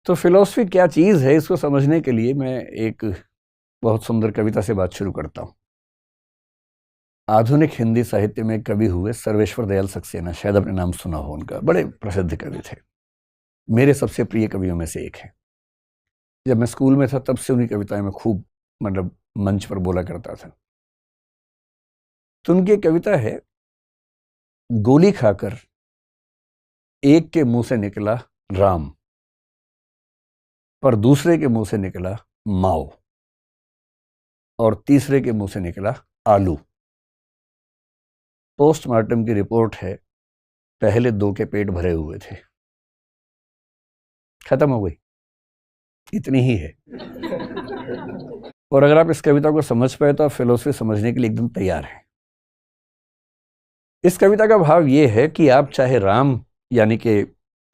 तो फिलॉसफी क्या चीज़ है, इसको समझने के लिए मैं एक बहुत सुंदर कविता से बात शुरू करता हूँ। आधुनिक हिंदी साहित्य में कवि हुए सर्वेश्वर दयाल सक्सेना, शायद अपने नाम सुना हो उनका, बड़े प्रसिद्ध कवि थे। मेरे सबसे प्रिय कवियों में से एक है। जब मैं स्कूल में था तब से उनकी कविताएं मैं खूब मंच पर बोला करता था। तो उनकी कविता है, गोली खाकर एक के मुंह से निकला राम, पर दूसरे के मुंह से निकला माओ, और तीसरे के मुंह से निकला आलू। पोस्टमार्टम की रिपोर्ट है, पहले दो के पेट भरे हुए थे। खत्म हो गई, इतनी ही है। और अगर आप इस कविता को समझ पाए तो आप फिलोसफी समझने के लिए एकदम तैयार हैं। इस कविता का भाव ये है कि आप चाहे राम यानी कि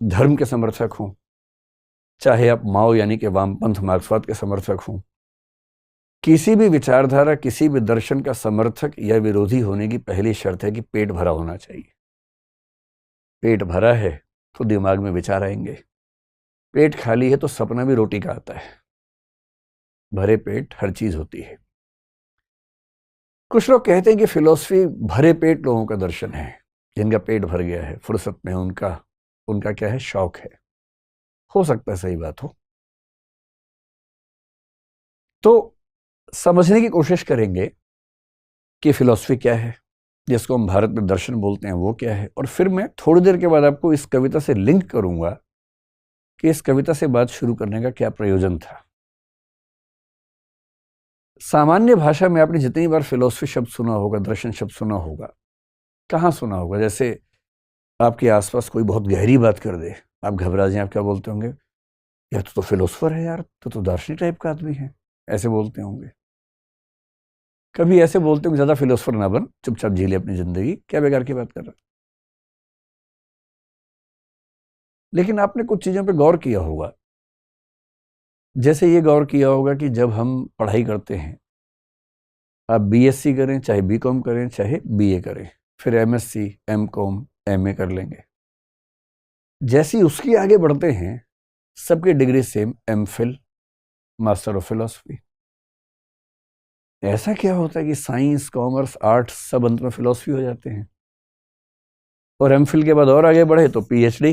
धर्म के समर्थक हों, चाहे आप माओ यानी कि वामपंथ मार्क्सवाद के समर्थक हों, किसी भी विचारधारा, किसी भी दर्शन का समर्थक या विरोधी होने की पहली शर्त है कि पेट भरा होना चाहिए। पेट भरा है तो दिमाग में विचार आएंगे, पेट खाली है तो सपना भी रोटी का आता है। भरे पेट हर चीज होती है। कुछ लोग कहते हैं कि फिलॉसफी भरे पेट लोगों का दर्शन है, जिनका पेट भर गया है, फुर्सत में उनका क्या है, शौक है। हो सकता है सही बात हो। तो समझने की कोशिश करेंगे कि फिलॉसफी क्या है, जिसको हम भारत में दर्शन बोलते हैं, वो क्या है। और फिर मैं थोड़ी देर के बाद आपको इस कविता से लिंक करूंगा कि इस कविता से बात शुरू करने का क्या प्रयोजन था। सामान्य भाषा में आपने जितनी बार फिलॉसफी शब्द सुना होगा, दर्शन शब्द सुना होगा, कहाँ सुना होगा? जैसे आपके आसपास कोई बहुत गहरी बात कर दे, आप घबरा जाएं, आप क्या बोलते होंगे? यार तो फिलोसफर है यार, तो दार्शनिक टाइप का आदमी है, ऐसे बोलते होंगे। कभी ऐसे बोलते होंगे, ज्यादा फिलोसफर ना बन, चुपचाप जी ले अपनी जिंदगी, क्या बेकार की बात कर रहा। लेकिन आपने कुछ चीजों पे गौर किया होगा। जैसे ये गौर किया होगा कि जब हम पढ़ाई करते हैं, आप बीएससी करें, चाहे बीकॉम करें, चाहे बीए करें, फिर एमएससी, एमकॉम, एमए कर लेंगे, जैसे ही उसकी आगे बढ़ते हैं सबकी degree same, MPhil, master of philosophy. ऐसा क्या होता है कि साइंस, कॉमर्स, आर्ट्स सब अंत में फिलोसफी हो जाते हैं? और एमफिल के बाद और आगे बढ़े तो पीएचडी,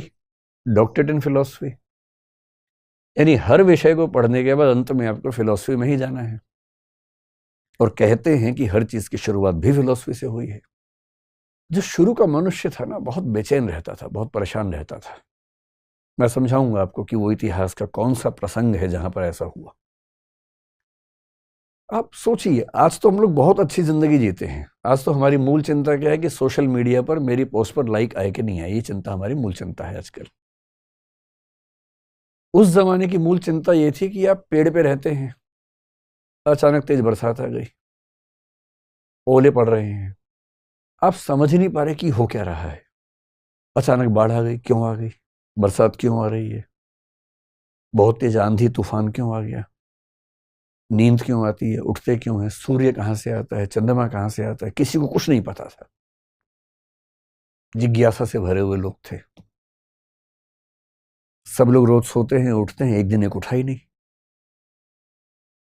डॉक्टरेट इन फिलोसफी। यानी हर विषय को पढ़ने के बाद अंत में आपको फिलोसफी में ही जाना है। और कहते हैं कि हर चीज की शुरुआत भी फिलोसफी से हुई है। जो शुरू का मनुष्य था ना, बहुत बेचैन रहता था, बहुत परेशान रहता था। मैं समझाऊंगा आपको कि वो इतिहास का कौन सा प्रसंग है जहां पर ऐसा हुआ। आप सोचिए, आज तो हम लोग बहुत अच्छी जिंदगी जीते हैं। आज तो हमारी मूल चिंता क्या है कि सोशल मीडिया पर मेरी पोस्ट पर लाइक आए कि नहीं आए, ये चिंता हमारी मूल चिंता है आजकल। उस जमाने की मूल चिंता ये थी कि आप पेड़ पे रहते हैं, अचानक तेज बरसात आ गई, ओले पड़ रहे हैं, आप समझ ही नहीं पा रहे कि हो क्या रहा है। अचानक बाढ़ आ गई, क्यों आ गई? बरसात क्यों आ रही है? बहुत तेज आंधी तूफान क्यों आ गया? नींद क्यों आती है? उठते क्यों है? सूर्य कहां से आता है? चंद्रमा कहां से आता है? किसी को कुछ नहीं पता था। जिज्ञासा से भरे हुए लोग थे। सब लोग रोज सोते हैं, उठते हैं, एक दिन एक उठा ही नहीं।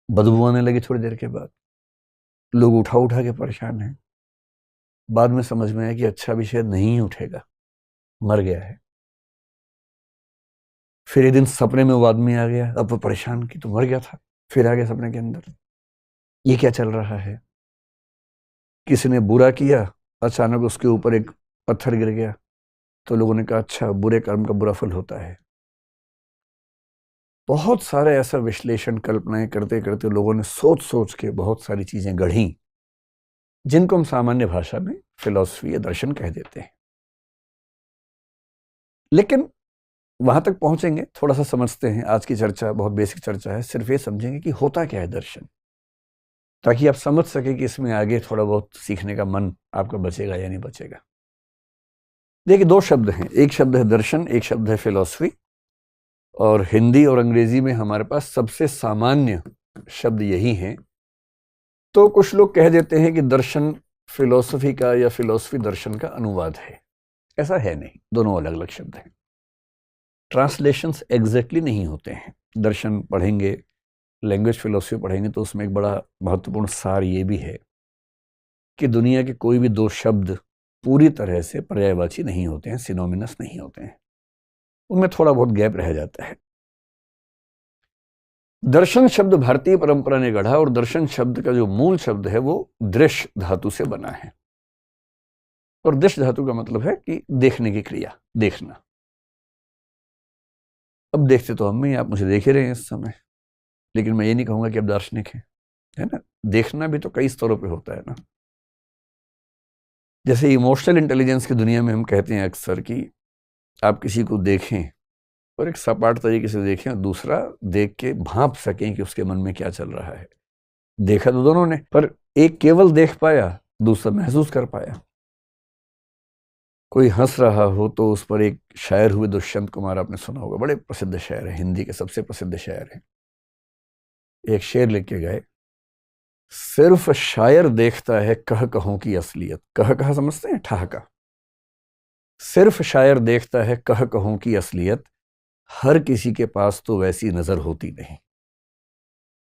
बदबू आने लगी थोड़ी देर के बाद, लोग उठा उठा के परेशान हैं। बाद में समझ में आया कि अच्छा भी शायद नहीं उठेगा, मर गया है। फिर एक दिन सपने में वो आदमी आ गया, अब वो परेशान कि तो मर गया था, फिर आ गया सपने के अंदर, ये क्या चल रहा है? किसी ने बुरा किया, अचानक उसके ऊपर एक पत्थर गिर गया, तो लोगों ने कहा अच्छा, बुरे कर्म का बुरा फल होता है। बहुत सारे ऐसा विश्लेषण, कल्पनाएं करते करते लोगों ने सोच सोच के बहुत सारी चीजें गढ़ी, जिनको हम सामान्य भाषा में फिलॉसफी या दर्शन कह देते हैं। लेकिन वहां तक पहुंचेंगे, थोड़ा सा समझते हैं। आज की चर्चा बहुत बेसिक चर्चा है, सिर्फ ये समझेंगे कि होता क्या है दर्शन, ताकि आप समझ सके कि इसमें आगे थोड़ा बहुत सीखने का मन आपका बचेगा या नहीं बचेगा। देखिए, दो शब्द हैं, एक शब्द है दर्शन, एक शब्द है फिलॉसफी। और हिंदी और अंग्रेजी में हमारे पास सबसे सामान्य शब्द यही हैं। तो कुछ लोग कह देते हैं कि दर्शन फिलॉसफी का या फिलॉसफी दर्शन का अनुवाद है। ऐसा है नहीं, दोनों अलग अलग शब्द हैं। ट्रांसलेशंस एग्जैक्टली नहीं होते हैं। दर्शन पढ़ेंगे, लैंग्वेज फिलोसफी पढ़ेंगे तो उसमें एक बड़ा महत्वपूर्ण सार ये भी है कि दुनिया के कोई भी दो शब्द पूरी तरह से पर्यायवाची नहीं होते हैं, सिनोमिनस नहीं होते हैं, उनमें थोड़ा बहुत गैप रह जाता है। दर्शन शब्द भारतीय परंपरा ने गढ़ा और दर्शन शब्द का जो मूल शब्द है वो दृश्य धातु से बना है। और दृश्य धातु का मतलब है कि देखने की क्रिया, देखना। अब देखते तो हम ही, आप मुझे देख ही रहे हैं इस समय, लेकिन मैं ये नहीं कहूंगा कि आप दार्शनिक हैं, है ना। देखना भी तो कई स्तरों पे होता है ना। जैसे इमोशनल इंटेलिजेंस की दुनिया में हम कहते हैं अक्सर कि आप किसी को देखें और एक सपाट तरीके से देखें और दूसरा देख के भांप सकें कि उसके मन में क्या चल रहा है। देखा तो दोनों ने, पर एक केवल देख पाया, दूसरा महसूस कर पाया। कोई हंस रहा हो तो उस पर एक शायर हुए दुष्यंत कुमार, आपने सुना होगा, बड़े प्रसिद्ध शायर है, हिंदी के सबसे प्रसिद्ध शायर है। एक शेर लिख के गए, सिर्फ शायर देखता है कह कहों की असलियत। कह कहा समझते हैं, ठहाका। सिर्फ शायर देखता है कह कहों की असलियत, हर किसी के पास तो वैसी नजर होती नहीं।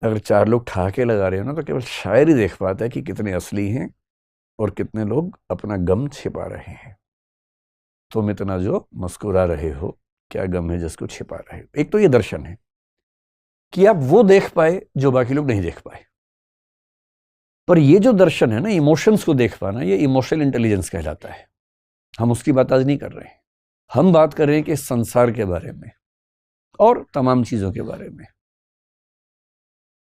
अगर चार लोग ठहाके लगा रहे हो ना तो केवल शायर ही देख पाता है कि कितने असली हैं और कितने लोग अपना गम छिपा रहे हैं। तुम इतना जो मुस्कुरा रहे हो, क्या गम है जिसको छिपा रहे हो। एक तो ये दर्शन है कि आप वो देख पाए जो बाकी लोग नहीं देख पाए। पर ये जो दर्शन है ना, इमोशंस को देख पाना, ये इमोशनल इंटेलिजेंस कहलाता है। हम उसकी बात आज नहीं कर रहे हैं। हम बात कर रहे हैं कि संसार के बारे में और तमाम चीजों के बारे में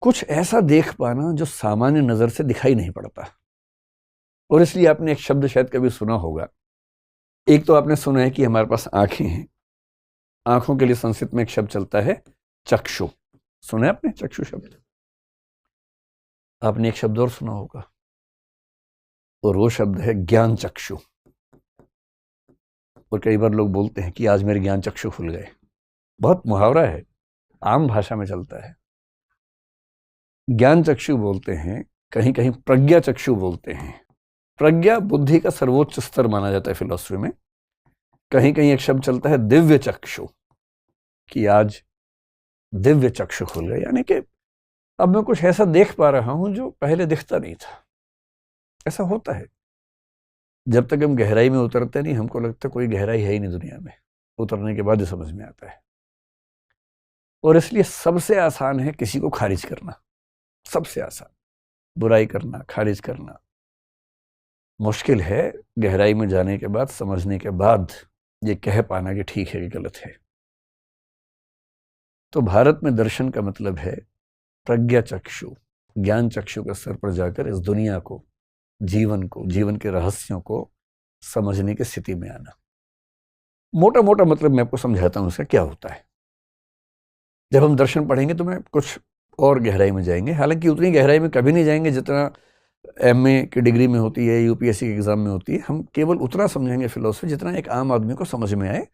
कुछ ऐसा देख पाना जो सामान्य नजर से दिखाई नहीं पड़ता। और इसलिए आपने एक शब्द शायद कभी सुना होगा। एक तो आपने सुना है कि हमारे पास आंखें हैं, आंखों के लिए संस्कृत में एक शब्द चलता है चक्षु। सुना है आपने चक्षु शब्द? आपने एक शब्द और सुना होगा और वो शब्द है ज्ञान चक्षु। और कई बार लोग बोलते हैं कि आज मेरे ज्ञान चक्षु खुल गए। बहुत मुहावरा है, आम भाषा में चलता है। ज्ञान चक्षु बोलते हैं, कहीं कहीं प्रज्ञा चक्षु बोलते हैं। प्रज्ञा बुद्धि का सर्वोच्च स्तर माना जाता है फिलॉसफी में। कहीं कहीं एक शब्द चलता है दिव्य चक्षु, कि आज दिव्य चक्षु खुल गए, यानी कि अब मैं कुछ ऐसा देख पा रहा हूं जो पहले दिखता नहीं था। ऐसा होता है, जब तक हम गहराई में उतरते नहीं हमको लगता कोई गहराई है ही नहीं दुनिया में। उतरने के बाद ही समझ में आता है। और इसलिए सबसे आसान है किसी को खारिज करना, सबसे आसान। बुराई करना, खारिज करना मुश्किल है। गहराई में जाने के बाद, समझने के बाद ये कह पाना कि ठीक है कि गलत है। तो भारत में दर्शन का मतलब है प्रज्ञा चक्षु, ज्ञान चक्षु के स्तर पर जाकर इस दुनिया को, जीवन को, जीवन के रहस्यों को समझने की स्थिति में आना। मोटा मोटा मतलब मैं आपको समझाता हूं इसका क्या होता है। जब हम दर्शन पढ़ेंगे तो मैं कुछ और गहराई में जाएंगे, हालांकि उतनी गहराई में कभी नहीं जाएंगे जितना एमए की डिग्री में होती है, यूपीएससी के एग्जाम में होती है। हम केवल उतना समझेंगे फिलोसफी जितना एक आम आदमी को समझ में आए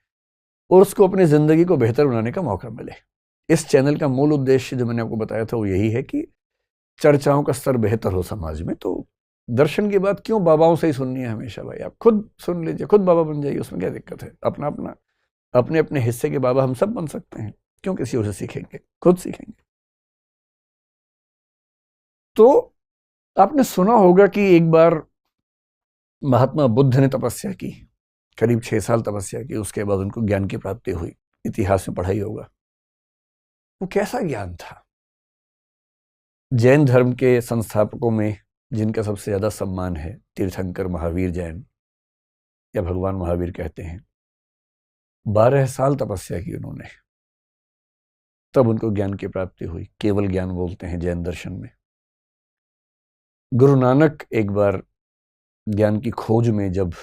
और उसको अपनी जिंदगी को बेहतर बनाने का मौका मिले। इस चैनल का मूल उद्देश्य जो मैंने आपको बताया था वो यही है कि चर्चाओं का स्तर बेहतर हो समाज में। तो दर्शन की बात क्यों बाबाओं से ही सुननी है हमेशा? भाई आप खुद सुन लीजिए, खुद बाबा बन जाइए, उसमें क्या दिक्कत है? अपना अपना, अपने अपने हिस्से के बाबा हम सब बन सकते हैं। क्यों किसी और से सीखेंगे? खुद सीखेंगे। तो आपने सुना होगा कि एक बार महात्मा बुद्ध ने तपस्या की, करीब 6 साल तपस्या की, उसके बाद उनको ज्ञान की प्राप्ति हुई। इतिहास में पढ़ाई होगा। वो कैसा ज्ञान था? जैन धर्म के संस्थापकों में जिनका सबसे ज्यादा सम्मान है, तीर्थंकर महावीर जैन, या भगवान महावीर कहते हैं, 12 साल तपस्या की उन्होंने, तब उनको ज्ञान की प्राप्ति हुई। केवल ज्ञान बोलते हैं जैन दर्शन में। गुरु नानक एक बार ज्ञान की खोज में जब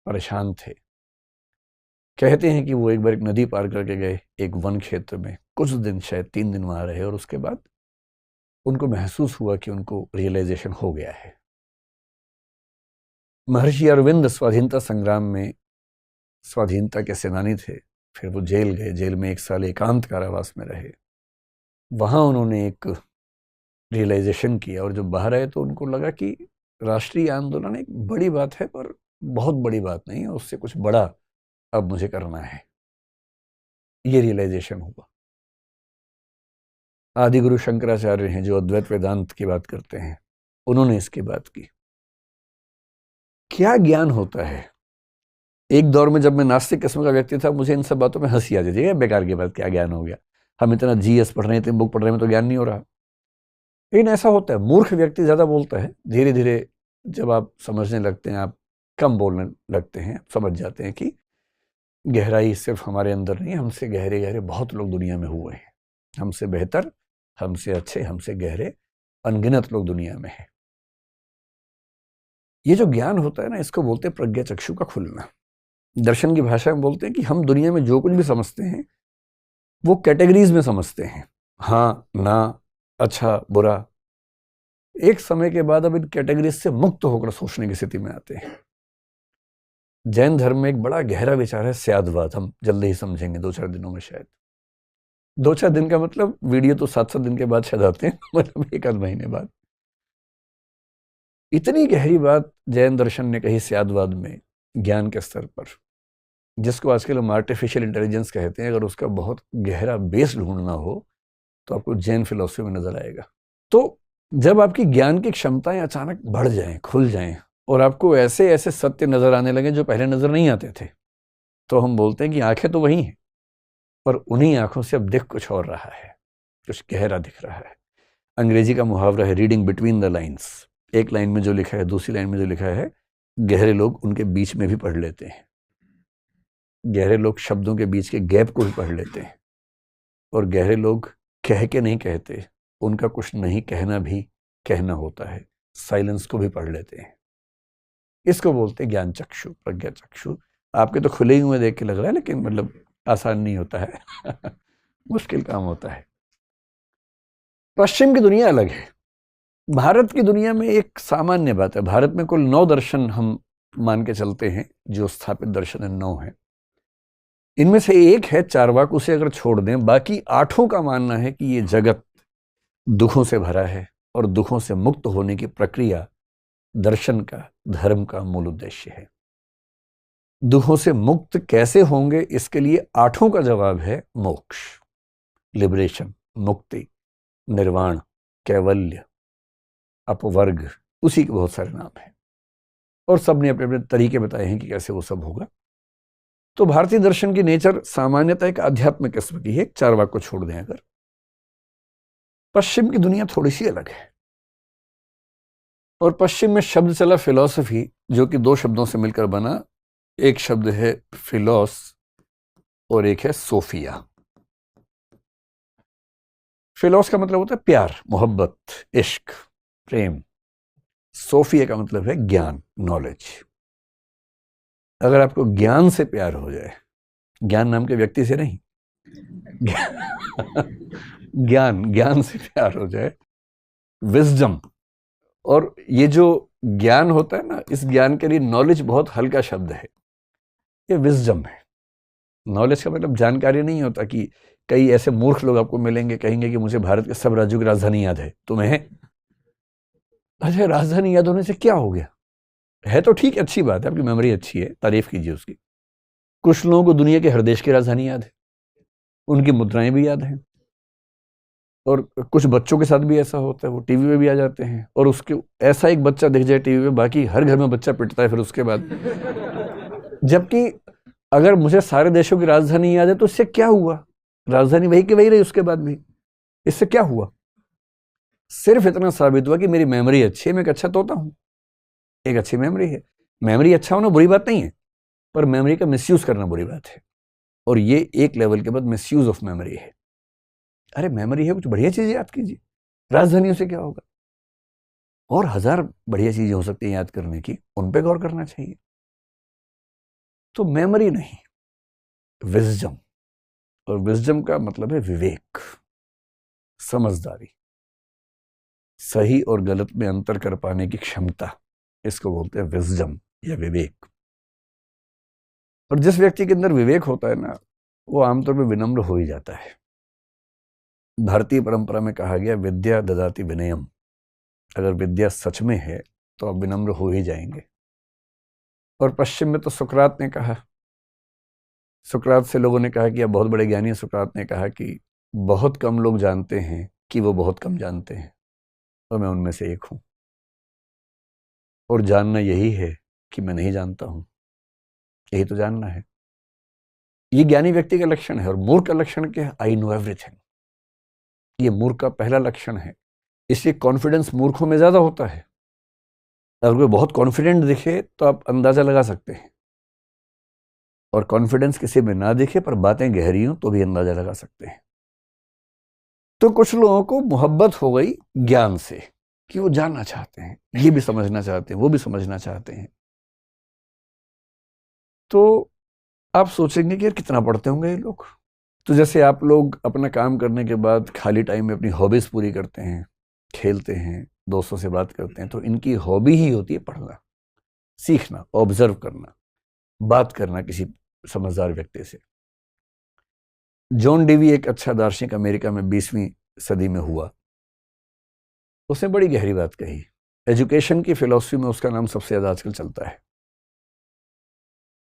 परेशान थे, कहते हैं कि वो एक बार एक नदी पार करके गए, एक वन क्षेत्र में कुछ दिन, शायद 3 दिन वहां रहे, और उसके बाद उनको महसूस हुआ कि उनको रियलाइजेशन हो गया है। महर्षि अरविंद स्वाधीनता संग्राम में स्वाधीनता के सेनानी थे, फिर वो जेल गए, जेल में 1 साल एकांत कारावास में रहे। वहां उन्होंने एक रियलाइजेशन किया और जब बाहर आए तो उनको लगा कि राष्ट्रीय आंदोलन एक बड़ी बात है, पर बहुत बड़ी बात नहीं है, उससे कुछ बड़ा अब मुझे करना है। ये रियलाइजेशन हुआ। आदि गुरु शंकराचार्य हैं जो अद्वैत वेदांत की बात करते हैं, उन्होंने इसकी बात की। क्या ज्ञान होता है? एक दौर में जब मैं नास्तिक किस्म का व्यक्ति था, मुझे इन सब बातों में हंसी आती थी, बेकार की बात, क्या ज्ञान हो गया, हम इतना जीएस पढ़ रहे हैं, इतनी बुक पढ़ रहे हैं, तो ज्ञान नहीं हो रहा। लेकिन ऐसा होता है, मूर्ख व्यक्ति ज्यादा बोलता है, धीरे धीरे जब आप समझने लगते हैं, आप कम बोलने लगते हैं, समझ जाते हैं कि गहराई सिर्फ हमारे अंदर नहीं, हमसे गहरे गहरे बहुत लोग दुनिया में हुए हैं, हमसे बेहतर, हमसे अच्छे, हमसे गहरे अनगिनत लोग दुनिया में हैं। ये जो ज्ञान होता है ना, इसको बोलते हैं प्रज्ञा चक्षु का खुलना। दर्शन की भाषा में बोलते हैं कि हम दुनिया में जो कुछ भी समझते हैं वो कैटेगरीज में समझते हैं, हाँ ना, अच्छा बुरा। एक समय के बाद अब इन कैटेगरीज से मुक्त होकर सोचने की स्थिति में आते हैं। जैन धर्म में एक बड़ा गहरा विचार है स्यादवाद, हम जल्दी ही समझेंगे 2-4 दिनों में शायद। 2-4 दिन का मतलब वीडियो तो 7-7 दिन के बाद शायद आते हैं, मतलब 1 आध महीने बाद। इतनी गहरी बात जैन दर्शन ने कही स्यादवाद में, ज्ञान के स्तर पर, जिसको आजकल हम आर्टिफिशियल इंटेलिजेंस कहते हैं। अगर उसका बहुत गहरा बेस ढूंढना हो तो आपको जैन फिलॉसफी में नजर आएगा। तो जब आपकी ज्ञान की क्षमताएं अचानक बढ़ जाएं, खुल जाएं, और आपको ऐसे ऐसे सत्य नजर आने लगे जो पहले नजर नहीं आते थे, तो हम बोलते हैं कि आंखें तो वही हैं, पर उन्हीं आंखों से अब दिख कुछ और रहा है, कुछ गहरा दिख रहा है। अंग्रेजी का मुहावरा है रीडिंग बिटवीन द लाइन्स। एक लाइन में जो लिखा है, दूसरी लाइन में जो लिखा है, गहरे लोग उनके बीच में भी पढ़ लेते हैं। गहरे लोग शब्दों के बीच के गैप को भी पढ़ लेते हैं, और गहरे लोग कह के नहीं कहते, उनका कुछ नहीं कहना भी कहना होता है, साइलेंस को भी पढ़ लेते हैं। इसको बोलते हैं ज्ञान चक्षु, प्रज्ञा चक्षु। आपके तो खुले ही हुए देख के लग रहा है, लेकिन मतलब आसान नहीं होता है मुश्किल काम होता है। पश्चिम की दुनिया अलग है, भारत की दुनिया में एक सामान्य बात है। भारत में कुल 9 दर्शन हम मान के चलते हैं, जो स्थापित दर्शन है 9 है। इनमें से एक है चार्वाक, उसे अगर छोड़ दें, बाकी 8 का मानना है कि ये जगत दुखों से भरा है, और दुखों से मुक्त होने की प्रक्रिया दर्शन का, धर्म का मूल उद्देश्य है। दुखों से मुक्त कैसे होंगे, इसके लिए 8 का जवाब है मोक्ष, लिबरेशन, मुक्ति, निर्वाण, कैवल्य, अपवर्ग, उसी के बहुत सारे नाम हैं, और सब ने अपने अपने तरीके बताए हैं कि कैसे वो सब होगा। तो भारतीय दर्शन की नेचर सामान्यतः एक आध्यात्मिक किस्म की है, चार्वाक को छोड़ दें अगर। पश्चिम की दुनिया थोड़ी सी अलग है, और पश्चिम में शब्द चला फिलॉसफी, जो कि 2 शब्दों से मिलकर बना। एक शब्द है फिलॉस और एक है सोफिया। फिलॉस का मतलब होता है प्यार, मोहब्बत, इश्क, प्रेम। सोफिया का मतलब है ज्ञान, नॉलेज। अगर आपको ज्ञान से प्यार हो जाए, ज्ञान नाम के व्यक्ति से नहीं, ज्ञान, ज्ञान से प्यार हो जाए, विजडम, और ये जो ज्ञान होता है ना, इस ज्ञान के लिए नॉलेज बहुत हल्का शब्द है, ये विजडम है। नॉलेज का मतलब जानकारी नहीं होता कि कई ऐसे मूर्ख लोग आपको मिलेंगे, कहेंगे कि मुझे भारत के सब राज्यों की राजधानी याद है, तुम्हें? अच्छा, राजधानी याद होने से क्या हो गया? है तो ठीक, अच्छी बात है, आपकी मेमोरी अच्छी है, तारीफ कीजिए उसकी। कुछ लोगों को दुनिया के हर देश की राजधानी याद है, उनकी मुद्राएं भी याद हैं, और कुछ बच्चों के साथ भी ऐसा होता है, वो टीवी पे भी आ जाते हैं, और उसके ऐसा एक बच्चा दिख जाए टीवी पे, बाकी हर घर में बच्चा पिटता है फिर उसके बाद। जबकि अगर मुझे सारे देशों की राजधानी याद है तो इससे क्या हुआ? राजधानी वही की वही रही उसके बाद भी, इससे क्या हुआ? सिर्फ इतना साबित हुआ कि मेरी मेमोरी अच्छी है, मैं एक अच्छा तोता हूं, एक अच्छी मेमोरी है। मेमोरी अच्छा होना बुरी बात नहीं है, पर मेमोरी का मिसयूज करना बुरी बात है, और ये एक लेवल के बाद मिसयूज ऑफ मेमोरी है। अरे मेमोरी है, कुछ बढ़िया चीजें याद कीजिए, राजधानियों से क्या होगा? और 1000 बढ़िया चीजें हो सकती हैं याद करने की, उन पे गौर करना चाहिए। तो मेमोरी नहीं, विजडम, और विजडम का मतलब है विवेक, समझदारी, सही और गलत में अंतर कर पाने की क्षमता, इसको बोलते हैं विजडम या विवेक। और जिस व्यक्ति के अंदर विवेक होता है ना, वो आमतौर पर विनम्र हो ही जाता है। भारतीय परंपरा में कहा गया विद्या ददाति विनयम, अगर विद्या सच में है तो आप विनम्र हो ही जाएंगे। और पश्चिम में तो सुकरात ने कहा सुकरात से लोगों ने कहा कि आप बहुत बड़े ज्ञानी हैं। सुकरात ने कहा कि बहुत कम लोग जानते हैं कि वो बहुत कम जानते हैं, और मैं उनमें से एक हूं। और जानना यही है कि मैं नहीं जानता हूं, यही तो जानना है। ये ज्ञानी व्यक्ति का लक्षण है। और मूर्ख का लक्षण क्या है? I know everything. ये मूर्ख का पहला लक्षण है। इसलिए कॉन्फिडेंस मूर्खों में ज्यादा होता है। अगर कोई बहुत कॉन्फिडेंट दिखे तो आप अंदाजा लगा सकते हैं, और कॉन्फिडेंस किसी में ना दिखे पर बातें गहरी हों तो भी अंदाजा लगा सकते हैं। तो कुछ लोगों को मोहब्बत हो गई ज्ञान से, कि वो जानना चाहते हैं, ये भी समझना चाहते हैं, वो भी समझना चाहते हैं। तो आप सोचेंगे कि यार कितना पढ़ते होंगे ये लोग। तो जैसे आप लोग अपना काम करने के बाद खाली टाइम में अपनी हॉबीज पूरी करते हैं, खेलते हैं, दोस्तों से बात करते हैं, तो इनकी हॉबी ही होती है पढ़ना, सीखना, ऑब्जर्व करना, बात करना किसी समझदार व्यक्ति से। जॉन डेवी एक अच्छा दार्शनिक अमेरिका में 20वीं सदी में हुआ। उसने बड़ी गहरी बात कही। एजुकेशन की फिलॉसफी में उसका नाम सबसे ज्यादा आजकल चलता है।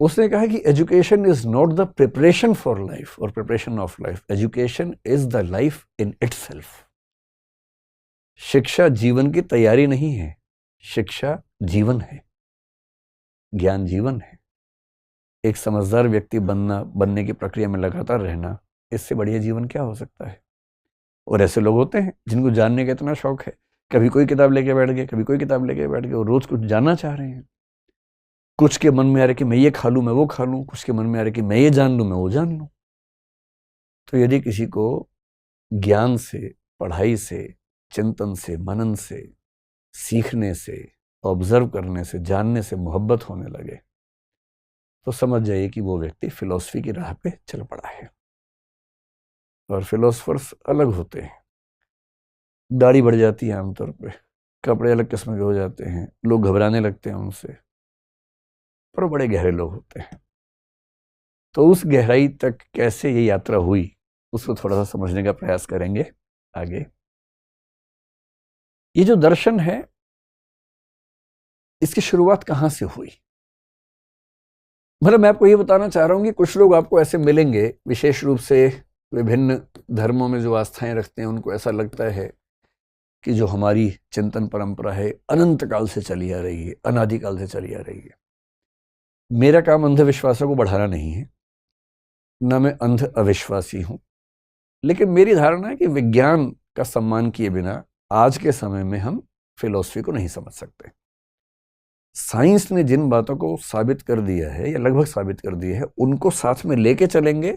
उसने कहा कि education is not the preparation for life or preparation of life, education is the life in itself. शिक्षा जीवन की तैयारी नहीं है, शिक्षा जीवन है, ज्ञान जीवन है। एक समझदार व्यक्ति बनने की प्रक्रिया में लगातार रहना, इससे बढ़िया जीवन क्या हो सकता है। और ऐसे लोग होते हैं जिनको जानने का इतना शौक है, कभी कोई किताब लेके बैठ गए, कभी कोई किताब लेके बैठ गए, और रोज कुछ जानना चाह रहे हैं। कुछ के मन में आ रहा है कि मैं ये खा लूं, मैं वो खा लूं, कुछ के मन में आ रहा है कि मैं ये जान लूं, मैं वो जान लूं। तो यदि किसी को ज्ञान से, पढ़ाई से, चिंतन से, मनन से, सीखने से, ऑब्जर्व करने से, जानने से मोहब्बत होने लगे, तो समझ जाइए कि वो व्यक्ति फिलॉसफी की राह पे चल पड़ा है। और फिलोसफर्स अलग होते हैं। दाढ़ी बढ़ जाती है आमतौर पे, कपड़े अलग किस्म के हो जाते हैं, लोग घबराने लगते हैं उनसे, पर वो बड़े गहरे लोग होते हैं। तो उस गहराई तक कैसे ये यात्रा हुई, उसको थोड़ा सा समझने का प्रयास करेंगे आगे। ये जो दर्शन है, इसकी शुरुआत कहां से हुई? मतलब मैं आपको ये बताना चाह रहा हूं कि कुछ लोग आपको ऐसे मिलेंगे, विशेष रूप से विभिन्न धर्मों में जो आस्थाएं रखते हैं, उनको ऐसा लगता है कि जो हमारी चिंतन परंपरा है अनंत काल से चली आ रही है, अनादिकाल से चली आ रही है। मेरा काम अंधविश्वासों को बढ़ाना नहीं है, ना मैं अंध अविश्वासी हूं, लेकिन मेरी धारणा है कि विज्ञान का सम्मान किए बिना आज के समय में हम फिलॉसफी को नहीं समझ सकते। साइंस ने जिन बातों को साबित कर दिया है या लगभग साबित कर दिया है, उनको साथ में लेके चलेंगे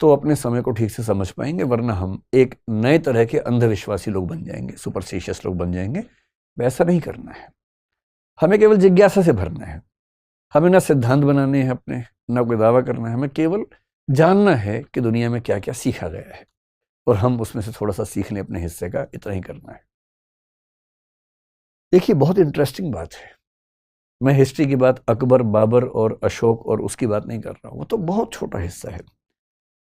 तो अपने समय को ठीक से समझ पाएंगे, वरना हम एक नए तरह के अंधविश्वासी लोग बन जाएंगे, सुपरस्टिशियस लोग बन जाएंगे। वैसा नहीं करना है, हमें केवल जिज्ञासा से भरना है। हमें ना सिद्धांत बनाने हैं अपने, ना कोई दावा करना है, हमें केवल जानना है कि दुनिया में क्या क्या सीखा गया है, और हम उसमें से थोड़ा सा सीख लें अपने हिस्से का, इतना ही करना है। देखिए, बहुत इंटरेस्टिंग बात है। मैं हिस्ट्री की बात अकबर, बाबर और अशोक और उसकी बात नहीं कर रहा हूं, वो तो बहुत छोटा हिस्सा है।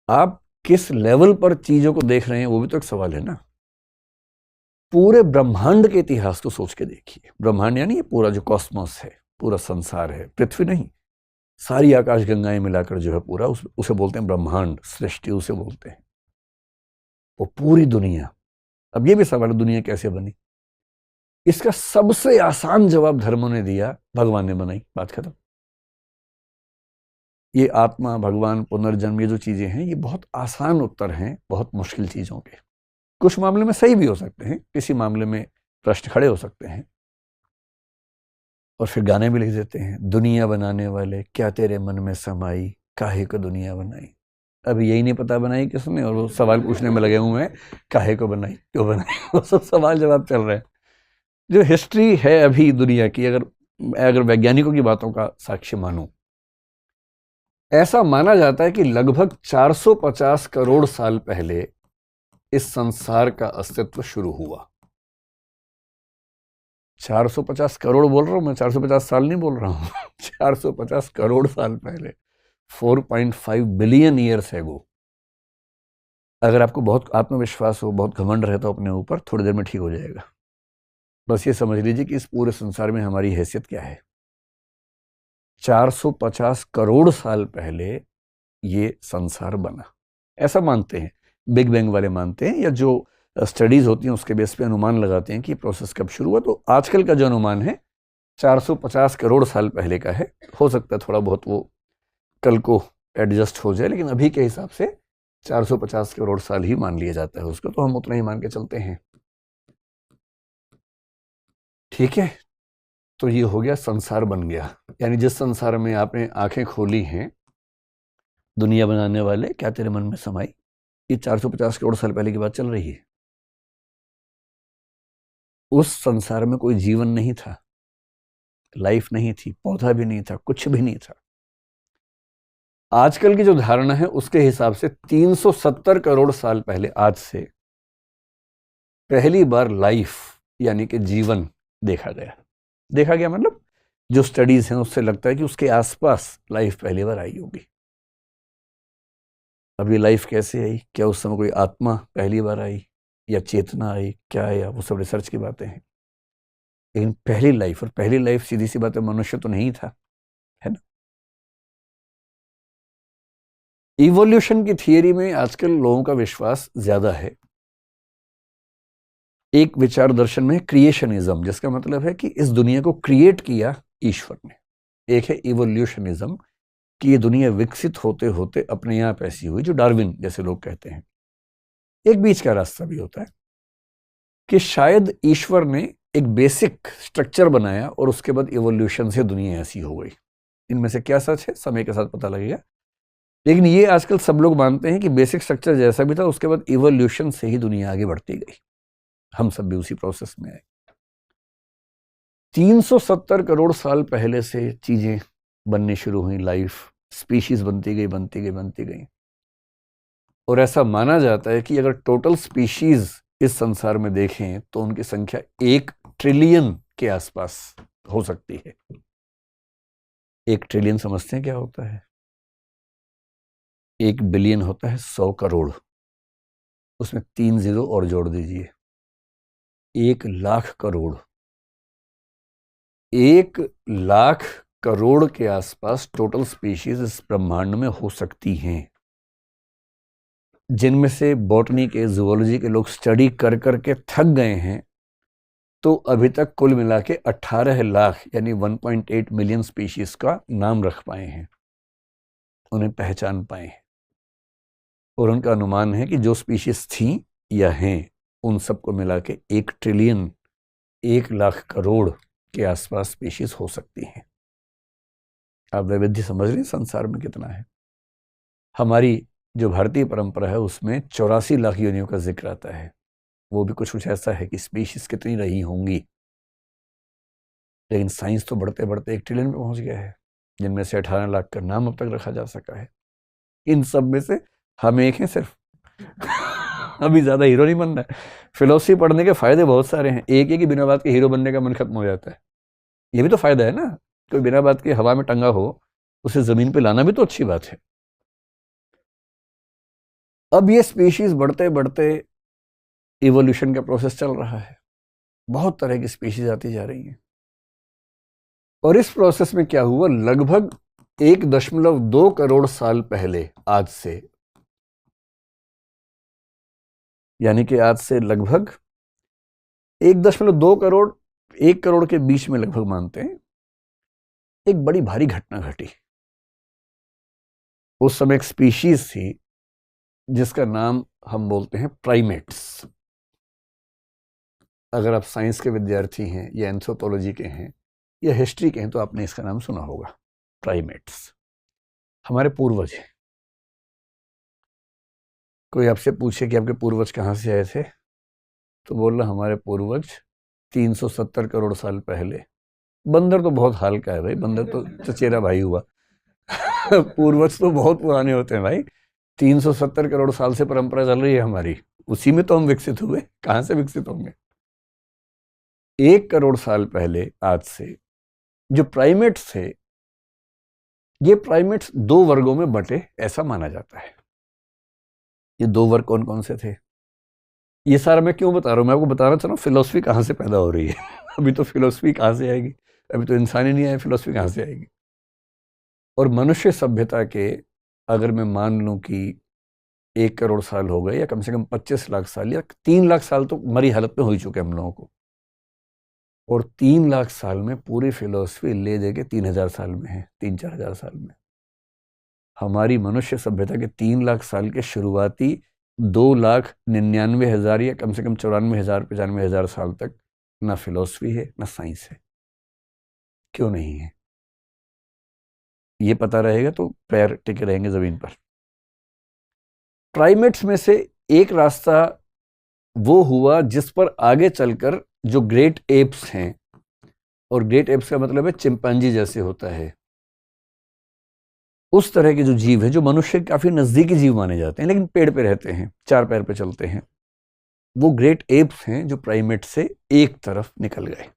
आप किस लेवल पर चीजों को देख रहे हैं, वो भी तो एक सवाल है ना। पूरे ब्रह्मांड के इतिहास को सोच के देखिए। ब्रह्मांड यानी ये पूरा जो कॉस्मोस है, पूरा संसार है, पृथ्वी नहीं, सारी आकाश गंगाएं मिलाकर जो है पूरा, उसे बोलते हैं ब्रह्मांड, सृष्टि उसे बोलते हैं। वो पूरी दुनिया। अब ये भी सवाल है, दुनिया कैसे बनी? इसका सबसे आसान जवाब धर्मों ने दिया, भगवान ने बनाई, बात खत्म। ये आत्मा, भगवान, पुनर्जन्म, ये जो चीजें हैं, ये बहुत आसान उत्तर हैं बहुत मुश्किल चीजों के। कुछ मामले में सही भी हो सकते हैं, किसी मामले में प्रश्न खड़े हो सकते हैं। और फिर गाने भी लिख देते हैं, दुनिया बनाने वाले क्या तेरे मन में समाई, काहे को दुनिया बनाई। अभी यही नहीं पता बनाई किसने, और वो सवाल पूछने में लगे हुए हैं, काहे को बनाई, क्यों बनाई, वो सब सवाल जवाब चल रहे हैं। जो हिस्ट्री है अभी दुनिया की, अगर वैज्ञानिकों की बातों का साक्ष्य मानो, ऐसा माना जाता है कि लगभग 450 करोड़ साल पहले इस संसार का अस्तित्व शुरू हुआ। 450 करोड़ बोल रहा हूं मैं, 450 साल नहीं बोल रहा हूं। 450 करोड़ साल पहले, 4.5 बिलियन ईयर्स एगो। अगर आपको बहुत आत्मविश्वास हो, बहुत घमंड रहता हो अपने ऊपर, थोड़ी देर में ठीक हो जाएगा। बस ये समझ लीजिए कि इस पूरे संसार में हमारी हैसियत क्या है। 450 करोड़ साल पहले ये संसार बना, ऐसा मानते हैं। बिग बैंग वाले मानते हैं, या जो स्टडीज होती हैं उसके बेस पे अनुमान लगाते हैं कि प्रोसेस कब शुरू हुआ। तो आजकल का जो अनुमान है 450 करोड़ साल पहले का है। हो सकता है थोड़ा बहुत वो कल को एडजस्ट हो जाए, लेकिन अभी के हिसाब से 450 करोड़ साल ही मान लिया जाता है उसको, तो हम उतना ही मान के चलते हैं। ठीक है, तो ये हो गया, संसार बन गया। यानी जिस संसार में आपने आंखें खोली हैं, दुनिया बनाने वाले क्या तेरे मन में समाई, ये 450 करोड़ साल पहले की बात चल रही है। उस संसार में कोई जीवन नहीं था, लाइफ नहीं थी, पौधा भी नहीं था, कुछ भी नहीं था। आजकल की जो धारणा है उसके हिसाब से 370 करोड़ साल पहले, आज से पहली बार लाइफ यानी कि जीवन देखा गया। देखा गया मतलब जो स्टडीज हैं उससे लगता है कि उसके आसपास लाइफ पहली बार आई होगी। अब ये लाइफ कैसे आई, क्या उस समय कोई आत्मा पहली बार आई, या चेतना आई, क्या आया, वो सब रिसर्च की बातें हैं। लेकिन पहली लाइफ, और पहली लाइफ सीधी सी बात है मनुष्य तो नहीं था, है ना। इवोल्यूशन की थियरी में आजकल लोगों का विश्वास ज्यादा है। एक विचार दर्शन में क्रिएशनिज्म, जिसका मतलब है कि इस दुनिया को क्रिएट किया ईश्वर ने। एक है इवोल्यूशनिज्म कि ये दुनिया विकसित होते होते अपने आप ऐसी हुई, जो डार्विन जैसे लोग कहते हैं। एक बीच का रास्ता भी होता है कि शायद ईश्वर ने एक बेसिक स्ट्रक्चर बनाया और उसके बाद इवोल्यूशन से दुनिया ऐसी हो गई। इनमें से क्या सच है समय के साथ पता लगेगा, लेकिन ये आजकल सब लोग मानते हैं कि बेसिक स्ट्रक्चर जैसा भी था उसके बाद इवोल्यूशन से ही दुनिया आगे बढ़ती गई। हम सब भी उसी प्रोसेस में आए। 370 करोड़ साल पहले से चीजें बननी शुरू हुई, लाइफ स्पीशीज बनती गई बनती गई बनती गई। और ऐसा माना जाता है कि अगर टोटल स्पीशीज इस संसार में देखें तो उनकी संख्या 1 ट्रिलियन के आसपास हो सकती है। 1 ट्रिलियन समझते हैं क्या होता है? 1 बिलियन होता है 100 करोड़, उसमें 3 जीरो और जोड़ दीजिए, 1 लाख करोड़। 1 लाख करोड़ के आसपास टोटल स्पीशीज इस ब्रह्मांड में हो सकती हैं, जिनमें से बॉटनी के, जूलॉजी के लोग स्टडी कर करके थक गए हैं। तो अभी तक कुल मिला के 18 लाख यानी 1.8 मिलियन स्पीशीज का नाम रख पाए हैं, उन्हें पहचान पाए हैं। और उनका अनुमान है कि जो स्पीशीज थी या हैं उन सबको मिला के 1 ट्रिलियन, 1 लाख करोड़ के आसपास स्पीशीज हो सकती हैं। आप वैविध्य समझ रहे हैं संसार में कितना है। हमारी जो भारतीय परंपरा है उसमें 84 लाख योनियों का जिक्र आता है। वो भी कुछ ऐसा है कि स्पीशीज कितनी रही होंगी, लेकिन साइंस तो बढ़ते बढ़ते 1 ट्रिलियन पे पहुंच गया है, जिनमें से 18 लाख का नाम अब तक रखा जा सका है। इन सब में से हम एक हैं सिर्फ। अभी ज्यादा हीरो नहीं बनना है। फिलोसफी पढ़ने के फायदे बहुत सारे हैं। एक है कि बिना बात के हीरो बनने का मन खत्म हो जाता है, ये भी तो फायदा है ना। कोई बिना बात के हवा में टंगा हो उसे जमीन पे लाना भी तो अच्छी बात है। अब ये स्पीशीज बढ़ते बढ़ते इवोल्यूशन का प्रोसेस चल रहा है, बहुत तरह की स्पीशीज आती जा रही हैं। और इस प्रोसेस में क्या हुआ, लगभग 1.2 करोड़ साल पहले, आज से, यानी कि आज से लगभग 1.2 करोड़ 1 करोड़ के बीच में लगभग मानते हैं, एक बड़ी भारी घटना घटी। उस समय एक स्पीशीज थी जिसका नाम हम बोलते हैं प्राइमेट्स। अगर आप साइंस के विद्यार्थी हैं या एंथ्रोपोलॉजी के हैं या हिस्ट्री के हैं तो आपने इसका नाम सुना होगा, प्राइमेट्स। हमारे पूर्वज हैं। कोई आपसे पूछे कि आपके पूर्वज कहाँ से आए थे, तो बोल रहा हमारे पूर्वज 370 करोड़ साल पहले। बंदर तो बहुत हाल का है भाई, बंदर तो चचेरा भाई हुआ। पूर्वज तो बहुत पुराने होते हैं भाई। 370 करोड़ साल से परंपरा चल रही है हमारी, उसी में तो हम विकसित हुए, कहाँ से विकसित होंगे। 1 करोड़ साल पहले, आज से, जो प्राइमेट्स थे, ये प्राइमेट्स 2 वर्गों में बंटे, ऐसा माना जाता है। ये 2 वर्ग कौन कौन से थे, ये सारा मैं क्यों बता रहा हूं, मैं आपको बताना चाह रहा हूँ फिलोसफी कहाँ से पैदा हो रही है। अभी तो फिलोसफी कहाँ से आएगी, अभी तो इंसान ही नहीं आए, फिलोसफी कहाँ से आएगी। और मनुष्य सभ्यता के अगर मैं मान लूं कि 1 करोड़ साल हो गए, या कम से कम 25 लाख साल या 3 लाख साल तो मरी हालत में हो ही चुके हम लोगों को, और 3 लाख साल में पूरी फिलॉसफी ले दे के 3,000 साल में है, 3-4 हजार साल में। हमारी मनुष्य सभ्यता के 3 लाख साल के शुरुआती 2,99,000 या कम से कम 94,000-95,000 साल तक ना फिलॉसफी है ना साइंस है। क्यों नहीं है? ये पता रहेगा तो पैर टिके रहेंगे जमीन पर। प्राइमेट्स में से एक रास्ता वो हुआ जिस पर आगे चलकर जो ग्रेट एप्स हैं, और ग्रेट एप्स का मतलब है चिंपांजी जैसे होता है, उस तरह के जो जीव हैं जो मनुष्य के काफी नजदीकी जीव माने जाते हैं, लेकिन पेड़ पे रहते हैं, 4 पैर पे चलते हैं, वो ग्रेट एप्स हैं जो प्राइमेट से एक तरफ निकल गए।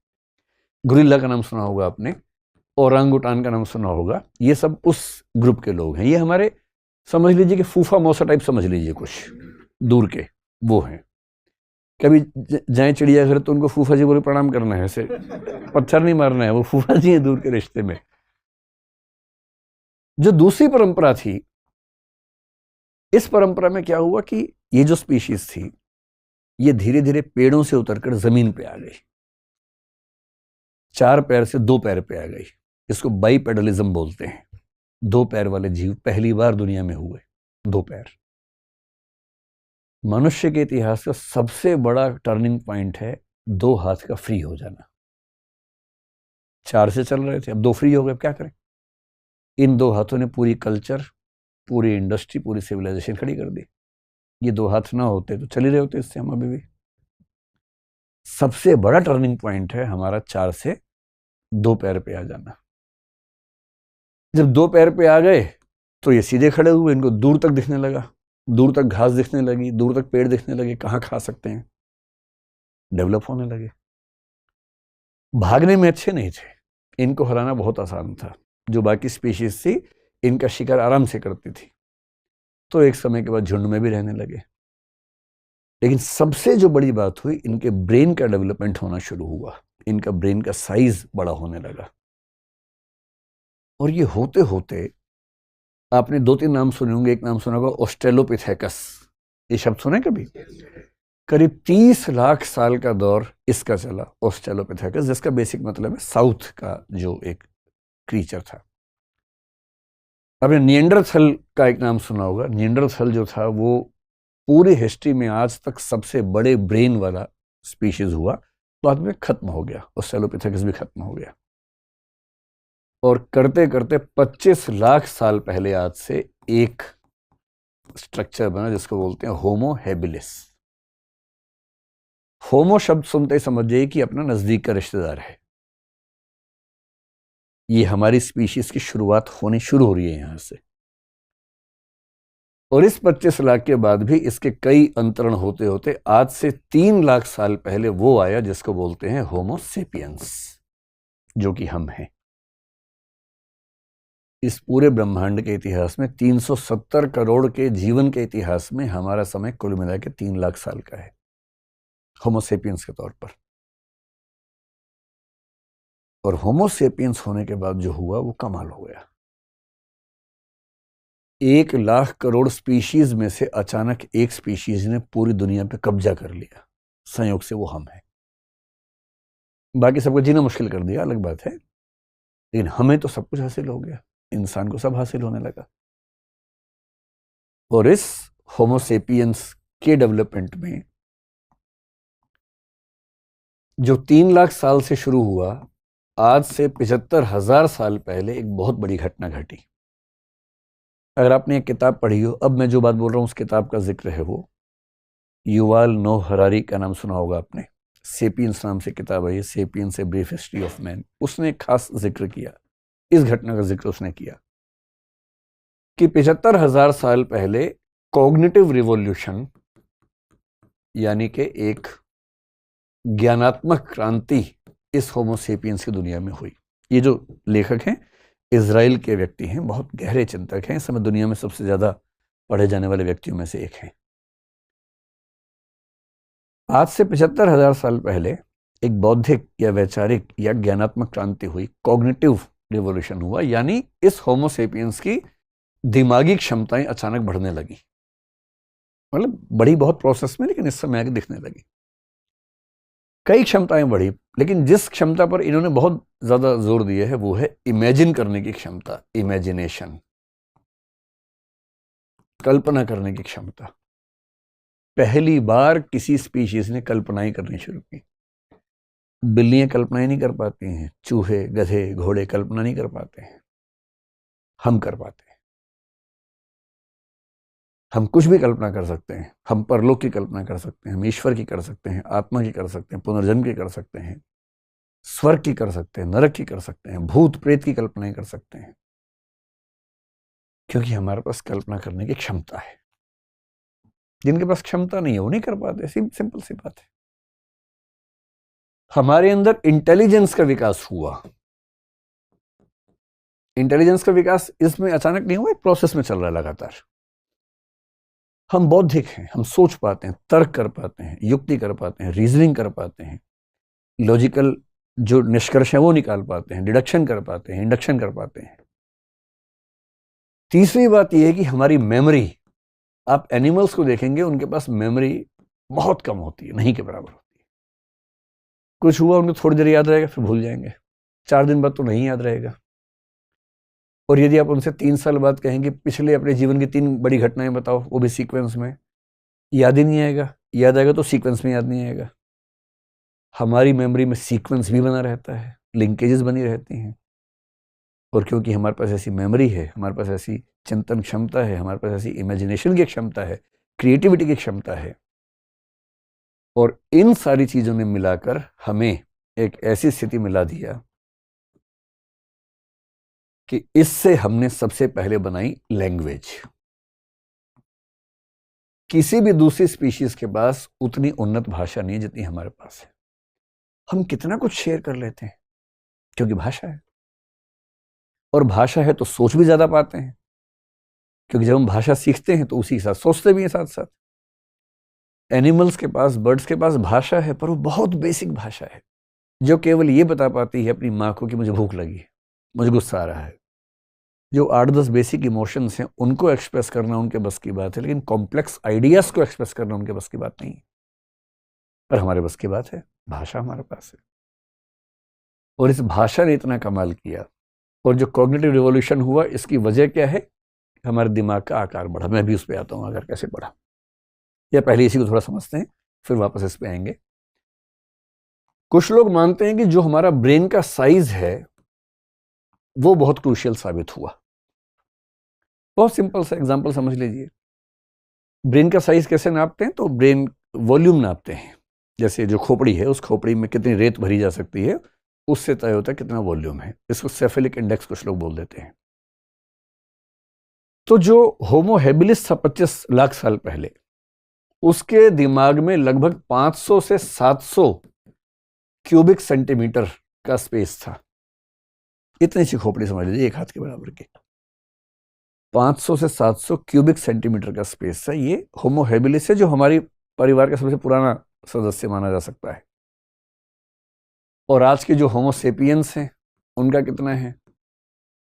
गुरिल्ला का नाम सुना होगा आपने, ओरांगुटान का नाम सुना होगा। ये सब उस ग्रुप के लोग हैं। ये हमारे, समझ लीजिए कि फूफा मौसा टाइप समझ लीजिए, कुछ दूर के वो हैं। कभी जाए चिड़ियाघर तो उनको फूफा जी बोले प्रणाम करना है, ऐसे पत्थर नहीं मारना है, वो फूफा जी हैं दूर के रिश्ते में। जो दूसरी परंपरा थी, इस परंपरा में क्या हुआ कि ये जो स्पीशीज थी ये धीरे धीरे पेड़ों से उतरकर जमीन पे आ गई, 4 पैर से 2 पैर पे आ गई। इसको बाइपेडलिज्म बोलते हैं। 2 पैर वाले जीव पहली बार दुनिया में हुए, 2 पैर। मनुष्य के इतिहास का सबसे बड़ा टर्निंग पॉइंट है 2 हाथ का फ्री हो जाना। 4 से चल रहे थे, अब 2 फ्री हो गए, अब क्या करें? इन 2 हाथों ने पूरी कल्चर, पूरी इंडस्ट्री, पूरी सिविलाइजेशन खड़ी कर दी। ये 2 हाथ ना होते तो चल ही रहे होते इससे हम अभी भी। सबसे बड़ा टर्निंग पॉइंट है हमारा 4 से 2 पैर पे आ जाना। जब 2 पैर पे आ गए तो ये सीधे खड़े हुए, इनको दूर तक दिखने लगा, दूर तक घास दिखने लगी, दूर तक पेड़ दिखने लगे, कहाँ खा सकते हैं, डेवलप होने लगे। भागने में अच्छे नहीं थे, इनको हराना बहुत आसान था। जो बाकी स्पीशीज थी इनका शिकार आराम से करती थी, तो एक समय के बाद झुंड में भी रहने लगे। लेकिन सबसे जो बड़ी बात हुई, इनके ब्रेन का डेवलपमेंट होना शुरू हुआ, इनका ब्रेन का साइज बड़ा होने लगा। और ये होते होते आपने 2-3 नाम सुने होंगे। एक नाम सुना होगा ऑस्ट्रेलोपिथेकस, ये शब्द सुने कभी? करीब 30 लाख साल का दौर इसका चला, ऑस्ट्रेलोपिथेकस, जिसका बेसिक मतलब है साउथ का जो एक क्रीचर था। आपने निएंडरथल का एक नाम सुना होगा। निएंडरथल जो था वो पूरी हिस्ट्री में आज तक सबसे बड़े ब्रेन वाला स्पीशीज हुआ, बाद में खत्म हो गया, ऑस्ट्रेलोपिथेकस भी खत्म हो गया। और करते करते 25 लाख साल पहले आज से एक स्ट्रक्चर बना जिसको बोलते हैं होमो हैबिलिस। होमो शब्द सुनते ही समझ जाइए कि अपना नजदीक का रिश्तेदार है। ये हमारी स्पीशीज की शुरुआत होनी शुरू हो रही है यहां से। और इस 25 लाख के बाद भी इसके कई अंतरण होते होते आज से 3 लाख साल पहले वो आया जिसको बोलते हैं होमो सेपियंस, जो कि हम हैं। इस पूरे ब्रह्मांड के इतिहास में 370 करोड़ के जीवन के इतिहास में हमारा समय कुल मिला के 3 लाख साल का है होमो सेपियंस के तौर पर। और होमो सेपियंस होने के बाद जो हुआ वो कमाल हो गया। 1 लाख करोड़ स्पीशीज में से अचानक एक स्पीशीज ने पूरी दुनिया पे कब्जा कर लिया, संयोग से वो हम हैं। बाकी सबको जीना मुश्किल कर दिया, अलग बात है, लेकिन हमें तो सब कुछ हासिल हो गया, इंसान को सब हासिल होने लगा। और इस होमो सेपियंस के डेवलपमेंट में जो 3 लाख साल से शुरू हुआ, आज से 75,000 साल पहले एक बहुत बड़ी घटना घटी। अगर आपने एक किताब पढ़ी हो, अब मैं जो बात बोल रहा हूं उस किताब का जिक्र है, वो युवाल नोह हरारी का नाम सुना होगा आपने। सेपियंस नाम से किताब है ये, sapiens a brief history of man. उसने एक खास जिक्र किया, इस घटना का जिक्र उसने किया कि 75,000 साल पहले कॉग्निटिव रिवॉल्यूशन, यानी कि एक ज्ञानात्मक क्रांति इस होमो सेपियंस की दुनिया में हुई। ये जो लेखक हैं इजराइल के व्यक्ति हैं, बहुत गहरे चिंतक हैं, इस समय दुनिया में सबसे ज्यादा पढ़े जाने वाले व्यक्तियों में से एक हैं। आज से 75,000 साल पहले एक बौद्धिक या वैचारिक या ज्ञानात्मक क्रांति हुई, कॉग्निटिव रिवॉल्यूशन हुआ, यानी इस होमो सेपियंस की दिमागी क्षमताएं अचानक बढ़ने लगी, मतलब बड़ी बहुत प्रोसेस में, लेकिन इस समय आगे दिखने लगी। कई क्षमताएं बढ़ी, लेकिन जिस क्षमता पर इन्होंने बहुत ज्यादा जोर दिया है वो है इमेजिन करने की क्षमता, इमेजिनेशन, कल्पना करने की क्षमता। पहली बार किसी स्पीशीज ने कल्पनाएं करनी शुरू की। बिल्लियां कल्पनाएं नहीं कर पाती हैं, चूहे, गधे, घोड़े कल्पना नहीं कर पाते हैं, हम कर पाते हैं। हम कुछ भी कल्पना कर सकते हैं। हम परलोक की कल्पना कर सकते हैं, हम ईश्वर की कर सकते हैं, आत्मा की कर सकते हैं, पुनर्जन्म की कर सकते हैं, स्वर्ग की कर सकते हैं, नरक की कर सकते हैं, भूत प्रेत की कल्पनाएं कर सकते हैं, क्योंकि हमारे पास कल्पना करने की क्षमता है। जिनके पास क्षमता नहीं है वो नहीं कर पाते, सिंपल सी बात है। हमारे अंदर इंटेलिजेंस का विकास हुआ। इंटेलिजेंस का विकास इसमें अचानक नहीं हुआ, एक प्रोसेस में चल रहा है लगातार। हम बौद्धिक हैं, हम सोच पाते हैं, तर्क कर पाते हैं, युक्ति कर पाते हैं, रीजनिंग कर पाते हैं, लॉजिकल जो निष्कर्ष है वो निकाल पाते हैं, डिडक्शन कर पाते हैं, इंडक्शन कर पाते हैं। तीसरी बात यह है कि हमारी मेमोरी, आप एनिमल्स को देखेंगे उनके पास मेमोरी बहुत कम होती है, नहीं के बराबर होती है। कुछ हुआ उनको थोड़ी देर याद रहेगा, फिर भूल जाएंगे, 4 दिन बाद तो नहीं याद रहेगा। और यदि आप उनसे 3 साल बाद कहेंगे पिछले अपने जीवन की 3 बड़ी घटनाएं बताओ, वो भी सीक्वेंस में, याद ही नहीं आएगा। याद आएगा तो सीक्वेंस में याद नहीं आएगा। हमारी मेमोरी में सीक्वेंस भी बना रहता है, लिंकेजेस बनी रहती हैं। और क्योंकि हमारे पास ऐसी मेमोरी है, हमारे पास ऐसी चिंतन क्षमता है, हमारे पास ऐसी इमेजिनेशन की क्षमता है, क्रिएटिविटी की क्षमता है, और इन सारी चीजों ने मिलाकर हमें एक ऐसी स्थिति मिला दिया कि इससे हमने सबसे पहले बनाई लैंग्वेज। किसी भी दूसरी स्पीशीज के पास उतनी उन्नत भाषा नहीं है जितनी हमारे पास है। हम कितना कुछ शेयर कर लेते हैं क्योंकि भाषा है, और भाषा है तो सोच भी ज्यादा पाते हैं, क्योंकि जब हम भाषा सीखते हैं तो उसी के साथ सोचते भी हैं साथ साथ। एनिमल्स के पास, बर्ड्स के पास भाषा है, पर वो बहुत बेसिक भाषा है जो केवल ये बता पाती है अपनी माँ को कि मुझे भूख लगी है, मुझे गुस्सा आ रहा है। जो 8-10 बेसिक इमोशंस हैं उनको एक्सप्रेस करना उनके बस की बात है, लेकिन कॉम्प्लेक्स आइडियाज को एक्सप्रेस करना उनके बस की बात नहीं है। पर हमारे बस की बात है, भाषा हमारे पास है। और इस भाषा ने इतना कमाल किया, और जो कॉग्निटिव रिवॉल्यूशन हुआ इसकी वजह क्या है? हमारे दिमाग का आकार बढ़ा। मैं भी उस पर आता हूँ, आकार कैसे बढ़ा, या पहले इसी को थोड़ा समझते हैं फिर वापस इस पे आएंगे। कुछ लोग मानते हैं कि जो हमारा ब्रेन का साइज है वो बहुत क्रूशियल साबित हुआ। बहुत सिंपल सा एग्जांपल समझ लीजिए। ब्रेन का साइज कैसे नापते हैं? तो ब्रेन वॉल्यूम नापते हैं। जैसे जो खोपड़ी है, उस खोपड़ी में कितनी रेत भरी जा सकती है, उससे तय होता है कितना वॉल्यूम है। इसको सेफेलिक इंडेक्स कुछ लोग बोल देते हैं। तो जो होमो हैबिलिस था 25 लाख साल पहले, उसके दिमाग में लगभग 500 से 700 क्यूबिक सेंटीमीटर का स्पेस था। इतनी सी खोपड़ी समझ लीजिए, एक हाथ के बराबर की। 500 से 700 क्यूबिक सेंटीमीटर का स्पेस था। ये होमो हैबिलिस है, जो हमारी परिवार का सबसे पुराना सदस्य माना जा सकता है। और आज के जो होमो सेपियंस हैं उनका कितना है?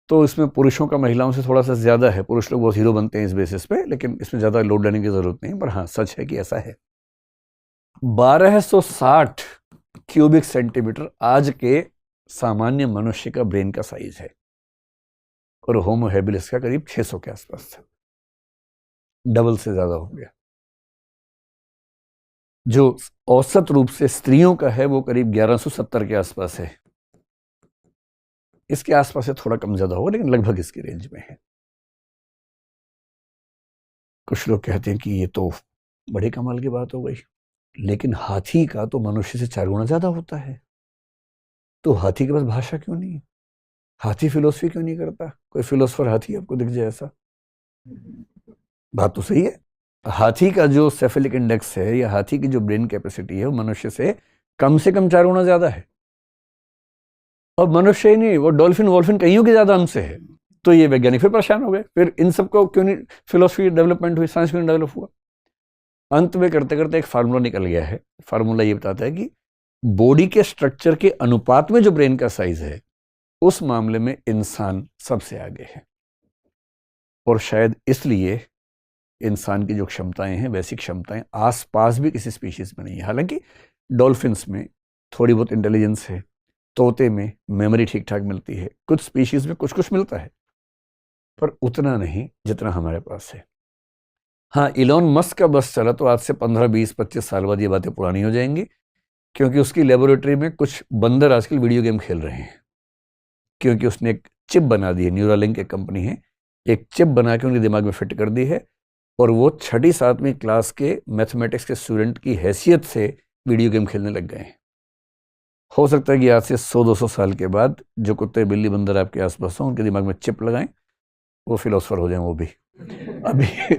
तो इसमें पुरुषों का महिलाओं से थोड़ा सा ज्यादा है। पुरुष लोग बहुत हीरो बनते हैं इस बेसिस पे, लेकिन इसमें ज्यादा लोड लेने की जरूरत नहीं। पर हाँ, सच है कि ऐसा है। 1260 क्यूबिक सेंटीमीटर आज के सामान्य मनुष्य का ब्रेन का साइज है, और होमो हैबिलिस का करीब 600 के आसपास था। डबल से ज्यादा हो गया। जो औसत रूप से स्त्रियों का है वो करीब 1170 के आसपास है। इसके आसपास से थोड़ा कम ज्यादा होगा, लेकिन लगभग इसकी रेंज में है। कुछ लोग कहते हैं कि ये तो बड़े कमाल की बात हो गई, लेकिन हाथी का तो मनुष्य से 4 गुना ज्यादा होता है। तो हाथी के पास भाषा क्यों नहीं है? हाथी फिलोसफी क्यों नहीं करता? कोई फिलोसफर हाथी आपको दिख जाए ऐसा? बात तो सही है। हाथी का जो सेफेलिक इंडेक्स है, या हाथी की जो ब्रेन कैपेसिटी है, वो मनुष्य से कम 4 गुना ज्यादा है। और मनुष्य ही नहीं, वो डॉल्फिन वॉल्फिन कईयों के ज्यादा हमसे है। तो ये वैज्ञानिक फिर परेशान हो गए, फिर इन सबको क्यों नहीं फिलोसफी डेवलपमेंट हुई, साइंस क्यों नहीं डेवलप हुआ? अंत में करते करते एक फार्मूला निकल गया है। फार्मूला ये बताता है कि बॉडी के स्ट्रक्चर के अनुपात में जो ब्रेन का साइज है, उस मामले में इंसान सबसे आगे है। और शायद इसलिए इंसान की जो क्षमताएं हैं वैसी क्षमताएं आसपास भी किसी स्पीशीज में नहीं है। हालांकि डॉल्फिन्स में थोड़ी बहुत इंटेलिजेंस है, तोते में मेमोरी ठीक ठाक मिलती है, कुछ स्पीशीज में कुछ कुछ मिलता है, पर उतना नहीं जितना हमारे पास है। हाँ, इलॉन मस्क का बस चला तो आज से 15, 20, 25 साल बाद ये बातें पुरानी हो जाएंगी, क्योंकि उसकी लेबोरेटरी में कुछ बंदर आजकल वीडियो गेम खेल रहे हैं, क्योंकि उसने एक चिप बना दी है। न्यूरालिंक एक कंपनी है, एक चिप बना के उनके दिमाग में फिट कर दी है, और वो 6ठी 7वीं क्लास के मैथमेटिक्स के स्टूडेंट की हैसियत से वीडियो गेम खेलने लग गए हैं। हो सकता है कि आज से 100-200 साल के बाद जो कुत्ते बिल्ली बंदर आपके आसपास हों, उनके दिमाग में चिप लगाएं, वो फिलोसफर हो जाएं वो भी।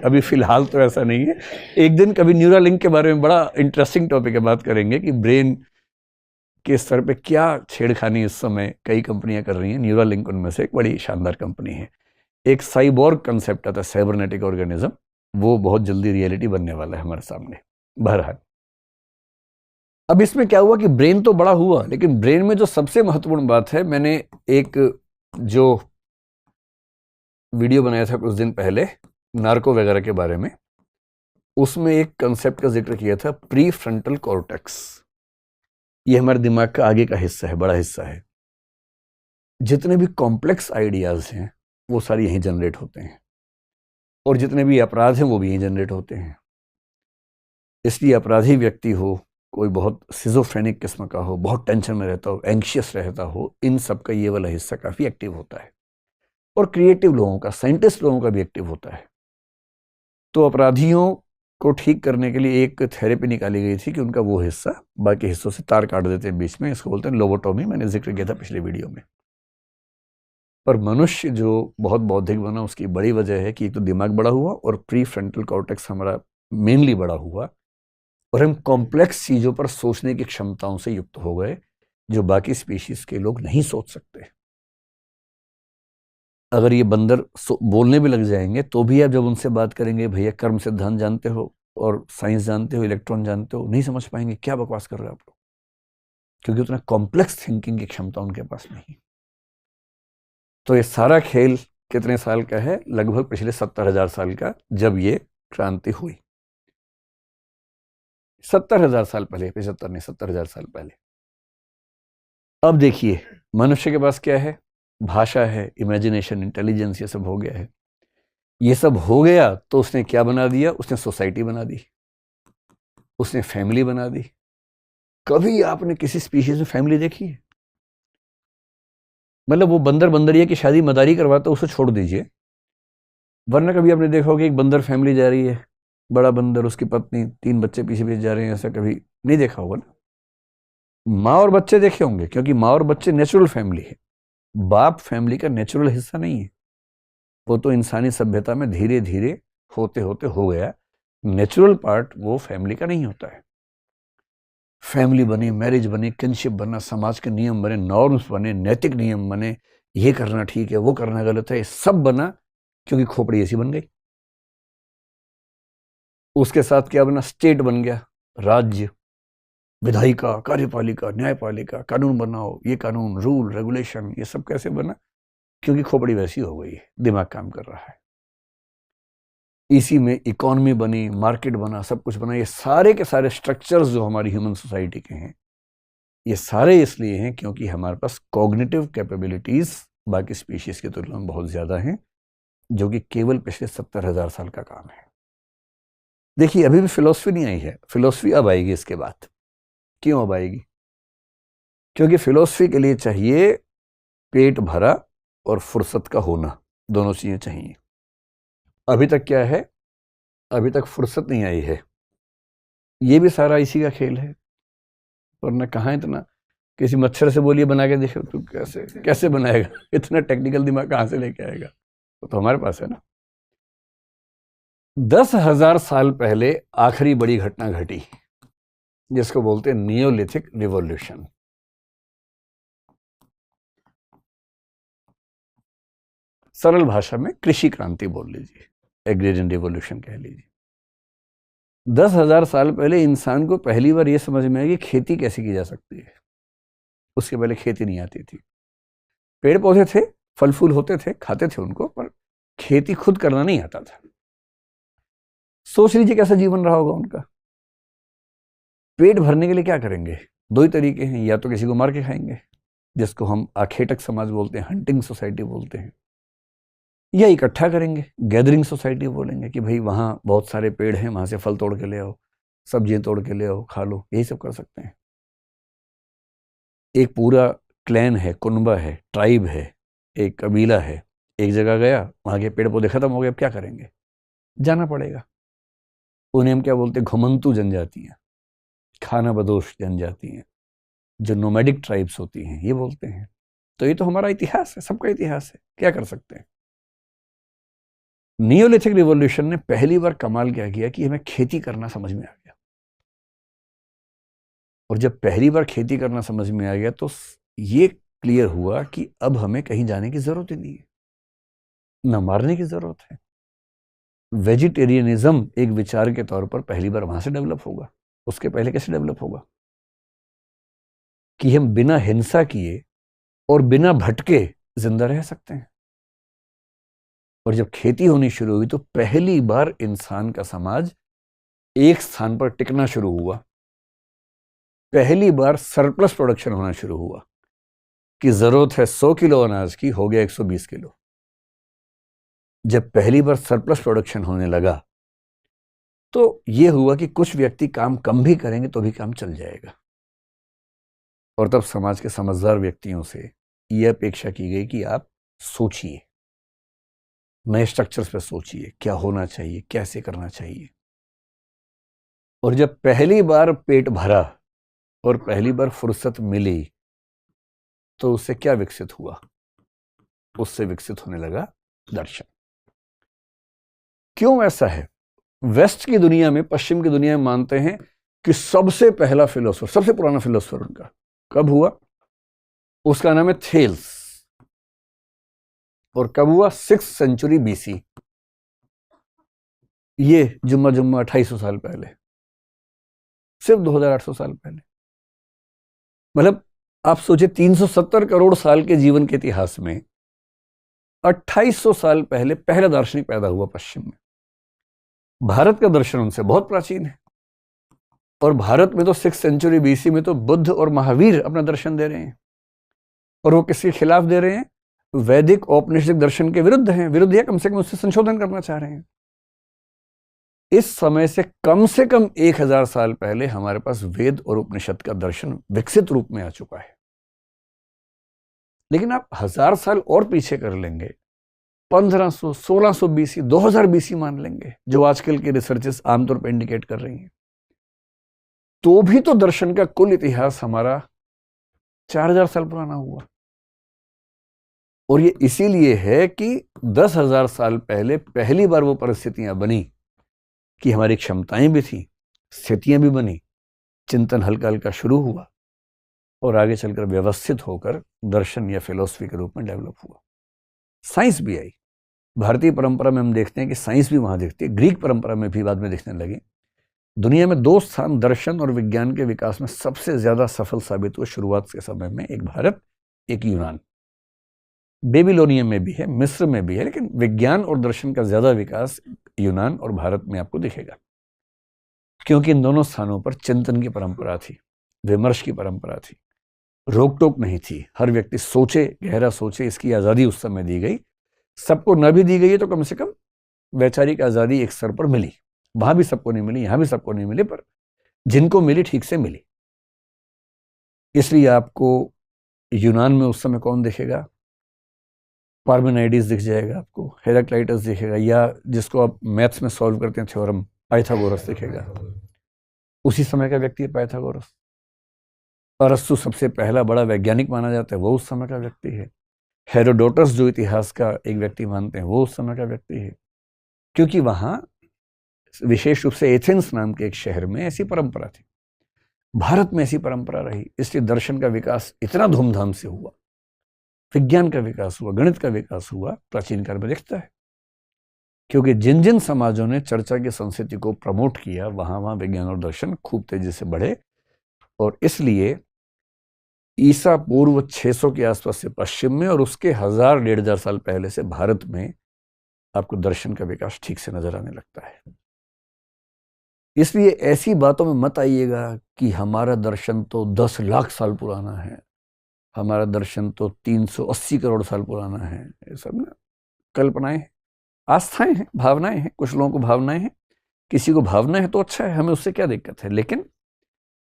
अभी फिलहाल तो ऐसा नहीं है। एक दिन कभी न्यूरालिंक के बारे में बड़ा इंटरेस्टिंग टॉपिक है, बात करेंगे कि ब्रेन के स्तर पे क्या छेड़खानी इस समय कई कंपनियां कर रही हैं। न्यूरालिंक उनमें से एक बड़ी शानदार कंपनी है। एक साइबोर्ग कंसेप्ट आता है, साइबरनेटिक ऑर्गेनिज्म, वो बहुत जल्दी रियलिटी बनने वाला है हमारे सामने। बहरहाल, अब इसमें क्या हुआ कि ब्रेन तो बड़ा हुआ, लेकिन ब्रेन में जो सबसे महत्वपूर्ण बात है, मैंने एक जो वीडियो बनाया था कुछ दिन पहले नार्को वगैरह के बारे में, उसमें एक कंसेप्ट का जिक्र किया था, प्री फ्रंटल कॉर्टेक्स। ये हमारे दिमाग का आगे का हिस्सा है, बड़ा हिस्सा है। जितने भी कॉम्प्लेक्स आइडियाज हैं वो सारे यहीं जनरेट होते हैं, और जितने भी अपराध हैं वो भी यहीं जनरेट होते हैं। इसलिए अपराधी व्यक्ति हो, कोई बहुत सिजोफ्रेनिक किस्म का हो, बहुत टेंशन में रहता हो, एंग्शियस रहता हो, इन सब का ये वाला हिस्सा काफ़ी एक्टिव होता है। और क्रिएटिव लोगों का, साइंटिस्ट लोगों का भी एक्टिव होता है। तो अपराधियों को ठीक करने के लिए एक थेरेपी निकाली गई थी कि उनका वो हिस्सा बाकी हिस्सों से तार काट देते हैं बीच में। इसको बोलते हैं लोबोटॉमी, मैंने जिक्र किया था पिछले वीडियो में। पर मनुष्य जो बहुत बौद्धिक बना, उसकी बड़ी वजह है कि एक तो दिमाग बड़ा हुआ और प्री फ्रंटल कॉर्टेक्स हमारा मेनली बड़ा हुआ, और हम कॉम्प्लेक्स चीज़ों पर सोचने की क्षमताओं से युक्त हो गए जो बाकी स्पीशीज के लोग नहीं सोच सकते। अगर ये बंदर बोलने भी लग जाएंगे तो भी आप जब उनसे बात करेंगे, भैया कर्म सिद्धांत जानते हो और साइंस जानते हो, इलेक्ट्रॉन जानते हो, नहीं समझ पाएंगे क्या बकवास कर रहे हो आप लोग, क्योंकि उतना कॉम्प्लेक्स थिंकिंग की क्षमता उनके पास नहीं। तो ये सारा खेल कितने साल का है? लगभग पिछले 70,000 साल का, जब ये क्रांति हुई। 70,000 साल पहले, 75 नहीं, 70,000 साल पहले। अब देखिए मनुष्य के पास क्या है? भाषा है, इमेजिनेशन, इंटेलिजेंस, ये सब हो गया है। ये सब हो गया तो उसने क्या बना दिया? उसने सोसाइटी बना दी, उसने फैमिली बना दी। कभी आपने किसी स्पीशीज में फैमिली देखी है? मतलब वो बंदर बंदरिया की शादी मदारी करवाता, उसे छोड़ दीजिए, वरना कभी आपने देखा होगा एक बंदर फैमिली जा रही है, बड़ा बंदर, उसकी पत्नी, 3 बच्चे पीछे पीछे जा रहे हैं, ऐसा कभी नहीं देखा होगा ना। माँ और बच्चे देखे होंगे, क्योंकि माँ और बच्चे नेचुरल फैमिली है। बाप फैमिली का नेचुरल हिस्सा नहीं है, वो तो इंसानी सभ्यता में धीरे धीरे होते होते हो गया। नेचुरल पार्ट वो फैमिली का नहीं होता है। फैमिली बनी, मैरिज बनी, किनशिप बना, समाज के नियम बने, नॉर्म्स बने, नैतिक नियम बने, ये करना ठीक है, वो करना गलत है, सब बना क्योंकि खोपड़ी ऐसी बन गई। उसके साथ क्या बना? स्टेट बन गया, राज्य, विधायिका, कार्यपालिका, न्यायपालिका, कानून बनाओ, ये कानून, रूल, रेगुलेशन, ये सब कैसे बना? क्योंकि खोपड़ी वैसी हो गई है, दिमाग काम कर रहा है। इसी में इकोनॉमी बनी, मार्केट बना, सब कुछ बना। ये सारे के सारे स्ट्रक्चर्स जो हमारी ह्यूमन सोसाइटी के हैं, ये सारे इसलिए हैं क्योंकि हमारे पास कॉग्निटिव कैपेबिलिटीज बाकी स्पीशीज की तुलना में बहुत ज्यादा हैं, जो कि केवल पिछले 70,000 साल का काम है। देखिए अभी भी फिलॉसफी नहीं आई है, फिलॉसफी अब आएगी इसके बाद। क्यों अब आएगी? क्योंकि फिलॉसफी के लिए चाहिए पेट भरा और फुर्सत का होना, दोनों चीजें चाहिए। अभी तक क्या है? अभी तक फुर्सत नहीं आई है। ये भी सारा इसी का खेल है, वरना कहाँ इतना। किसी मच्छर से बोलिए बना के देखो, तू कैसे कैसे बनाएगा? इतना टेक्निकल दिमाग कहाँ से लेके आएगा? तो हमारे पास है ना। 10,000 साल पहले आखिरी बड़ी घटना घटी, जिसको बोलते हैं नियोलिथिक रिवॉल्यूशन। सरल भाषा में कृषि क्रांति बोल लीजिए, एग्रेरियन रिवॉल्यूशन कह लीजिए। 10,000 साल पहले इंसान को पहली बार यह समझ में आई कि खेती कैसे की जा सकती है। उसके पहले खेती नहीं आती थी। पेड़ पौधे थे, फल फूल होते थे, खाते थे उनको, पर खेती खुद करना नहीं आता था। सोच लीजिए कैसा जीवन रहा होगा उनका। पेट भरने के लिए क्या करेंगे? दो ही तरीके हैं, या तो किसी को मार के खाएंगे, जिसको हम आखेटक समाज बोलते हैं, हंटिंग सोसाइटी बोलते हैं, या इकट्ठा करेंगे, गैदरिंग सोसाइटी बोलेंगे कि भाई वहां बहुत सारे पेड़ हैं, वहां से फल तोड़ के ले आओ, सब्जियां तोड़ के ले आओ, खा लो, यही सब कर सकते हैं। एक पूरा क्लैन है, कुनबा है, ट्राइब है, एक कबीला है, एक जगह गया, वहां के पेड़ पौधे खत्म हो गए, अब क्या करेंगे? जाना पड़ेगा। उन्हें हम क्या बोलते हैं? घुमंतु जनजातियां, खाना बदोश जनजातियां, जो नोमैडिक ट्राइब्स होती हैं, ये बोलते हैं। तो ये तो हमारा इतिहास है, सबका इतिहास है, क्या कर सकते हैं। नियोलिथिक रिवॉल्यूशन ने पहली बार कमाल क्या किया कि हमें खेती करना समझ में आ गया। और जब पहली बार खेती करना समझ में आ गया तो ये क्लियर हुआ कि अब हमें कहीं जाने की जरूरत ही नहीं है, न मारने की जरूरत है। वेजिटेरियनिज्म एक विचार के तौर पर पहली बार वहां से डेवलप होगा। उसके पहले कैसे डेवलप होगा? कि हम बिना हिंसा किए और बिना भटके जिंदा रह सकते हैं। और जब खेती होनी शुरू हुई तो पहली बार इंसान का समाज एक स्थान पर टिकना शुरू हुआ। पहली बार सरप्लस प्रोडक्शन होना शुरू हुआ कि जरूरत है 100 किलो अनाज की, हो गया 120 किलो। जब पहली बार सरप्लस प्रोडक्शन होने लगा तो यह हुआ कि कुछ व्यक्ति काम कम भी करेंगे तो भी काम चल जाएगा। और तब समाज के समझदार व्यक्तियों से यह अपेक्षा की गई कि आप सोचिए, नए स्ट्रक्चर्स पर सोचिए, क्या होना चाहिए, कैसे करना चाहिए। और जब पहली बार पेट भरा और पहली बार फुर्सत मिली तो उससे क्या विकसित हुआ? उससे विकसित होने लगा दर्शन। क्यों ऐसा है? वेस्ट की दुनिया में, पश्चिम की दुनिया में मानते हैं कि सबसे पहला फिलोसोफर, सबसे पुराना फिलोसोफर उनका कब हुआ? उसका नाम है थेल्स। और कब हुआ? 6th century BC। ये जुम्मा 2800 साल पहले, सिर्फ 2800 साल पहले। मतलब आप सोचिए 370 करोड़ साल के जीवन के इतिहास में 2800 साल पहले पहला दार्शनिक पैदा हुआ पश्चिम में। भारत का दर्शन उनसे बहुत प्राचीन है। और भारत में तो 6th सेंचुरी BC में तो बुद्ध और महावीर अपना दर्शन दे रहे हैं। और वो किसके खिलाफ दे रहे हैं? वैदिक औपनिषदिक दर्शन के विरुद्ध हैं, विरुद्ध या कम से कम उससे संशोधन करना चाह रहे हैं। इस समय से कम 1000 साल पहले हमारे पास वेद और उपनिषद का दर्शन विकसित रूप में आ चुका है। लेकिन आप 1000 साल और पीछे कर लेंगे, 1500, 1600 BC, 2000 BC मान लेंगे, जो आजकल के रिसर्चेस आमतौर पर इंडिकेट कर रही हैं, तो भी तो दर्शन का कुल इतिहास हमारा 4000 साल पुराना हुआ। और ये इसीलिए है कि 10,000 साल पहले पहली बार वो परिस्थितियां बनी कि हमारी क्षमताएं भी थी, स्थितियां भी बनी, चिंतन हल्का हल्का शुरू हुआ और आगे चलकर व्यवस्थित होकर दर्शन या फिलॉसफी के रूप में डेवलप हुआ। साइंस भी आई। भारतीय परंपरा में हम देखते हैं कि साइंस भी वहां दिखती है, ग्रीक परंपरा में भी बाद में दिखने लगी। दुनिया में 2 स्थान दर्शन और विज्ञान के विकास में सबसे ज्यादा सफल साबित हुए शुरुआत के समय में, एक भारत, एक यूनान। बेबीलोनियम में भी है, मिस्र में भी है, लेकिन विज्ञान और दर्शन का ज्यादा विकास यूनान और भारत में आपको दिखेगा, क्योंकि इन दोनों स्थानों पर चिंतन की परंपरा थी, विमर्श की परंपरा थी, रोक टोक नहीं थी। हर व्यक्ति सोचे, गहरा सोचे, इसकी आजादी उस समय दी गई। सबको न भी दी गई है तो कम से कम वैचारिक आजादी एक स्तर पर मिली। वहां भी सबको नहीं मिली, यहां भी सबको नहीं मिली, पर जिनको मिली ठीक से मिली। इसलिए आपको यूनान में उस समय कौन दिखेगा? पार्मेनाइडिस दिख जाएगा आपको, हेराक्लाइटस दिखेगा, या जिसको आप मैथ्स में सॉल्व करते हैं थ्योरम, पाइथागोरस दिखेगा। उसी समय का व्यक्ति है पाइथागोरस। अरस्तु सबसे पहला बड़ा वैज्ञानिक माना जाता है, वो उस समय का व्यक्ति है। हेरोडोटस जो इतिहास का एक व्यक्ति मानते हैं, वो उस समय का व्यक्ति है। क्योंकि वहां विशेष रूप से एथेंस नाम के एक शहर में ऐसी परंपरा थी। भारत में ऐसी परंपरा रही, इसलिए दर्शन का विकास इतना धूमधाम से हुआ, विज्ञान का विकास हुआ, गणित का विकास हुआ, प्राचीन काल में दिखता है। क्योंकि जिन जिन समाजों ने चर्चा की संस्कृति को प्रमोट किया, वहां वहां विज्ञान और दर्शन खूब तेजी से बढ़े। और इसलिए ईसा पूर्व 600 के आसपास से पश्चिम में और उसके 1000-1500 साल पहले से भारत में आपको दर्शन का विकास ठीक से नजर आने लगता है। इसलिए ऐसी बातों में मत आइएगा कि हमारा दर्शन तो 10 लाख साल पुराना है, हमारा दर्शन तो 380 करोड़ साल पुराना है। ये सब ना कल्पनाएं हैं, आस्थाएं हैं, भावनाएं हैं। कुछ लोगों को भावनाएं हैं, किसी को भावना है तो अच्छा है, हमें उससे क्या दिक्कत है। लेकिन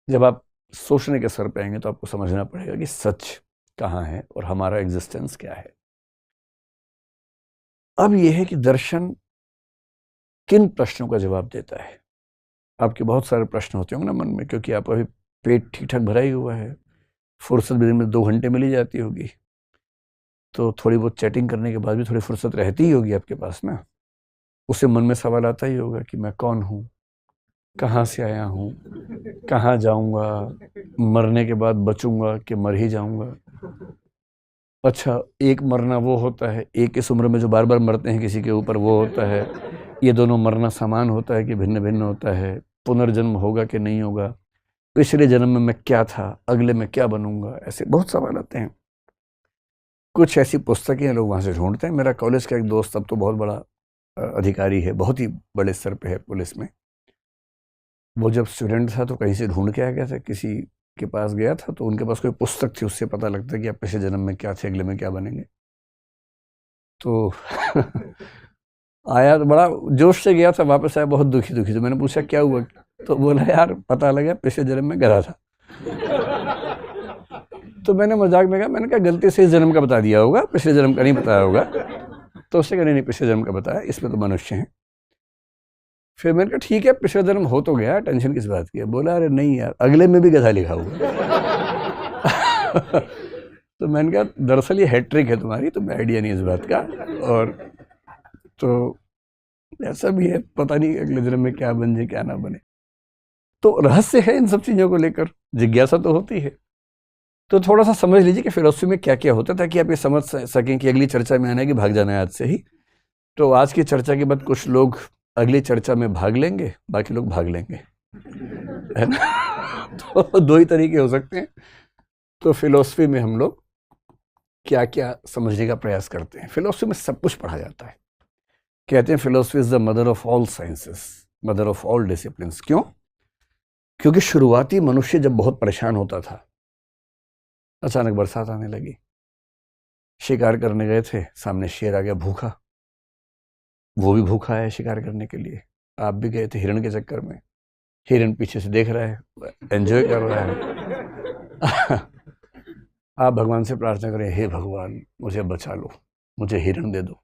जब आप सोचने के स्तर पे आएंगे तो आपको समझना पड़ेगा कि सच कहाँ है और हमारा एग्जिस्टेंस क्या है। अब यह है कि दर्शन किन प्रश्नों का जवाब देता है। आपके बहुत सारे प्रश्न होते होंगे ना मन में, क्योंकि आप अभी पेट ठीक ठाक भरा ही हुआ है, फुर्सत भी दिन में 2 घंटे मिल ही जाती होगी, तो थोड़ी बहुत चैटिंग करने के बाद भी थोड़ी फुर्सत रहती ही होगी आपके पास ना। उससे मन में सवाल आता ही होगा कि मैं कौन हूँ, कहाँ से आया हूँ, कहाँ जाऊँगा, मरने के बाद बचूंगा कि मर ही जाऊँगा। अच्छा, एक मरना वो होता है, एक इस उम्र में जो बार बार मरते हैं किसी के ऊपर वो होता है, ये दोनों मरना समान होता है कि भिन्न भिन्न होता है, पुनर्जन्म होगा कि नहीं होगा, पिछले जन्म में मैं क्या था, अगले में क्या बनूंगा, ऐसे बहुत सवाल आते हैं। कुछ ऐसी पुस्तकें लोग वहाँ से ढूंढते हैं। मेरा कॉलेज का एक दोस्त अब तो बहुत बड़ा अधिकारी है, बहुत ही बड़े स्तर पे है पुलिस में। वो जब स्टूडेंट था तो कहीं से ढूंढ के आ गया था, किसी के पास गया था तो उनके पास कोई पुस्तक थी, उससे पता लगता है कि आप पिछले जन्म में क्या थे, अगले में क्या बनेंगे। तो आया तो बड़ा जोश से गया था, वापस आया बहुत दुखी दुखी। तो मैंने पूछा क्या हुआ, तो बोला यार पता लगा पिछले जन्म में गधा था। तो मैंने मजाक में कहा, मैंने कहा गलती से इस जन्म का बता दिया होगा, पिछले जन्म का नहीं बताया होगा। तो उससे कहा नहीं पिछले जन्म का बताया, इसमें तो मनुष्य हैं। फिर मैंने कहा ठीक है पिछले जन्म हो तो गया, टेंशन किस बात की है। बोला अरे नहीं यार, अगले में भी गधा लिखा हुआ। तो मैंने कहा दरअसल ये हैट्रिक है तुम्हारी, तुम्हें आइडिया नहीं इस बात का। और तो ऐसा भी है, पता नहीं अगले जन्म में क्या बन जाए क्या ना बने। तो रहस्य है इन सब चीज़ों को लेकर, जिज्ञासा तो होती है। तो थोड़ा सा समझ लीजिए कि फिलॉसफी में क्या क्या होता है, ताकि आप ये समझ सकें कि अगली चर्चा में आने की भाग जाना है आज से ही। तो आज की चर्चा के बाद कुछ लोग अगली चर्चा में भाग लेंगे, बाकी लोग भाग लेंगे, है ना। तो 2 ही तरीके हो सकते हैं। तो फिलॉसफी में हम लोग क्या क्या समझने का प्रयास करते हैं। फिलॉसफी में सब कुछ पढ़ा जाता है। कहते हैं philosophy is the mother of all sciences, mother of all disciplines. क्यों? क्योंकि शुरुआती मनुष्य जब बहुत परेशान होता था, अचानक बरसात आने लगी, शिकार करने गए थे, सामने शेर आ गया भूखा, वो भी भूखा है शिकार करने के लिए। आप भी गए थे हिरण के चक्कर में, हिरण पीछे से देख रहा है, एंजॉय कर रहा है। आप भगवान से प्रार्थना करें, हे भगवान मुझे बचा लो, मुझे हिरण दे दो।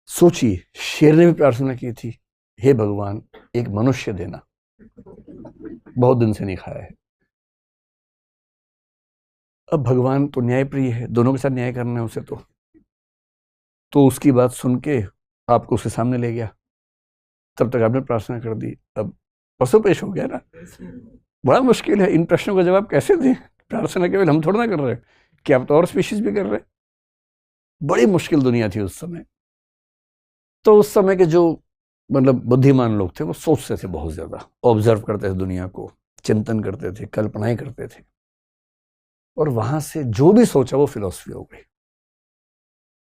सोचिए, शेर ने भी प्रार्थना की थी, हे भगवान एक मनुष्य देना, बहुत दिन से नहीं खाया है। अब भगवान तो न्यायप्रिय है, दोनों के साथ न्याय करना है उसे। तो उसकी बात सुन के आपको उसके सामने ले गया, तब तक आपने प्रार्थना कर दी, अब पशु पेश हो गया ना। बड़ा मुश्किल है, इन प्रश्नों का जवाब कैसे दें। प्रार्थना केवल हम थोड़ा ना कर रहे, कि आप तो और स्पीशीज भी कर रहे। बड़ी मुश्किल दुनिया थी उस समय। तो उस समय के जो मतलब बुद्धिमान लोग थे वो सोचते थे बहुत ज्यादा, ऑब्जर्व करते थे दुनिया को, चिंतन करते थे, कल्पनाएं करते थे, और वहां से जो भी सोचा वो फिलॉसफी हो गई।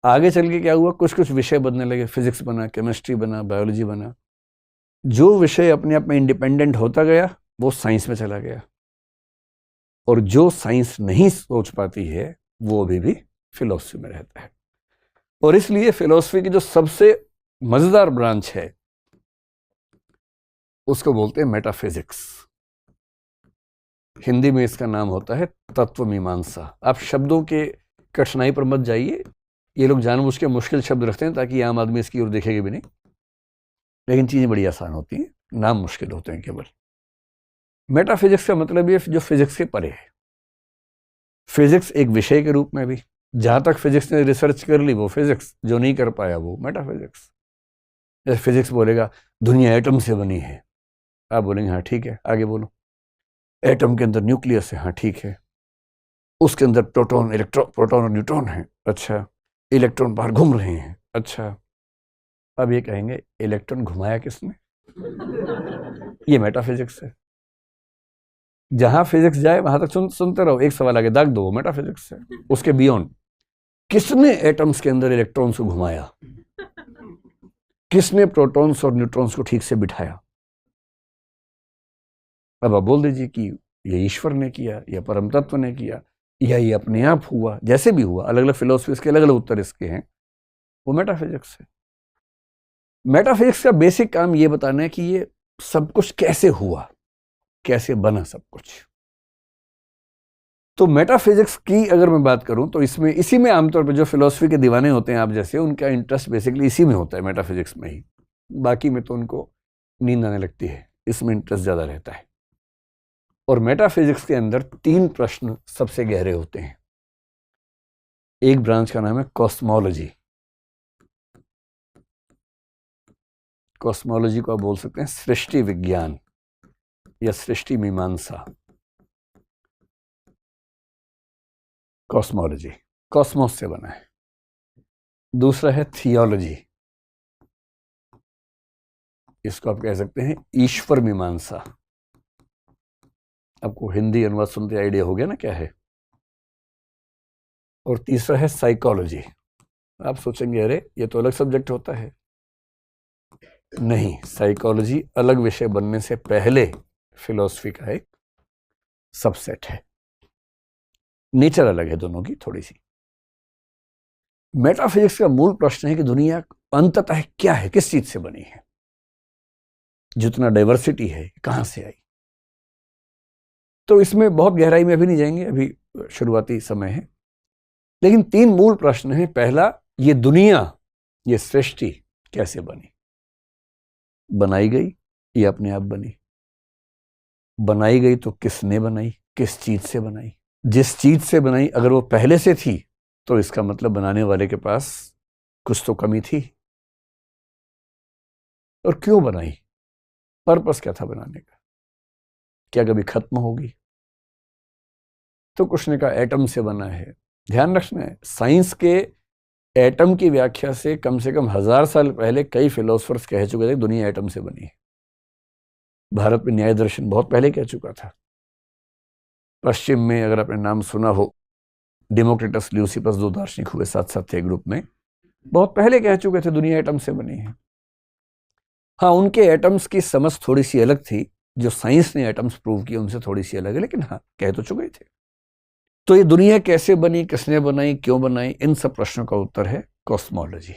आगे चल के क्या हुआ, कुछ कुछ विषय बनने लगे, फिजिक्स बना, केमिस्ट्री बना, बायोलॉजी बना। जो विषय अपने आप में इंडिपेंडेंट होता गया वो साइंस में चला गया, और जो साइंस नहीं सोच पाती है वो अभी भी फिलॉसफी में रहता है। और इसलिए फिलॉसफी की जो सबसे मजेदार ब्रांच है उसको बोलते हैं मेटाफिजिक्स। हिंदी में इसका नाम होता है तत्व मीमांसा। आप शब्दों के कठिनाई पर मत जाइए, ये लोग जानबूझ के मुश्किल शब्द रखते हैं ताकि आम आदमी इसकी ओर देखेगा भी नहीं, लेकिन चीजें बड़ी आसान होती हैं, नाम मुश्किल होते हैं केवल। मेटाफिजिक्स का मतलब ये जो फिजिक्स के परे है। फिजिक्स एक विषय के रूप में भी, जहां तक फिजिक्स ने रिसर्च कर ली वो फिजिक्स, जो नहीं कर पाया वो मेटाफिजिक्स। जैसे फिजिक्स बोलेगा दुनिया एटम से बनी है, आप बोलेंगे हाँ ठीक है, आगे बोलो। एटम के अंदर न्यूक्लियस है, हाँ ठीक है, उसके अंदर प्रोटॉन, प्रोटॉन और न्यूट्रॉन है, अच्छा, इलेक्ट्रॉन बाहर घूम रहे हैं, अच्छा। अब ये कहेंगे इलेक्ट्रॉन घुमाया किसने, ये मेटाफिजिक्स है। जहां फिजिक्स जाए वहां तक सुनते रहो, एक सवाल आगे दाग दो, वो मेटाफिजिक्स है। उसके बियॉन्ड किसने एटम्स के अंदर इलेक्ट्रॉन्स को घुमाया, किसने प्रोटॉन्स और न्यूट्रॉन्स को ठीक से बिठाया? अब आप बोल दीजिए कि ये ईश्वर ने किया या परम तत्व ने किया या ये अपने आप हुआ, जैसे भी हुआ, अलग अलग फिलोसफीज के अलग अलग उत्तर इसके हैं, वो मेटाफिजिक्स है। मेटाफिजिक्स का बेसिक काम ये बताना है कि ये सब कुछ कैसे हुआ, कैसे बना सब कुछ। तो मेटाफिजिक्स की अगर मैं बात करूं तो इसमें इसी में आमतौर पर जो फिलोसफी के दीवाने होते हैं आप जैसे, उनका इंटरेस्ट बेसिकली इसी में होता है, मेटाफिजिक्स में ही। बाकी में तो उनको नींद आने लगती है, इसमें इंटरेस्ट ज़्यादा रहता है। और मेटाफिजिक्स के अंदर 3 प्रश्न सबसे गहरे होते हैं। एक ब्रांच का नाम है कॉस्मोलॉजी। कॉस्मोलॉजी को आप बोल सकते हैं सृष्टि विज्ञान या सृष्टि मीमांसा। कॉस्मोलॉजी कॉस्मोस से बना है। दूसरा है थियोलॉजी, इसको आप कह सकते हैं ईश्वर मीमांसा। आपको हिंदी अनुवाद सुनते आइडिया हो गया ना क्या है। और तीसरा है साइकोलॉजी। आप सोचेंगे अरे ये तो अलग सब्जेक्ट होता है। नहीं, साइकोलॉजी अलग विषय बनने से पहले फिलॉसफी का एक सबसेट है। नेचर अलग है दोनों की थोड़ी सी। मेटाफिजिक्स का मूल प्रश्न है कि दुनिया अंततः क्या है, किस चीज से बनी है, जितना डाइवर्सिटी है कहां से आई। तो इसमें बहुत गहराई में अभी नहीं जाएंगे, अभी शुरुआती समय है। लेकिन 3 मूल प्रश्न हैं। पहला, ये दुनिया, ये सृष्टि कैसे बनी? बनाई गई या अपने आप बनी? बनाई गई तो किसने बनाई, किस चीज से बनाई? जिस चीज से बनाई अगर वो पहले से थी तो इसका मतलब बनाने वाले के पास कुछ तो कमी थी। और क्यों बनाई, पर्पस क्या था बनाने का? क्या कभी खत्म होगी? तो कुछ ने कहा एटम से बना है। ध्यान रखना है, साइंस के एटम की व्याख्या से कम 1000 साल पहले कई फिलोसफर्स कह चुके थे दुनिया एटम से बनी है। भारत में न्याय दर्शन बहुत पहले कह चुका था। पश्चिम में अगर आपने नाम सुना हो, डेमोक्रिटस, ल्यूसिपस, 2 दार्शनिक हुए साथ साथ थे ग्रुप में, बहुत पहले कह चुके थे दुनिया एटम से बनी है। हाँ, उनके एटम्स की समझ थोड़ी सी अलग थी, जो साइंस ने एटम्स प्रूव किए उनसे थोड़ी सी अलग है, लेकिन हाँ कह तो चुके थे। तो ये दुनिया कैसे बनी, किसने बनाई, क्यों बनाई, इन सब प्रश्नों का उत्तर है कॉस्मोलॉजी।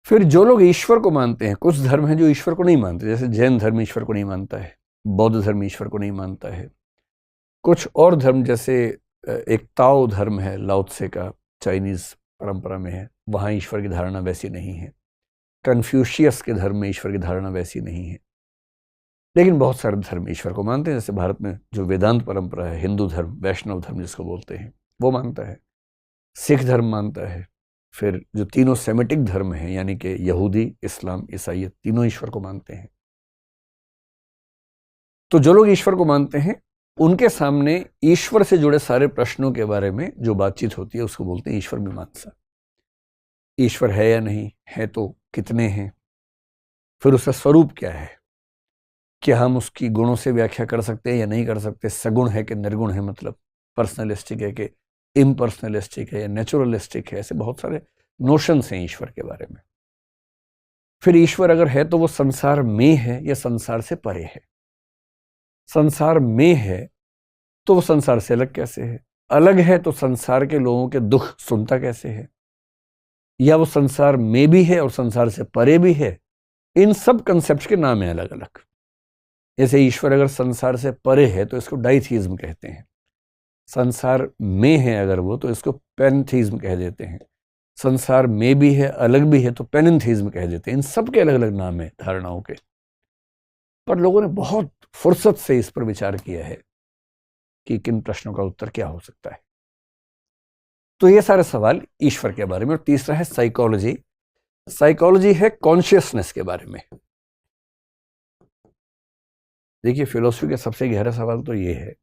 फिर जो लोग ईश्वर को मानते हैं, कुछ धर्म हैं जो ईश्वर को नहीं मानते, जैसे जैन धर्म ईश्वर को नहीं मानता है, बौद्ध धर्म ईश्वर को नहीं मानता है। कुछ और धर्म जैसे एक ताओ धर्म है, लाओ त्से का, चाइनीज परंपरा में है, वहां ईश्वर की धारणा वैसी नहीं है। कन्फ्यूशियस के धर्म में ईश्वर की धारणा वैसी नहीं है। लेकिन बहुत सारे धर्म ईश्वर को मानते हैं, जैसे भारत में जो वेदांत परंपरा है, हिंदू धर्म, वैष्णव धर्म जिसको बोलते हैं, वो मानता है। सिख धर्म मानता है। फिर जो तीनों सेमेटिक धर्म हैं, यानी कि यहूदी, इस्लाम, ईसाईयत, तीनों ईश्वर को मानते हैं। तो जो लोग ईश्वर को मानते हैं उनके सामने ईश्वर से जुड़े सारे प्रश्नों के बारे में जो बातचीत होती है उसको बोलते हैं ईश्वर मीमांसा। ईश्वर है या नहीं है, तो कितने हैं, फिर उसका स्वरूप क्या है, क्या हम उसकी गुणों से व्याख्या कर सकते हैं या नहीं कर सकते, सगुण है कि निर्गुण है, मतलब पर्सनलिस्टिक है कि इम्पर्सनलिस्टिक है या नेचुरलिस्टिक है। ऐसे बहुत सारे नोशंस हैं ईश्वर के बारे में। फिर ईश्वर अगर है तो वो संसार में है या संसार से परे है? संसार में है तो वो संसार से अलग कैसे है? अलग है तो संसार के लोगों के दुख सुनता कैसे है? या वो संसार में भी है और संसार से परे भी है? इन सब कंसेप्ट के नाम है अलग अलग। जैसे ईश्वर अगर संसार से परे है तो इसको डाइथीज्म कहते हैं, संसार में है अगर वो तो इसको पैनथीज्म कह देते हैं, संसार में भी है अलग भी है तो पेनिथीज्म कह देते हैं। इन सब के अलग अलग नाम है धारणाओं के। पर लोगों ने बहुत फुर्सत से इस पर विचार किया है कि किन प्रश्नों का उत्तर क्या हो सकता है। तो ये सारे सवाल ईश्वर के बारे में। और तीसरा है साइकोलॉजी। साइकोलॉजी है कॉन्शियसनेस के बारे में। देखिए, फिलोसफी का सबसे गहरा सवाल तो ये है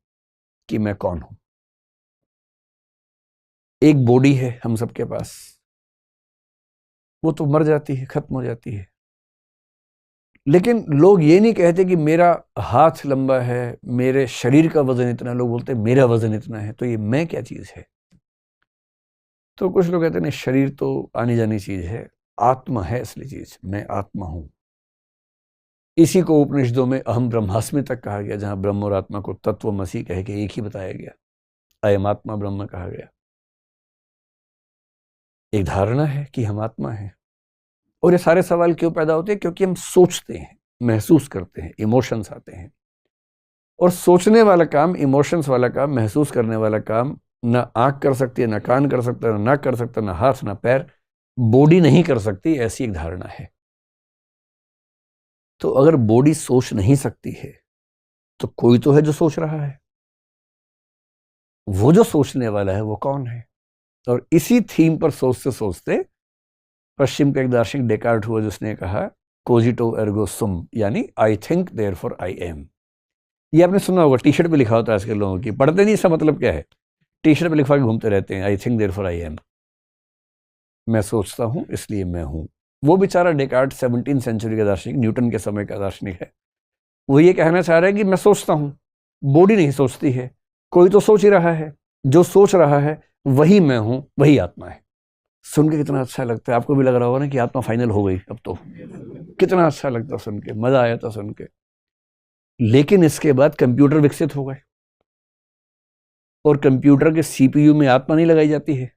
कि मैं कौन हूं। एक बॉडी है हम सबके पास, वो तो मर जाती है, खत्म हो जाती है। लेकिन लोग ये नहीं कहते कि मेरा हाथ लंबा है, मेरे शरीर का वजन इतना, लोग बोलते हैं मेरा वजन इतना है। तो ये मैं क्या चीज है? तो कुछ लोग कहते हैं नहीं, शरीर तो आनी जानी चीज है, आत्मा है असली चीज, मैं आत्मा हूं। इसी को उपनिषदों में अहम ब्रह्मास्मि तक कहा गया, जहां ब्रह्म और आत्मा को तत्वमसि कह के एक ही बताया गया। अयम आत्मा ब्रह्म कहा गया। एक धारणा है कि हम आत्मा हैं। और ये सारे सवाल क्यों पैदा होते हैं? क्योंकि हम सोचते हैं, महसूस करते हैं, इमोशंस आते हैं। और सोचने वाला काम, इमोशंस वाला काम, महसूस करने वाला काम ना आंख कर सकती है, ना कान कर सकता, ना नाक कर सकता, ना हाथ, ना पैर, बॉडी नहीं कर सकती, ऐसी एक धारणा है। तो अगर बॉडी सोच नहीं सकती है तो कोई तो है जो सोच रहा है। वो जो सोचने वाला है वो कौन है? और इसी थीम पर सोचते सोचते पश्चिम के एक दार्शनिक डेकार्ट हुआ, जिसने कहा कोजिटो एर्गो सुम, यानी I think therefore I am. ये आपने सुना होगा, टी शर्ट पे लिखा होता है आजकल लोगों की, पढ़ते नहीं इसका मतलब क्या है, टी शर्ट पे लिखवा के घूमते रहते हैं, I think therefore I am. मैं सोचता हूं इसलिए मैं हूं। वो बेचारा डेकार्ट 17वीं सेंचुरी का दार्शनिक, न्यूटन के समय का दार्शनिक है। वो ये कहना चाह रहा है कि मैं सोचता हूं, बॉडी नहीं सोचती है, कोई तो सोच ही रहा है, जो सोच रहा है वही मैं हूं, वही आत्मा है। सुन के कितना अच्छा लगता है। आपको भी लग रहा होगा ना कि आत्मा फाइनल हो गई अब तो। कितना अच्छा लगता सुन के, मजा आया था सुन के। लेकिन इसके बाद कंप्यूटर विकसित हो गए, और कंप्यूटर के सीपीयू में आत्मा नहीं लगाई जाती है,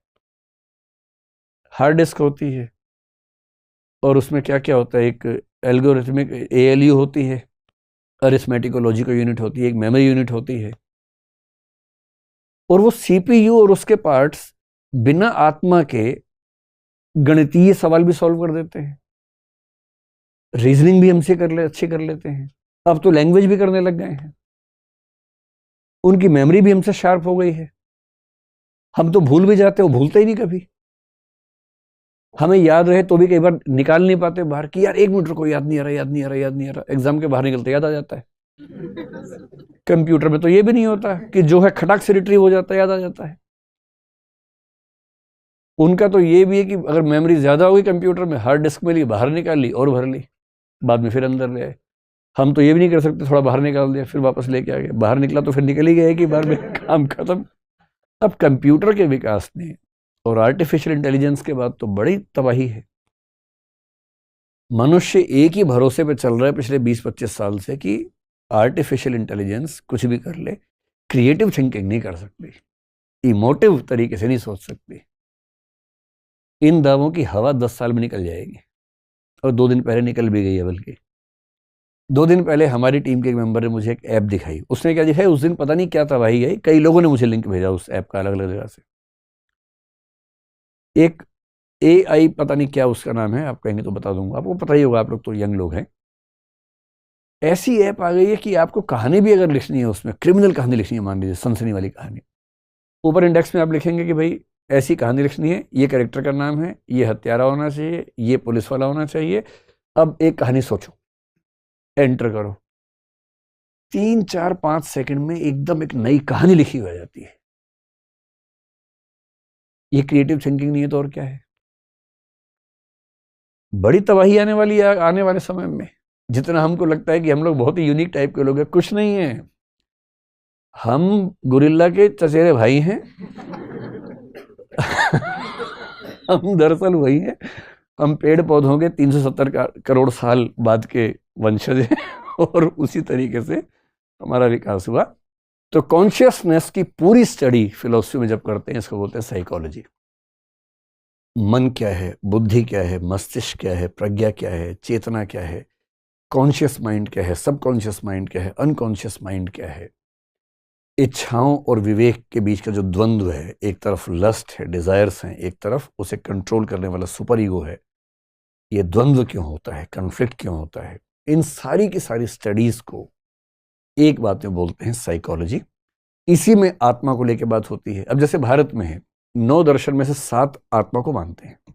हार्ड डिस्क होती है। और उसमें क्या क्या होता है, एक एल्गोरिथमिक एएलयू होती है, अरिथमेटिक और लॉजिकल यूनिट होती है, एक मेमोरी यूनिट होती है। और वो सीपीयू और उसके पार्ट्स बिना आत्मा के गणितीय सवाल भी सॉल्व कर देते हैं, रीजनिंग भी हमसे अच्छे कर लेते हैं। अब तो लैंग्वेज भी करने लग गए हैं, उनकी मेमोरी भी हमसे शार्प हो गई है। हम तो भूल भी जाते, वो भूलते ही नहीं कभी। हमें याद रहे तो भी कई बार निकाल नहीं पाते बाहर कि यार 1 मिनट को याद नहीं आ रहा, याद नहीं आ रहा, याद नहीं आ रहा। एग्जाम के बाहर निकलते याद आ जाता है। कंप्यूटर में तो ये भी नहीं होता कि जो है खटाक से रिट्रीव हो जाता है, याद आ जाता है। उनका तो ये भी है कि अगर मेमोरी ज्यादा होगी कंप्यूटर में, हार्ड डिस्क में ली, बाहर निकाल ली और भर ली, बाद में फिर अंदर ले आए। हम तो ये भी नहीं कर सकते, थोड़ा बाहर निकाल दिया फिर वापस लेके आ गए, बाहर निकला तो फिर निकल ही गया कि बार में काम खत्म। अब कंप्यूटर के विकास ने और आर्टिफिशियल इंटेलिजेंस के बाद तो बड़ी तबाही है। मनुष्य एक ही भरोसे पे चल रहा है पिछले 20-25 साल से कि आर्टिफिशियल इंटेलिजेंस कुछ भी कर ले, क्रिएटिव थिंकिंग नहीं कर सकती, इमोटिव तरीके से नहीं सोच सकती। इन दावों की हवा 10 साल में निकल जाएगी, और 2 दिन पहले निकल भी गई है। बल्कि 2 दिन पहले हमारी टीम के एक मेंबर ने मुझे एक ऐप दिखाई। उसने क्या दिखाई उस दिन, पता नहीं क्या तबाही गई, कई लोगों ने मुझे लिंक भेजा उस ऐप का अलग अलग जगह से। एक AI, पता नहीं क्या उसका नाम है, आप कहेंगे तो बता दूंगा, आपको पता ही होगा, आप लोग तो यंग लोग हैं। ऐसी ऐप आ गई है कि आपको कहानी भी अगर लिखनी है, उसमें क्रिमिनल कहानी लिखनी है, मान लीजिए सनसनी वाली कहानी, ऊपर इंडेक्स में आप लिखेंगे कि भाई ऐसी कहानी लिखनी है, ये कैरेक्टर का नाम है, ये हत्यारा होना चाहिए, ये पुलिस वाला होना चाहिए, अब एक कहानी सोचो, एंटर करो। 3-4-5 सेकंड में एकदम एक नई कहानी लिखी हो जाती है। ये क्रिएटिव थिंकिंग नहीं है तो और क्या है? बड़ी तबाही आने वाली है आने वाले समय में। जितना हमको लगता है कि हम लोग बहुत ही यूनिक टाइप के लोग हैं, कुछ नहीं है। हम गुरिल्ला के चचेरे भाई हैं। हम दरअसल वही हैं, हम पेड़ पौधों के 370 करोड़ साल बाद के वंशज हैं, और उसी तरीके से हमारा विकास हुआ। तो कॉन्शियसनेस की पूरी स्टडी फिलोसफी में जब करते हैं, इसको बोलते हैं साइकोलॉजी। मन क्या है, बुद्धि क्या है, मस्तिष्क क्या है, प्रज्ञा क्या है, चेतना क्या है, कॉन्शियस माइंड क्या है, सबकॉन्शियस माइंड क्या है, अनकॉन्शियस माइंड क्या है, इच्छाओं और विवेक के बीच का जो द्वंद्व है, एक तरफ लस्ट है, डिजायर्स हैं, एक तरफ उसे कंट्रोल करने वाला सुपर ईगो है, ये द्वंद्व क्यों होता है, कन्फ्लिक्ट क्यों होता है, इन सारी की सारी स्टडीज को एक बात में बोलते हैं साइकोलॉजी। इसी में आत्मा को लेकर बात होती है। अब जैसे भारत में है, 9 दर्शन में से 7 आत्मा को मानते हैं।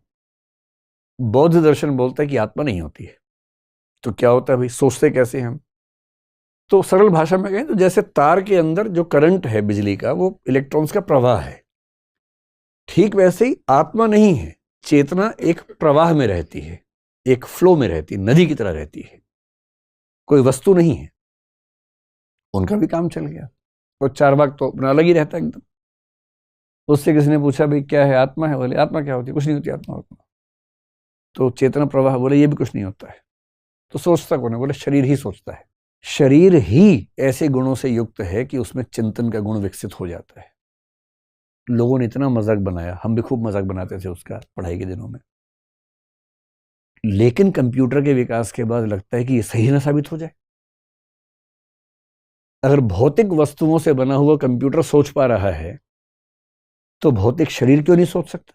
बौद्ध दर्शन बोलता है कि आत्मा नहीं होती है। तो क्या होता है भाई, सोचते कैसे हम? तो सरल भाषा में कहें तो जैसे तार के अंदर जो करंट है बिजली का, वो इलेक्ट्रॉन्स का प्रवाह है, ठीक वैसे ही आत्मा नहीं है, चेतना एक प्रवाह में रहती है, एक फ्लो में रहती है, नदी की तरह रहती है, कोई वस्तु नहीं है। उनका भी काम चल गया। और चारवाक तो अपना अलग ही रहता है एकदम। उससे किसी ने पूछा भाई क्या है, आत्मा है? बोले आत्मा क्या होती है? कुछ नहीं होती आत्मा। तो चेतना प्रवाह, बोले ये भी कुछ नहीं होता है। तो सोचता कौन है? बोले शरीर ही सोचता है। शरीर ही ऐसे गुणों से युक्त है कि उसमें चिंतन का गुण विकसित हो जाता है। लोगों ने इतना मजाक बनाया, हम भी खूब मजाक बनाते थे उसका पढ़ाई के दिनों में, लेकिन कंप्यूटर के विकास के बाद लगता है कि ये सही ना साबित हो जाए। अगर भौतिक वस्तुओं से बना हुआ कंप्यूटर सोच पा रहा है तो भौतिक शरीर क्यों नहीं सोच सकता?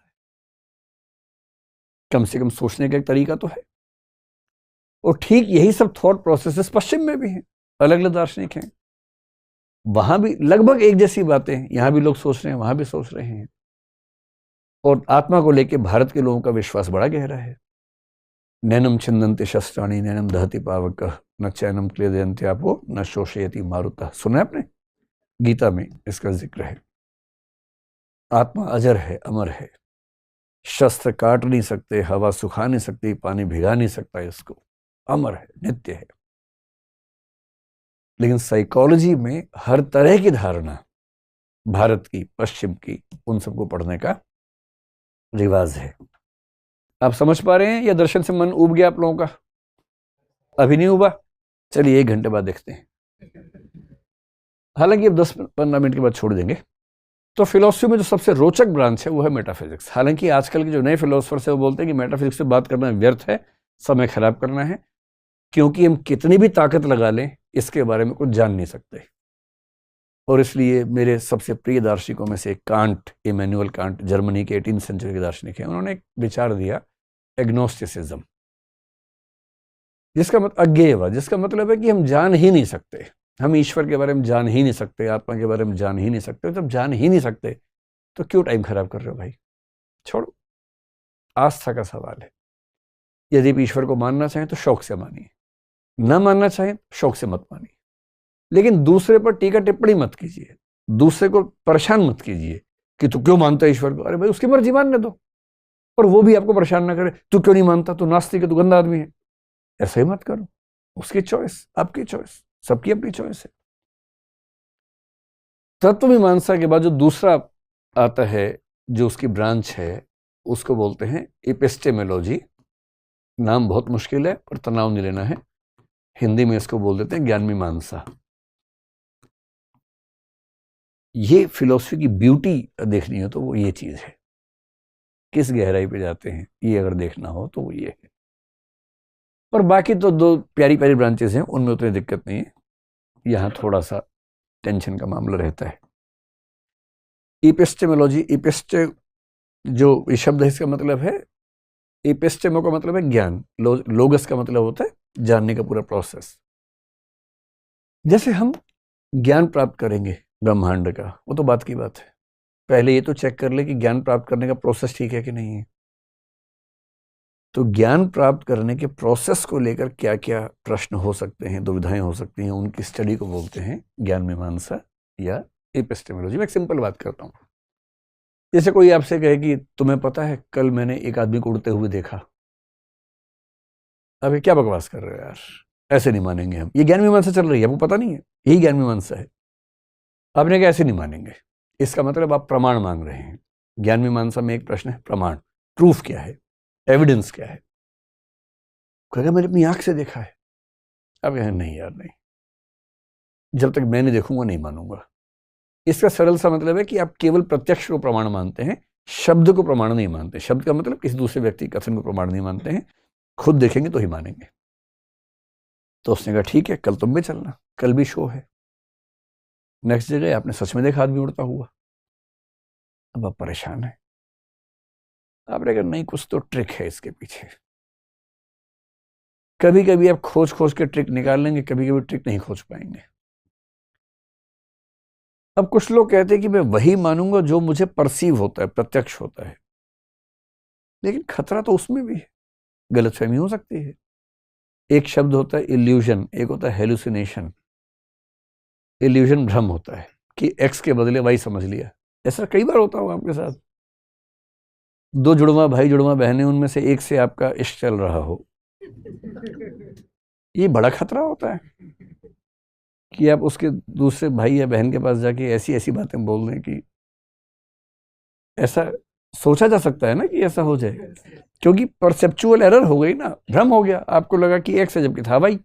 कम से कम सोचने का एक तरीका तो है। और ठीक यही सब थॉट प्रोसेसेस पश्चिम में भी हैं, अलग अलग दार्शनिक हैं, वहां भी लगभग एक जैसी बातें हैं। यहां भी लोग सोच रहे हैं, वहां भी सोच रहे हैं। और आत्मा को लेकर भारत के लोगों का विश्वास बड़ा गहरा है। नैनम छिन्दन्ति शस्त्राणि नैनम दहति पावकः न चैनम क्लेदयन्ति आपो न शोषयति मारुतः। सुना है आपने? गीता में इसका जिक्र है। आत्मा अजर है, अमर है। शस्त्र काट नहीं सकते, हवा सुखा नहीं सकती, पानी भिगा नहीं सकता इसको। अमर है, नित्य है। लेकिन साइकोलॉजी में हर तरह की धारणा, भारत की, पश्चिम की, उन सबको पढ़ने का रिवाज है। आप समझ पा रहे हैं या दर्शन से मन उब गया आप लोगों का? अभी नहीं उबा? चलिए 1 घंटे बाद देखते हैं। हालांकि अब 10-15 मिनट के बाद छोड़ देंगे। तो फिलोसफी में जो सबसे रोचक ब्रांच है वो है मेटाफिजिक्स। हालांकि आजकल के जो नए फिलोसफर्स है वो बोलते हैं कि मेटाफिजिक्स से बात करना व्यर्थ है, समय खराब करना है, क्योंकि हम कितनी भी ताकत लगा लें इसके बारे में कुछ जान नहीं सकते। और इसलिए मेरे सबसे प्रिय दार्शनिकों में से कांट, इमैनुअल कांट, जर्मनी के 18वीं सेंचुरी के दार्शनिक हैं, उन्होंने एक विचार दिया एग्नोस्टिसिज्म, जिसका अज्ञेयवाद, जिसका मतलब है कि हम जान ही नहीं सकते, हम ईश्वर के बारे में जान ही नहीं सकते, आत्मा के बारे में जान ही नहीं सकते। जब जान ही नहीं सकते तो क्यों टाइम खराब कर रहे हो भाई? छोड़ो। आस्था का सवाल है। यदि आप ईश्वर को मानना चाहें तो शौक से मानिए, न मानना चाहें तो शौक से मत मानिए। लेकिन दूसरे पर टीका टिप्पणी मत कीजिए, दूसरे को परेशान मत कीजिए कि तू क्यों मानता है ईश्वर को। अरे भाई उसकी मर्जी मानने दो, और वो भी आपको परेशान ना करे, तू क्यों नहीं मानता, तू नास्तिक है, तू गंदा आदमी है। ऐसा ही मत करो। उसकी चॉइस, आपकी चॉइस, सबकी अपनी चॉइस है। तत्वमीमांसा के बाद जो दूसरा आता है, जो उसकी ब्रांच है, उसको बोलते हैं एपिस्टेमोलॉजी। नाम बहुत मुश्किल है पर तनाव नहीं लेना है। हिंदी में इसको बोल देते हैं ज्ञान मीमांसा। ये फिलॉसफी की ब्यूटी देखनी हो तो वो ये चीज है। किस गहराई पे जाते हैं ये अगर देखना हो तो वो ये है। और बाकी तो 2 प्यारी प्यारी ब्रांचेस हैं, उनमें उतनी दिक्कत नहीं है। यहाँ थोड़ा सा टेंशन का मामला रहता है। एपिस्टेमोलॉजी, एपिस्टे जो शब्द है इसका मतलब है, एपिस्टेमो का मतलब है ज्ञान, लोगस का मतलब होता है जानने का पूरा प्रोसेस। जैसे हम ज्ञान प्राप्त करेंगे ब्रह्मांड का, वो तो बात की बात है। पहले ये तो चेक कर ले कि ज्ञान प्राप्त करने का प्रोसेस ठीक है कि नहीं है। तो ज्ञान प्राप्त करने के प्रोसेस को लेकर क्या क्या प्रश्न हो सकते हैं, दुविधाएं हो सकती हैं, उनकी स्टडी को बोलते हैं ज्ञान मीमांसा या एपिस्टेमोलॉजी। मैं एक सिंपल बात करता हूँ। जैसे कोई आपसे कहे कि तुम्हें पता है कल मैंने एक आदमी को उड़ते हुए देखा। अबे क्या बकवास कर रहे हो यार, ऐसे नहीं मानेंगे हम, ये ज्ञान मीमांसा चल रही है, आपको पता नहीं है, यही ज्ञान मीमांसा है। आपने कहा ऐसे नहीं मानेंगे, इसका मतलब आप प्रमाण मांग रहे हैं। ज्ञान मीमांसा में एक प्रश्न है प्रमाण, प्रूफ क्या है, एविडेंस क्या है। कहेगा मैंने अपनी आंख से देखा है। अब कहें नहीं यार नहीं, जब तक मैं नहीं देखूंगा नहीं मानूंगा। इसका सरल सा मतलब है कि आप केवल प्रत्यक्ष को प्रमाण मानते हैं, शब्द को प्रमाण नहीं मानते। शब्द का मतलब किसी दूसरे व्यक्ति के कथन को प्रमाण नहीं मानते हैं, खुद देखेंगे तो ही मानेंगे। तो उसने कहा ठीक है कल तुम भी चलना, कल भी शो है। नेक्स्ट जगह आपने सच में देखा आदमी उड़ता हुआ। अब आप परेशान है। आपने कहा नहीं कुछ तो ट्रिक है इसके पीछे। कभी कभी आप खोज खोज के ट्रिक निकाल लेंगे, कभी कभी ट्रिक नहीं खोज पाएंगे। अब कुछ लोग कहते हैं कि मैं वही मानूंगा जो मुझे परसीव होता है, प्रत्यक्ष होता है। लेकिन खतरा तो उसमें भी है, गलतफहमी हो सकती है। एक शब्द होता है इल्यूजन, एक होता है हेलुसिनेशन। इल्यूजन भ्रम होता है कि एक्स के बदले वाई समझ लिया। ऐसा कई बार होता होगा आपके साथ। 2 जुड़वा भाई जुड़वा बहनें, उनमें से एक से आपका इश्क चल रहा हो। ये बड़ा खतरा होता है कि आप उसके दूसरे भाई या बहन के पास जाके ऐसी ऐसी बातें बोल दें कि ऐसा सोचा जा सकता है ना कि ऐसा हो जाए, क्योंकि परसेप्चुअल एरर हो गई ना, भ्रम हो गया, आपको लगा कि एक्स है जबकि था वाई।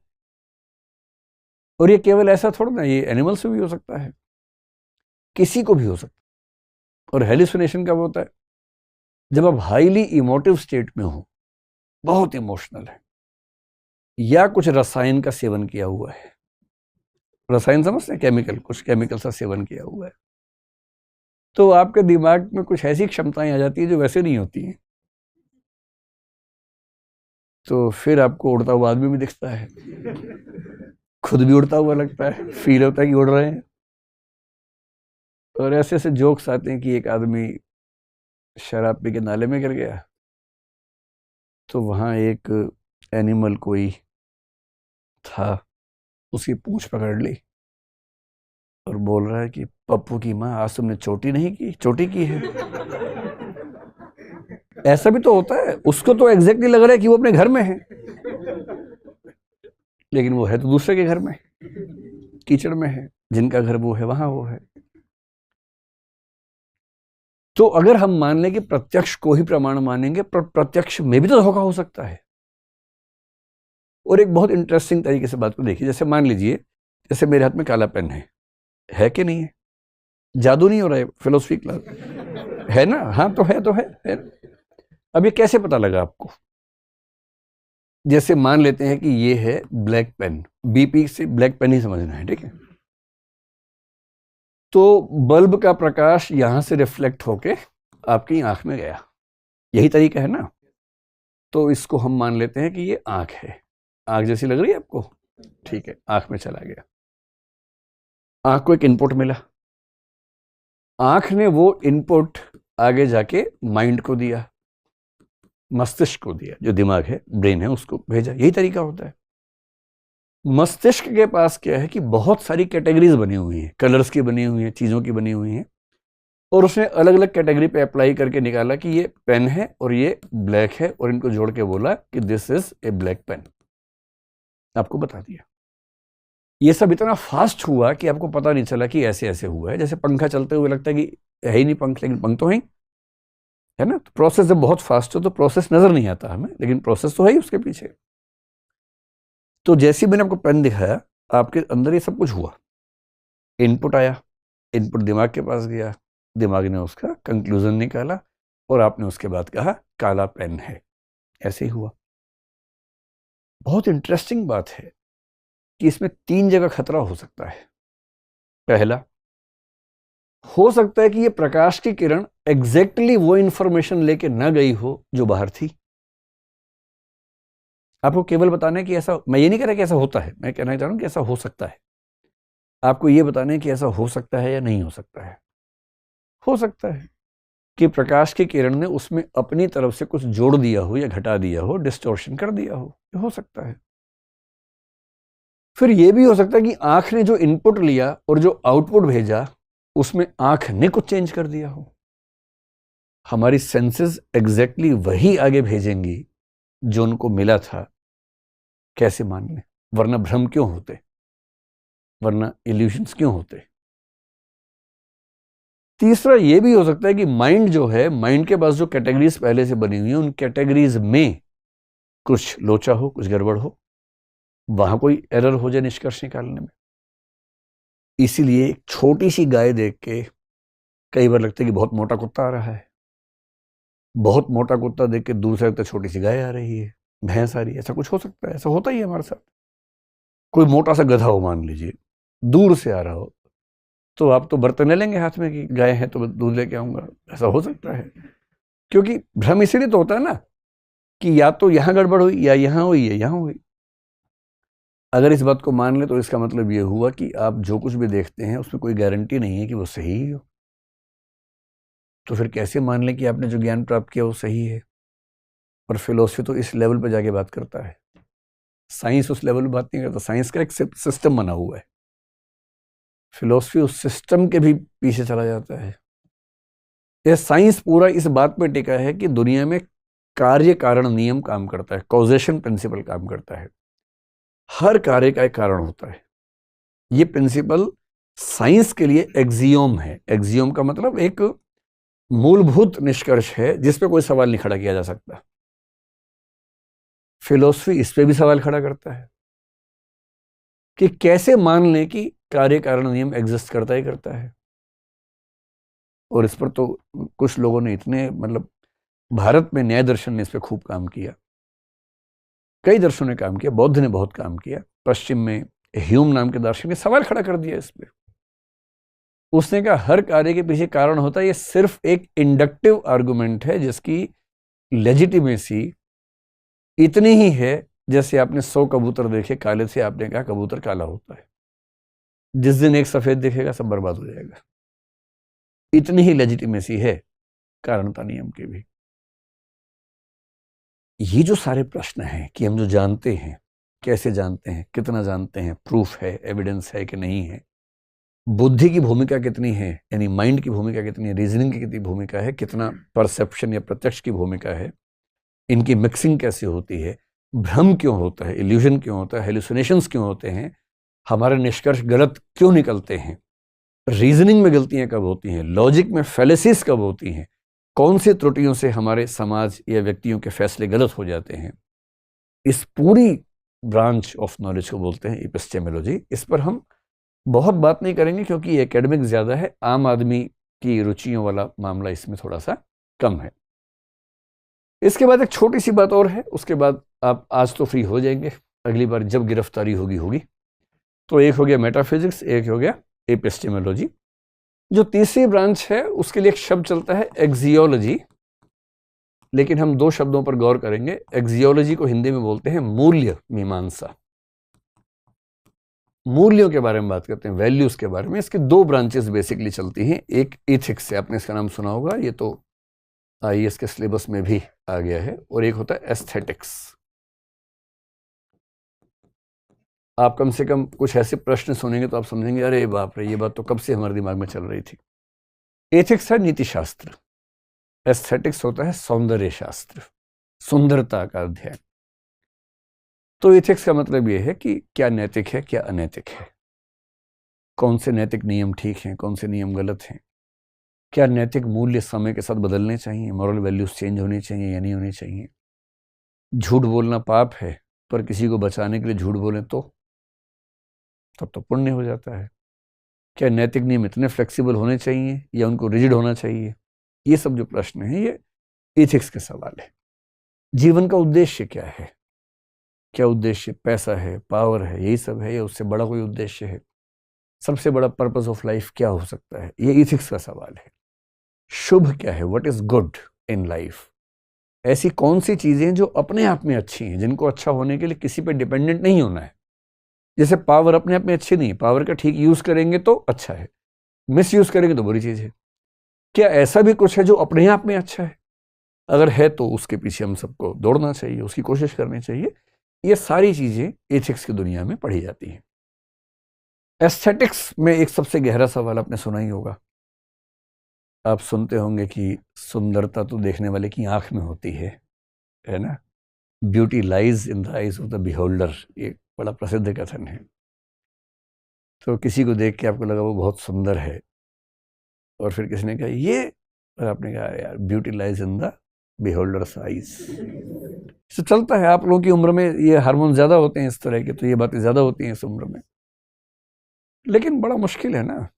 और ये केवल ऐसा थोड़ा ना, ये एनिमल से भी हो सकता है, किसी को भी हो सकता है। और हेलुसिनेशन कब होता है? जब आप हाईली इमोटिव स्टेट में हो, बहुत इमोशनल है, या कुछ रसायन का सेवन किया हुआ है। रसायन समझते हैं, केमिकल, कुछ केमिकल का सेवन किया हुआ है, तो आपके दिमाग में कुछ ऐसी क्षमताएं आ जाती है जो वैसे नहीं होती हैं। तो फिर आपको उड़ता हुआ आदमी भी दिखता है, खुद भी उड़ता हुआ लगता है, फील होता है कि उड़ रहे हैं। और ऐसे ऐसे जोक्स आते हैं कि एक आदमी शराब पी के नाले में गिर गया, तो वहां एक एनिमल कोई था, उसकी पूंछ पकड़ ली और बोल रहा है कि पप्पू की माँ, आज तुमने चोटी की है। ऐसा भी तो होता है, उसको तो एग्जैक्टली लग रहा है कि वो अपने घर में है, लेकिन वो है तो दूसरे के घर में, कीचड़ में है, जिनका घर वो है वहां वो है। तो अगर हम मान लें कि प्रत्यक्ष को ही प्रमाण मानेंगे, प्रत्यक्ष में भी तो धोखा हो सकता है। और एक बहुत इंटरेस्टिंग तरीके से बात को देखिए, जैसे मान लीजिए, जैसे मेरे हाथ में काला पेन है कि नहीं है? जादू नहीं हो रहा है, फिलोसफी क्लास है ना? हाँ तो है, है। अब ये कैसे पता लगा आपको? जैसे मान लेते हैं कि ये है ब्लैक पेन, बीपी से ब्लैक पेन ही समझना है, ठीक है? तो बल्ब का प्रकाश यहां से रिफ्लेक्ट होके आपकी आंख में गया, यही तरीका है ना? तो इसको हम मान लेते हैं कि ये आंख है। आंख जैसी लग रही है आपको? ठीक है, आंख में चला गया, आंख को एक इनपुट मिला, आंख ने वो इनपुट आगे जाके माइंड को दिया, मस्तिष्क को दिया, जो दिमाग है, ब्रेन है, उसको भेजा। यही तरीका होता है। मस्तिष्क के पास क्या है कि बहुत सारी कैटेगरीज बनी हुई हैं, कलर्स की बनी हुई हैं, चीजों की बनी हुई हैं, और उसने अलग अलग कैटेगरी पे अप्लाई करके निकाला कि ये पेन है और ये ब्लैक है, और इनको जोड़ के बोला कि this is a black pen, आपको बता दिया। ये सब इतना फास्ट हुआ कि आपको पता नहीं चला कि ऐसे ऐसे हुआ है। जैसे पंखा चलते हुए लगता है कि है ही नहीं पंख, लेकिन पंख तो है ही, है ना? तो प्रोसेस जब बहुत फास्ट हो तो प्रोसेस नजर नहीं आता हमें, लेकिन प्रोसेस तो है ही उसके पीछे। तो जैसे ही मैंने आपको पेन दिखाया, आपके अंदर ये सब कुछ हुआ, इनपुट आया, इनपुट दिमाग के पास गया, दिमाग ने उसका कंक्लूजन निकाला, और आपने उसके बाद कहा काला पेन है। ऐसे ही हुआ। बहुत इंटरेस्टिंग बात है कि इसमें 3 जगह खतरा हो सकता है। पहला, हो सकता है कि ये प्रकाश की किरण एग्जैक्टली वो इंफॉर्मेशन लेके न गई हो जो बाहर थी। आपको केवल बताना है कि ऐसा, मैं ये नहीं कह रहा कि ऐसा होता है, मैं कहना चाह रहा हूं कि ऐसा हो सकता है। आपको ये बताना है कि ऐसा हो सकता है या नहीं हो सकता है। हो सकता है कि प्रकाश की किरण ने उसमें अपनी तरफ से कुछ जोड़ दिया हो या घटा दिया हो, डिस्टॉर्शन कर दिया हो सकता है। फिर यह भी हो सकता है कि आंख ने जो इनपुट लिया और जो आउटपुट भेजा, उसमें आंख ने कुछ चेंज कर दिया हो। हमारी सेंसेस एग्जैक्टली वही आगे भेजेंगी जो उनको मिला था। कैसे मान लें? वरना भ्रम क्यों होते, वरना इल्यूशंस क्यों होते? तीसरा ये भी हो सकता है कि माइंड जो है, माइंड के पास जो कैटेगरीज पहले से बनी हुई है, उन कैटेगरीज में कुछ लोचा हो, कुछ गड़बड़ हो, वहां कोई एरर हो जाए निष्कर्ष निकालने में। इसीलिए एक छोटी सी गाय देख के कई बार लगता है कि बहुत मोटा कुत्ता आ रहा है, बहुत मोटा कुत्ता देख के दूर से लगता है छोटी सी गाय आ रही है, भैंस आ रही है। ऐसा कुछ हो सकता है, ऐसा होता ही है हमारे साथ। कोई मोटा सा गधा हो, मान लीजिए, दूर से आ रहा हो, तो आप तो बर्तन ले लेंगे हाथ में कि गाय है तो दूध लेके आऊंगा। ऐसा हो सकता है, क्योंकि भ्रम इसीलिए तो होता है ना कि या तो यहां गड़बड़ हुई, या यहां हुई, या यहां हुई। अगर इस बात को मान ले तो इसका मतलब यह हुआ कि आप जो कुछ भी देखते हैं उसमें कोई गारंटी नहीं है कि वो सही ही हो। तो फिर कैसे मान लें कि आपने जो ज्ञान प्राप्त किया वो सही है? और फिलोसफी तो इस लेवल पर जाके बात करता है, साइंस उस लेवल पर बात नहीं करता। साइंस का एक सिस्टम बना हुआ है, फिलोसफी उस सिस्टम के भी पीछे चला जाता है। यह साइंस पूरा इस बात पर टिका है कि दुनिया में कार्य कारण नियम काम करता है, कॉजेशन प्रिंसिपल काम करता है। हर कार्य का एक कारण होता है। ये प्रिंसिपल साइंस के लिए एक्सियोम है। एक्सियोम का मतलब एक मूलभूत निष्कर्ष है जिस पे कोई सवाल नहीं खड़ा किया जा सकता। फिलॉसफी इस पे भी सवाल खड़ा करता है कि कैसे मान लें कि कार्य कारण नियम एग्जिस्ट करता ही करता है। और इस पर तो कुछ लोगों ने इतने, मतलब भारत में न्याय दर्शन ने इस पर खूब काम किया, कई दर्शनों ने काम किया, बौद्ध ने बहुत काम किया, पश्चिम में ह्यूम नाम के दार्शनिक ने सवाल खड़ा कर दिया इस पे। उसने कहा हर कार्य के पीछे कारण होता है, ये सिर्फ एक इंडक्टिव आर्गुमेंट है जिसकी लेजिटिमेसी इतनी ही है जैसे आपने 100 कबूतर देखे काले से, आपने कहा कबूतर काला होता है। जिस दिन एक सफेद दिखेगा सब बर्बाद हो जाएगा। इतनी ही लेजिटिमेसी है कारणता नियम के भी। ये जो सारे प्रश्न हैं कि हम जो जानते हैं, कैसे जानते हैं, कितना जानते हैं, प्रूफ है, एविडेंस है कि नहीं है, बुद्धि की भूमिका कितनी है, यानी माइंड की भूमिका कितनी है, रीजनिंग की कितनी भूमिका है, कितना परसेप्शन या प्रत्यक्ष की भूमिका है, इनकी मिक्सिंग कैसे होती है, भ्रम क्यों होता है, इल्यूजन क्यों होता है, हेलुसिनेशंस क्यों होते हैं, हमारे निष्कर्ष गलत क्यों निकलते हैं, रीजनिंग में गलतियां कब होती हैं, लॉजिक में फेलिसिस कब होती हैं, कौन सी त्रुटियों से हमारे समाज या व्यक्तियों के फैसले गलत हो जाते हैं, इस पूरी ब्रांच ऑफ नॉलेज को बोलते हैं एपिस्टेमोलॉजी। इस पर हम बहुत बात नहीं करेंगे क्योंकि एकेडमिक ज़्यादा है, आम आदमी की रुचियों वाला मामला इसमें थोड़ा सा कम है। इसके बाद एक छोटी सी बात और है, उसके बाद आप आज तो फ्री हो जाएंगे, अगली बार जब गिरफ्तारी होगी। तो एक हो गया मेटाफिजिक्स, एक हो गया एपिस्टेमोलॉजी। जो तीसरी ब्रांच है उसके लिए एक शब्द चलता है एक्सियोलॉजी, लेकिन हम दो शब्दों पर गौर करेंगे। एक्सियोलॉजी को हिंदी में बोलते हैं मूल्य मीमांसा। मूल्यों के बारे में बात करते हैं, वैल्यूज के बारे में। इसके दो ब्रांचेस बेसिकली चलती हैं। एक एथिक्स है, आपने इसका नाम सुना होगा, ये तो आईएएस के सिलेबस में भी आ गया है। और एक होता है एस्थेटिक्स। आप कम से कम कुछ ऐसे प्रश्न सुनेंगे तो आप समझेंगे अरे बाप रे, ये बात तो कब से हमारे दिमाग में चल रही थी। एथिक्स है नीति शास्त्र, एस्थेटिक्स होता है सौंदर्य शास्त्र, सुंदरता का अध्ययन। तो एथिक्स का मतलब यह है कि क्या नैतिक है, क्या अनैतिक है, कौन से नैतिक नियम ठीक हैं, कौन से नियम गलत हैं, क्या नैतिक मूल्य समय के साथ बदलने चाहिए, मॉरल वैल्यूज चेंज होनी चाहिए या नहीं होनी चाहिए। झूठ बोलना पाप है, पर किसी को बचाने के लिए झूठ बोलें तो तब तो पुण्य हो जाता है। क्या नैतिक नियम इतने फ्लेक्सिबल होने चाहिए या उनको रिजिड होना चाहिए। ये सब जो प्रश्न हैं ये एथिक्स के सवाल है। जीवन का उद्देश्य क्या है, क्या उद्देश्य पैसा है, पावर है, यही सब है या उससे बड़ा कोई उद्देश्य है। सबसे बड़ा पर्पस ऑफ लाइफ क्या हो सकता है, ये एथिक्स का सवाल है। शुभ क्या है, what is good in life. ऐसी कौन सी चीजें जो अपने आप में अच्छी हैं, जिनको अच्छा होने के लिए किसी पे डिपेंडेंट नहीं होना है। जैसे पावर अपने आप में अच्छी नहीं है, पावर का ठीक यूज करेंगे तो अच्छा है, मिस यूज करेंगे तो बुरी चीज है। क्या ऐसा भी कुछ है जो अपने आप में अच्छा है, अगर है तो उसके पीछे हम सबको दौड़ना चाहिए, उसकी कोशिश करनी चाहिए। ये सारी चीजें एथिक्स की दुनिया में पढ़ी जाती हैं। एस्थेटिक्स में एक सबसे गहरा सवाल आपने सुना ही होगा। आप सुनते होंगे कि सुंदरता तो देखने वाले की आंख में होती है ना। Beauty lies in the eyes of the beholder, ये बड़ा प्रसिद्ध कथन है। तो किसी को देख के आपको लगा वो बहुत सुंदर है, और फिर किसी ने कहा ये, और आपने कहा यार beauty lies in the beholder's eyes. तो चलता है, आप लोगों की उम्र में ये हार्मोन ज्यादा होते हैं इस तरह के, तो ये बातें ज्यादा होती हैं इस उम्र में। लेकिन बड़ा मुश्किल है ना।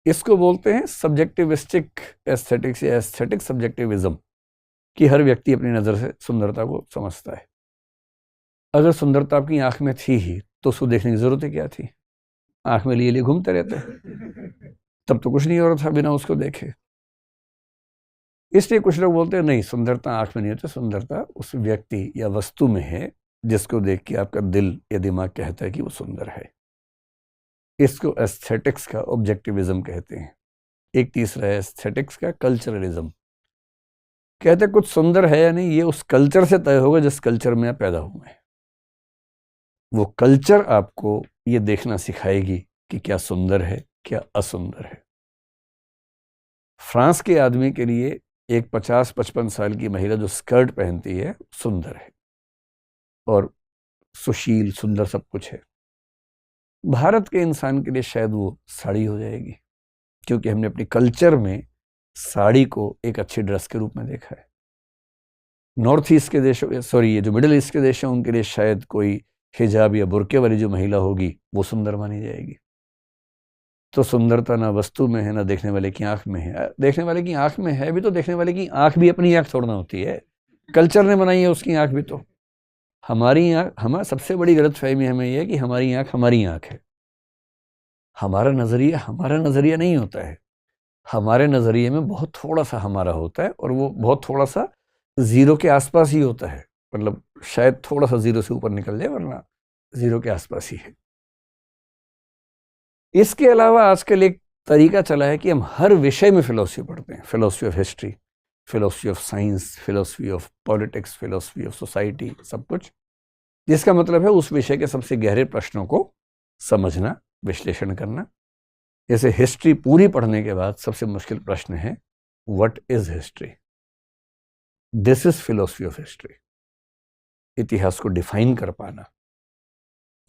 इसको बोलते हैं सब्जेक्टिविस्टिक एस्थेटिक्स या एस्थेटिक सब्जेक्टिविज्म, कि हर व्यक्ति अपनी नज़र से सुंदरता को समझता है। अगर सुंदरता आपकी आंख में थी ही तो उसको देखने की जरूरत ही क्या थी। आंख में लिए घूमते रहते, तब तो कुछ नहीं हो रहा था बिना उसको देखे। इसलिए कुछ लोग बोलते हैं नहीं, सुंदरता आंख में नहीं होती, सुंदरता उस व्यक्ति या वस्तु में है जिसको देख के आपका दिल या दिमाग कहता है कि वो सुंदर है। इसको एस्थेटिक्स का ऑब्जेक्टिविज्म कहते हैं। एक तीसरा है एस्थेटिक्स का कल्चरलिज्म। कहते हैं कुछ सुंदर है या नहीं ये उस कल्चर से तय होगा जिस कल्चर में आप पैदा हुए हैं। वो कल्चर आपको ये देखना सिखाएगी कि क्या सुंदर है, क्या असुंदर है। फ्रांस के आदमी के लिए एक 50-55 साल की महिला जो स्कर्ट पहनती है सुंदर है और सुशील, सुंदर सब कुछ है। भारत के इंसान के लिए शायद वो साड़ी हो जाएगी, क्योंकि हमने अपनी कल्चर में साड़ी को एक अच्छी ड्रेस के रूप में देखा है। नॉर्थ ईस्ट के देशों, सॉरी ये जो मिडिल ईस्ट के देश हैं, उनके लिए शायद कोई हिजाब या बुर्के वाली जो महिला होगी वो सुंदर मानी जाएगी। तो सुंदरता ना वस्तु में है ना देखने वाले की आंख में है। देखने वाले की आंख में है भी तो देखने वाले की आंख भी अपनी आंख छोड़ना होती है, कल्चर ने बनाई है उसकी आंख भी। तो हमारी आंख, हमारा सबसे बड़ी गलतफहमी हमें यह है कि हमारी आंख हमारी आंख है। हमारा नजरिया नहीं होता है। हमारे नजरिए में बहुत थोड़ा सा हमारा होता है, और वो बहुत थोड़ा सा जीरो के आसपास ही होता है। मतलब शायद थोड़ा सा जीरो से ऊपर निकल जाए, वरना जीरो के आसपास ही है। इसके अलावा आजकल एक तरीका चला है कि हम हर विषय में फिलॉसफी पढ़ते हैं। Philosophy of history, philosophy of science, philosophy of politics, philosophy of society, सब कुछ। जिसका मतलब है उस विषय के सबसे गहरे प्रश्नों को समझना, विश्लेषण करना। जैसे हिस्ट्री पूरी पढ़ने के बाद सबसे मुश्किल प्रश्न है, what is history? This is philosophy of history. इतिहास को डिफाइन कर पाना,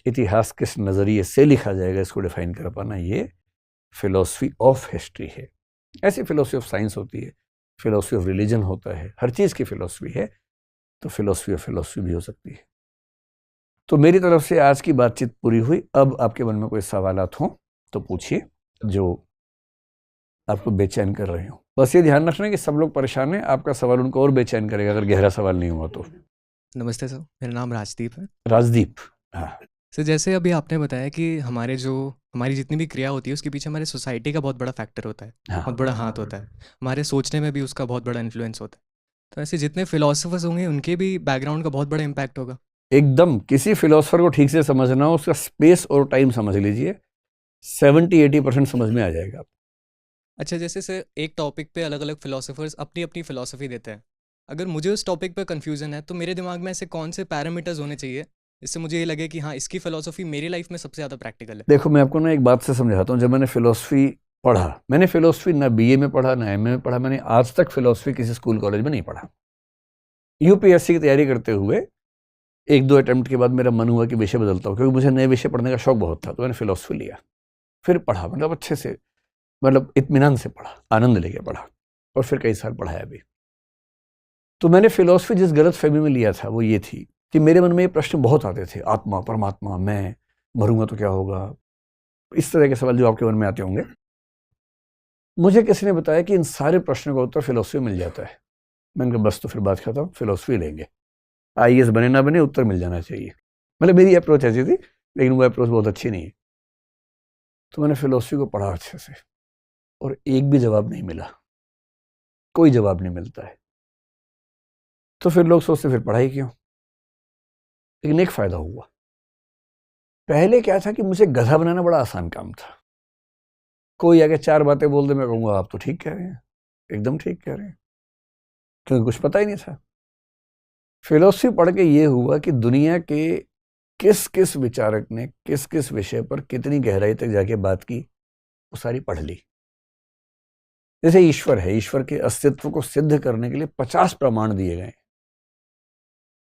इतिहास किस नजरिए से लिखा जाएगा इसको डिफाइन कर पाना, ये फिलॉसफी ऑफ हिस्ट्री है। ऐसी फिलॉसफी ऑफ साइंस होती है, फिलॉसफी ऑफ रिलीजन होता है, हर चीज की फिलॉसफी है। तो फिलॉसफी ऑफ फिलॉसफी भी हो सकती है। तो मेरी तरफ से आज की बातचीत पूरी हुई। अब आपके मन में कोई सवालात हो तो पूछिए, जो आपको बेचैन कर रहे हो। बस ये ध्यान रखना कि सब लोग परेशान हैं, आपका सवाल उनको और बेचैन करेगा अगर गहरा सवाल नहीं हुआ तो। नमस्ते सर, मेरा नाम राजदीप है। राजदीप, हाँ। सर, जैसे अभी आपने बताया कि हमारी जितनी भी क्रिया होती है उसके पीछे हमारे सोसाइटी का बहुत बड़ा फैक्टर होता है, हाँ। बहुत बड़ा हाथ होता है। हमारे सोचने में भी उसका बहुत बड़ा इन्फ्लुएंस होता है। तो ऐसे जितने फिलोसफर्स होंगे उनके भी बैकग्राउंड का बहुत बड़ा इम्पैक्ट होगा। एकदम, किसी फिलोसफर को ठीक से समझना हो, उसका स्पेस और टाइम समझ लीजिए, 70-80% समझ में आ जाएगा। अच्छा, जैसे सर एक टॉपिक पे अलग अलग फिलोसफर्स अपनी अपनी फिलोसफी देते हैं। अगर मुझे उस टॉपिक पे कन्फ्यूजन है तो मेरे दिमाग में ऐसे कौन से पैरामीटर्स होने चाहिए जिससे मुझे ये लगे कि हाँ, इसकी फिलोसफी मेरी लाइफ में सबसे ज़्यादा प्रैक्टिकल है। देखो, मैं आपको ना एक बात से समझाता हूँ। जब मैंने फिलोसफी पढ़ा, मैंने फिलोसफी ना बीए में पढ़ा ना एमए में पढ़ा, मैंने आज तक फिलोसफी किसी स्कूल कॉलेज में नहीं पढ़ा। यूपीएससी की तैयारी करते हुए एक दो अटेम्प्ट के बाद मेरा मन हुआ कि विषय बदलता हूँ, क्योंकि मुझे नए विषय पढ़ने का शौक बहुत था। तो मैंने फिलोसफी लिया, फिर पढ़ा, मतलब अच्छे से, मतलब इत्मीनान से पढ़ा, आनंद लेके पढ़ा, और फिर कई साल पढ़ाया भी। तो मैंने फिलोसफी जिस गलत फहमी में लिया था वो ये थी कि मेरे मन में ये प्रश्न बहुत आते थे, आत्मा, परमात्मा, मैं मरूंगा तो क्या होगा, इस तरह के सवाल जो आपके मन में आते होंगे। मुझे किसी ने बताया कि इन सारे प्रश्नों का उत्तर फिलोसफी मिल जाता है। मैंने कहा बस, तो फिर बात खत्म, फिलोसफी लेंगे, आईएएस बने ना बने उत्तर मिल जाना चाहिए। मतलब मेरी अप्रोच ऐसी थी, लेकिन वो अप्रोच बहुत अच्छी नहीं है। तो मैंने फिलोसफी को पढ़ा अच्छे से, और एक भी जवाब नहीं मिला, कोई जवाब नहीं मिलता है। तो फिर लोग सोचते फिर पढ़ाई क्यों। लेकिन एक फायदा हुआ। पहले क्या था कि मुझे गधा बनाना बड़ा आसान काम था। कोई आगे चार बातें बोल दे, मैं कहूँगा आप तो ठीक कह रहे हैं, एकदम ठीक कह रहे हैं, क्योंकि कुछ पता ही नहीं था। फिलोसफी पढ़ के ये हुआ कि दुनिया के किस किस विचारक ने किस किस विषय पर कितनी गहराई तक जाके बात की, वो सारी पढ़ ली। जैसे ईश्वर है, ईश्वर के अस्तित्व को सिद्ध करने के लिए 50 प्रमाण दिए गए हैं,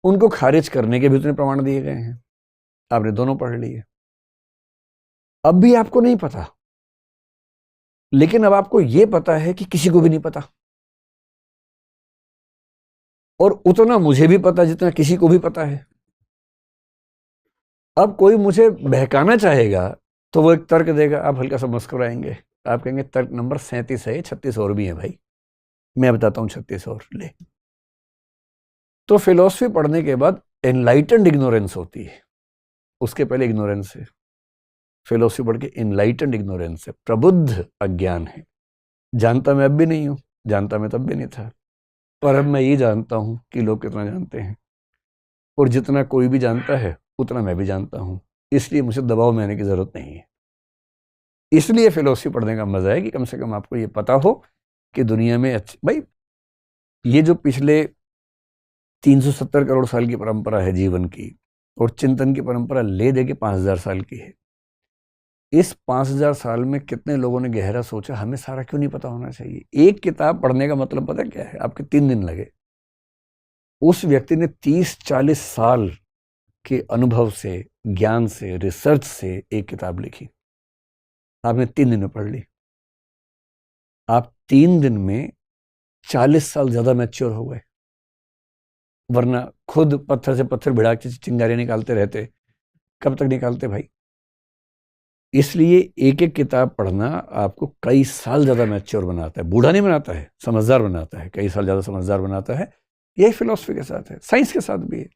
उनको खारिज करने के भी उतने प्रमाण दिए गए हैं। आपने दोनों पढ़ लिए। अब भी आपको नहीं पता, लेकिन अब आपको यह पता है कि किसी को भी नहीं पता, और उतना मुझे भी पता जितना किसी को भी पता है। अब कोई मुझे बहकाना चाहेगा तो वो एक तर्क देगा, आप हल्का सा मुस्कुराएंगे, आप कहेंगे तर्क नंबर 37 है, 36 और भी है भाई, मैं बताता हूं 36 और ले। तो फिलॉसफी पढ़ने के बाद एनलाइटेंड इग्नोरेंस होती है, उसके पहले इग्नोरेंस है। फिलॉसफी पढ़ के एनलाइटेंड इग्नोरेंस है, प्रबुद्ध अज्ञान है। जानता मैं अब भी नहीं हूं, जानता मैं तब भी नहीं था, पर अब मैं ये जानता हूं कि लोग कितना जानते हैं, और जितना कोई भी जानता है उतना मैं भी जानता हूं, इसलिए मुझे दबाव में आने की जरूरत नहीं है। इसलिए फिलॉसफी पढ़ने का मजा है कि कम से कम आपको ये पता हो कि दुनिया में भाई, ये जो पिछले 370 करोड़ साल की परंपरा है जीवन की, और चिंतन की परंपरा ले दे के 5000 साल की है। इस 5000 साल में कितने लोगों ने गहरा सोचा, हमें सारा क्यों नहीं पता होना चाहिए। एक किताब पढ़ने का मतलब पता क्या है, आपके 3 दिन लगे। उस व्यक्ति ने 30-40 साल के अनुभव से, ज्ञान से, रिसर्च से एक किताब लिखी, आपने 3 दिन में पढ़ ली। आप 3 दिन में 40 साल ज़्यादा मैच्योर हो गए, वरना खुद पत्थर से पत्थर भिड़ा के चिंगारी निकालते रहते, कब तक निकालते भाई? इसलिए एक एक किताब पढ़ना आपको कई साल ज़्यादा मैच्योर बनाता है, बूढ़ा नहीं बनाता है, समझदार बनाता है, कई साल ज़्यादा समझदार बनाता है। यही फिलॉसफी के साथ है, साइंस के साथ भी है।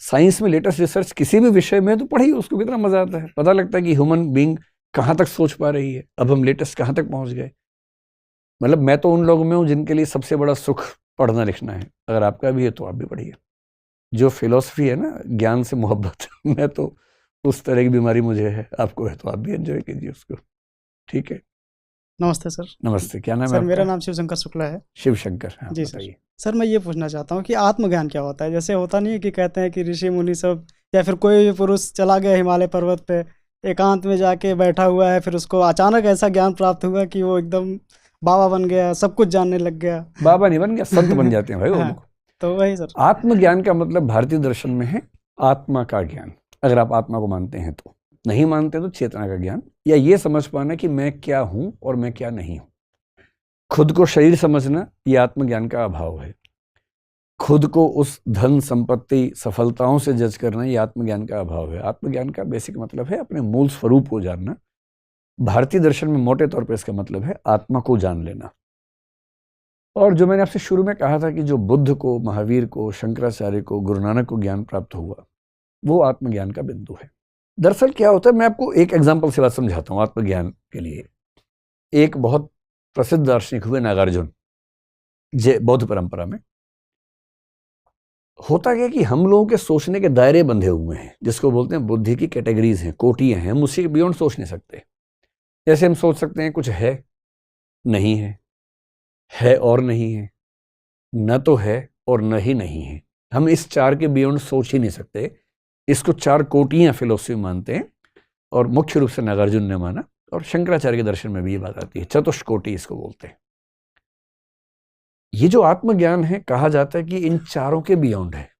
साइंस में लेटेस्ट रिसर्च किसी भी विषय में तो पढ़िए, उसको कितना मजा आता है, पता लगता है कि ह्यूमन बीइंग कहाँ तक सोच पा रही है, अब हम लेटेस्ट कहाँ तक पहुँच गए। मतलब मैं तो उन लोगों में हूँ जिनके लिए सबसे बड़ा सुख पढ़ना लिखना है। अगर आपका भी है तो आप भी पढ़िए। जो फिलॉसफी है ना, ज्ञान से मोहब्बत, मैं तो उस तरह की बीमारी मुझे है, आपको है तो आप भी एंजॉय कीजिए उसको। ठीक है। नमस्ते सर। नमस्ते, क्या नाम है सर आपका? मेरा नाम शिवशंकर शुक्ला है। शिव शंकर, हाँ जी सर। बताइए। सर मैं ये पूछना चाहता हूँ कि आत्मज्ञान क्या होता है? जैसे होता नहीं है कि कहते हैं कि ऋषि मुनि सब या फिर कोई भी पुरुष चला गया हिमालय पर्वत पे, एकांत में जाके बैठा हुआ है, फिर उसको अचानक ऐसा ज्ञान प्राप्त हुआ कि वो एकदम बाबा बन गया, सब कुछ जानने लग गया। बाबा नहीं बन गया, संत बन जाते हैं भाई वो हाँ, लोग। तो वही सर। आत्मज्ञान का मतलब भारतीय दर्शन में है आत्मा का ज्ञान। अगर आप आत्मा को मानते हैं तो, नहीं मानते तो चेतना का ज्ञान, या ये समझ पाना कि मैं क्या हूं और मैं क्या नहीं हूं। खुद को शरीर समझना ये आत्मज्ञान का अभाव है। खुद को उस धन संपत्ति सफलताओं से जज करना ये आत्मज्ञान का अभाव है। आत्मज्ञान का बेसिक मतलब है अपने मूल स्वरूप को जानना। भारतीय दर्शन में मोटे तौर पर इसका मतलब है आत्मा को जान लेना। और जो मैंने आपसे शुरू में कहा था कि जो बुद्ध को, महावीर को, शंकराचार्य को, गुरु नानक को ज्ञान प्राप्त हुआ, वो आत्मज्ञान का बिंदु है। दरअसल क्या होता है, मैं आपको एक एग्जाम्पल से बात समझाता हूँ आत्मज्ञान के लिए। एक बहुत प्रसिद्ध दार्शनिक हुए नागार्जुन, बौद्ध परंपरा में। होता क्या कि हम लोगों के सोचने के दायरे बंधे हुए हैं, जिसको बोलते हैं बुद्धि की कैटेगरीज हैं, कोटियां हैं। हम उससे बियॉन्ड सोच नहीं सकते। जैसे हम सोच सकते हैं कुछ है, नहीं है और नहीं है, न तो है और न ही नहीं है। हम इस 4 के बियॉन्ड सोच ही नहीं सकते। इसको 4 कोटियां फिलोसफी मानते हैं, और मुख्य रूप से नागार्जुन ने माना, और शंकराचार्य के दर्शन में भी ये बात आती है। चतुष्कोटि इसको बोलते हैं। ये जो आत्मज्ञान है, कहा जाता है कि इन 4 के बियॉन्ड है।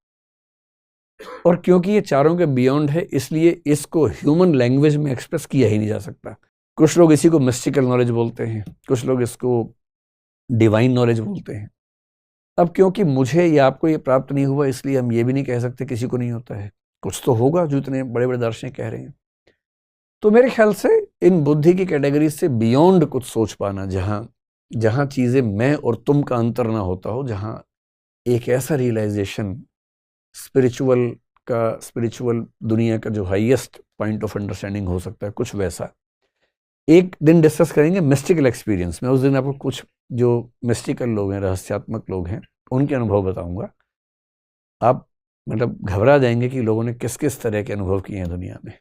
और क्योंकि ये 4 के बियॉन्ड है, इसलिए इसको ह्यूमन लैंग्वेज में एक्सप्रेस किया ही नहीं जा सकता। कुछ लोग इसी को मिस्टिकल नॉलेज बोलते हैं, कुछ लोग इसको डिवाइन नॉलेज बोलते हैं। अब क्योंकि मुझे या आपको ये प्राप्त नहीं हुआ, इसलिए हम ये भी नहीं कह सकते किसी को नहीं होता है। कुछ तो होगा जो इतने बड़े बड़े दार्शनिक कह रहे हैं। तो मेरे ख्याल से इन बुद्धि की कैटेगरी से बियॉन्ड कुछ सोच पाना, जहां चीजें मैं और तुम का अंतर ना होता हो, जहां एक ऐसा रियलाइजेशन स्पिरिचुअल दुनिया का जो हाईएस्ट पॉइंट ऑफ अंडरस्टैंडिंग हो सकता है, कुछ वैसा। एक दिन डिस्कस करेंगे मिस्टिकल एक्सपीरियंस में। उस दिन आपको कुछ जो मिस्टिकल लोग हैं, रहस्यात्मक लोग हैं, उनके अनुभव बताऊंगा। आप मतलब घबरा जाएंगे कि लोगों ने किस किस तरह के अनुभव किए हैं दुनिया में।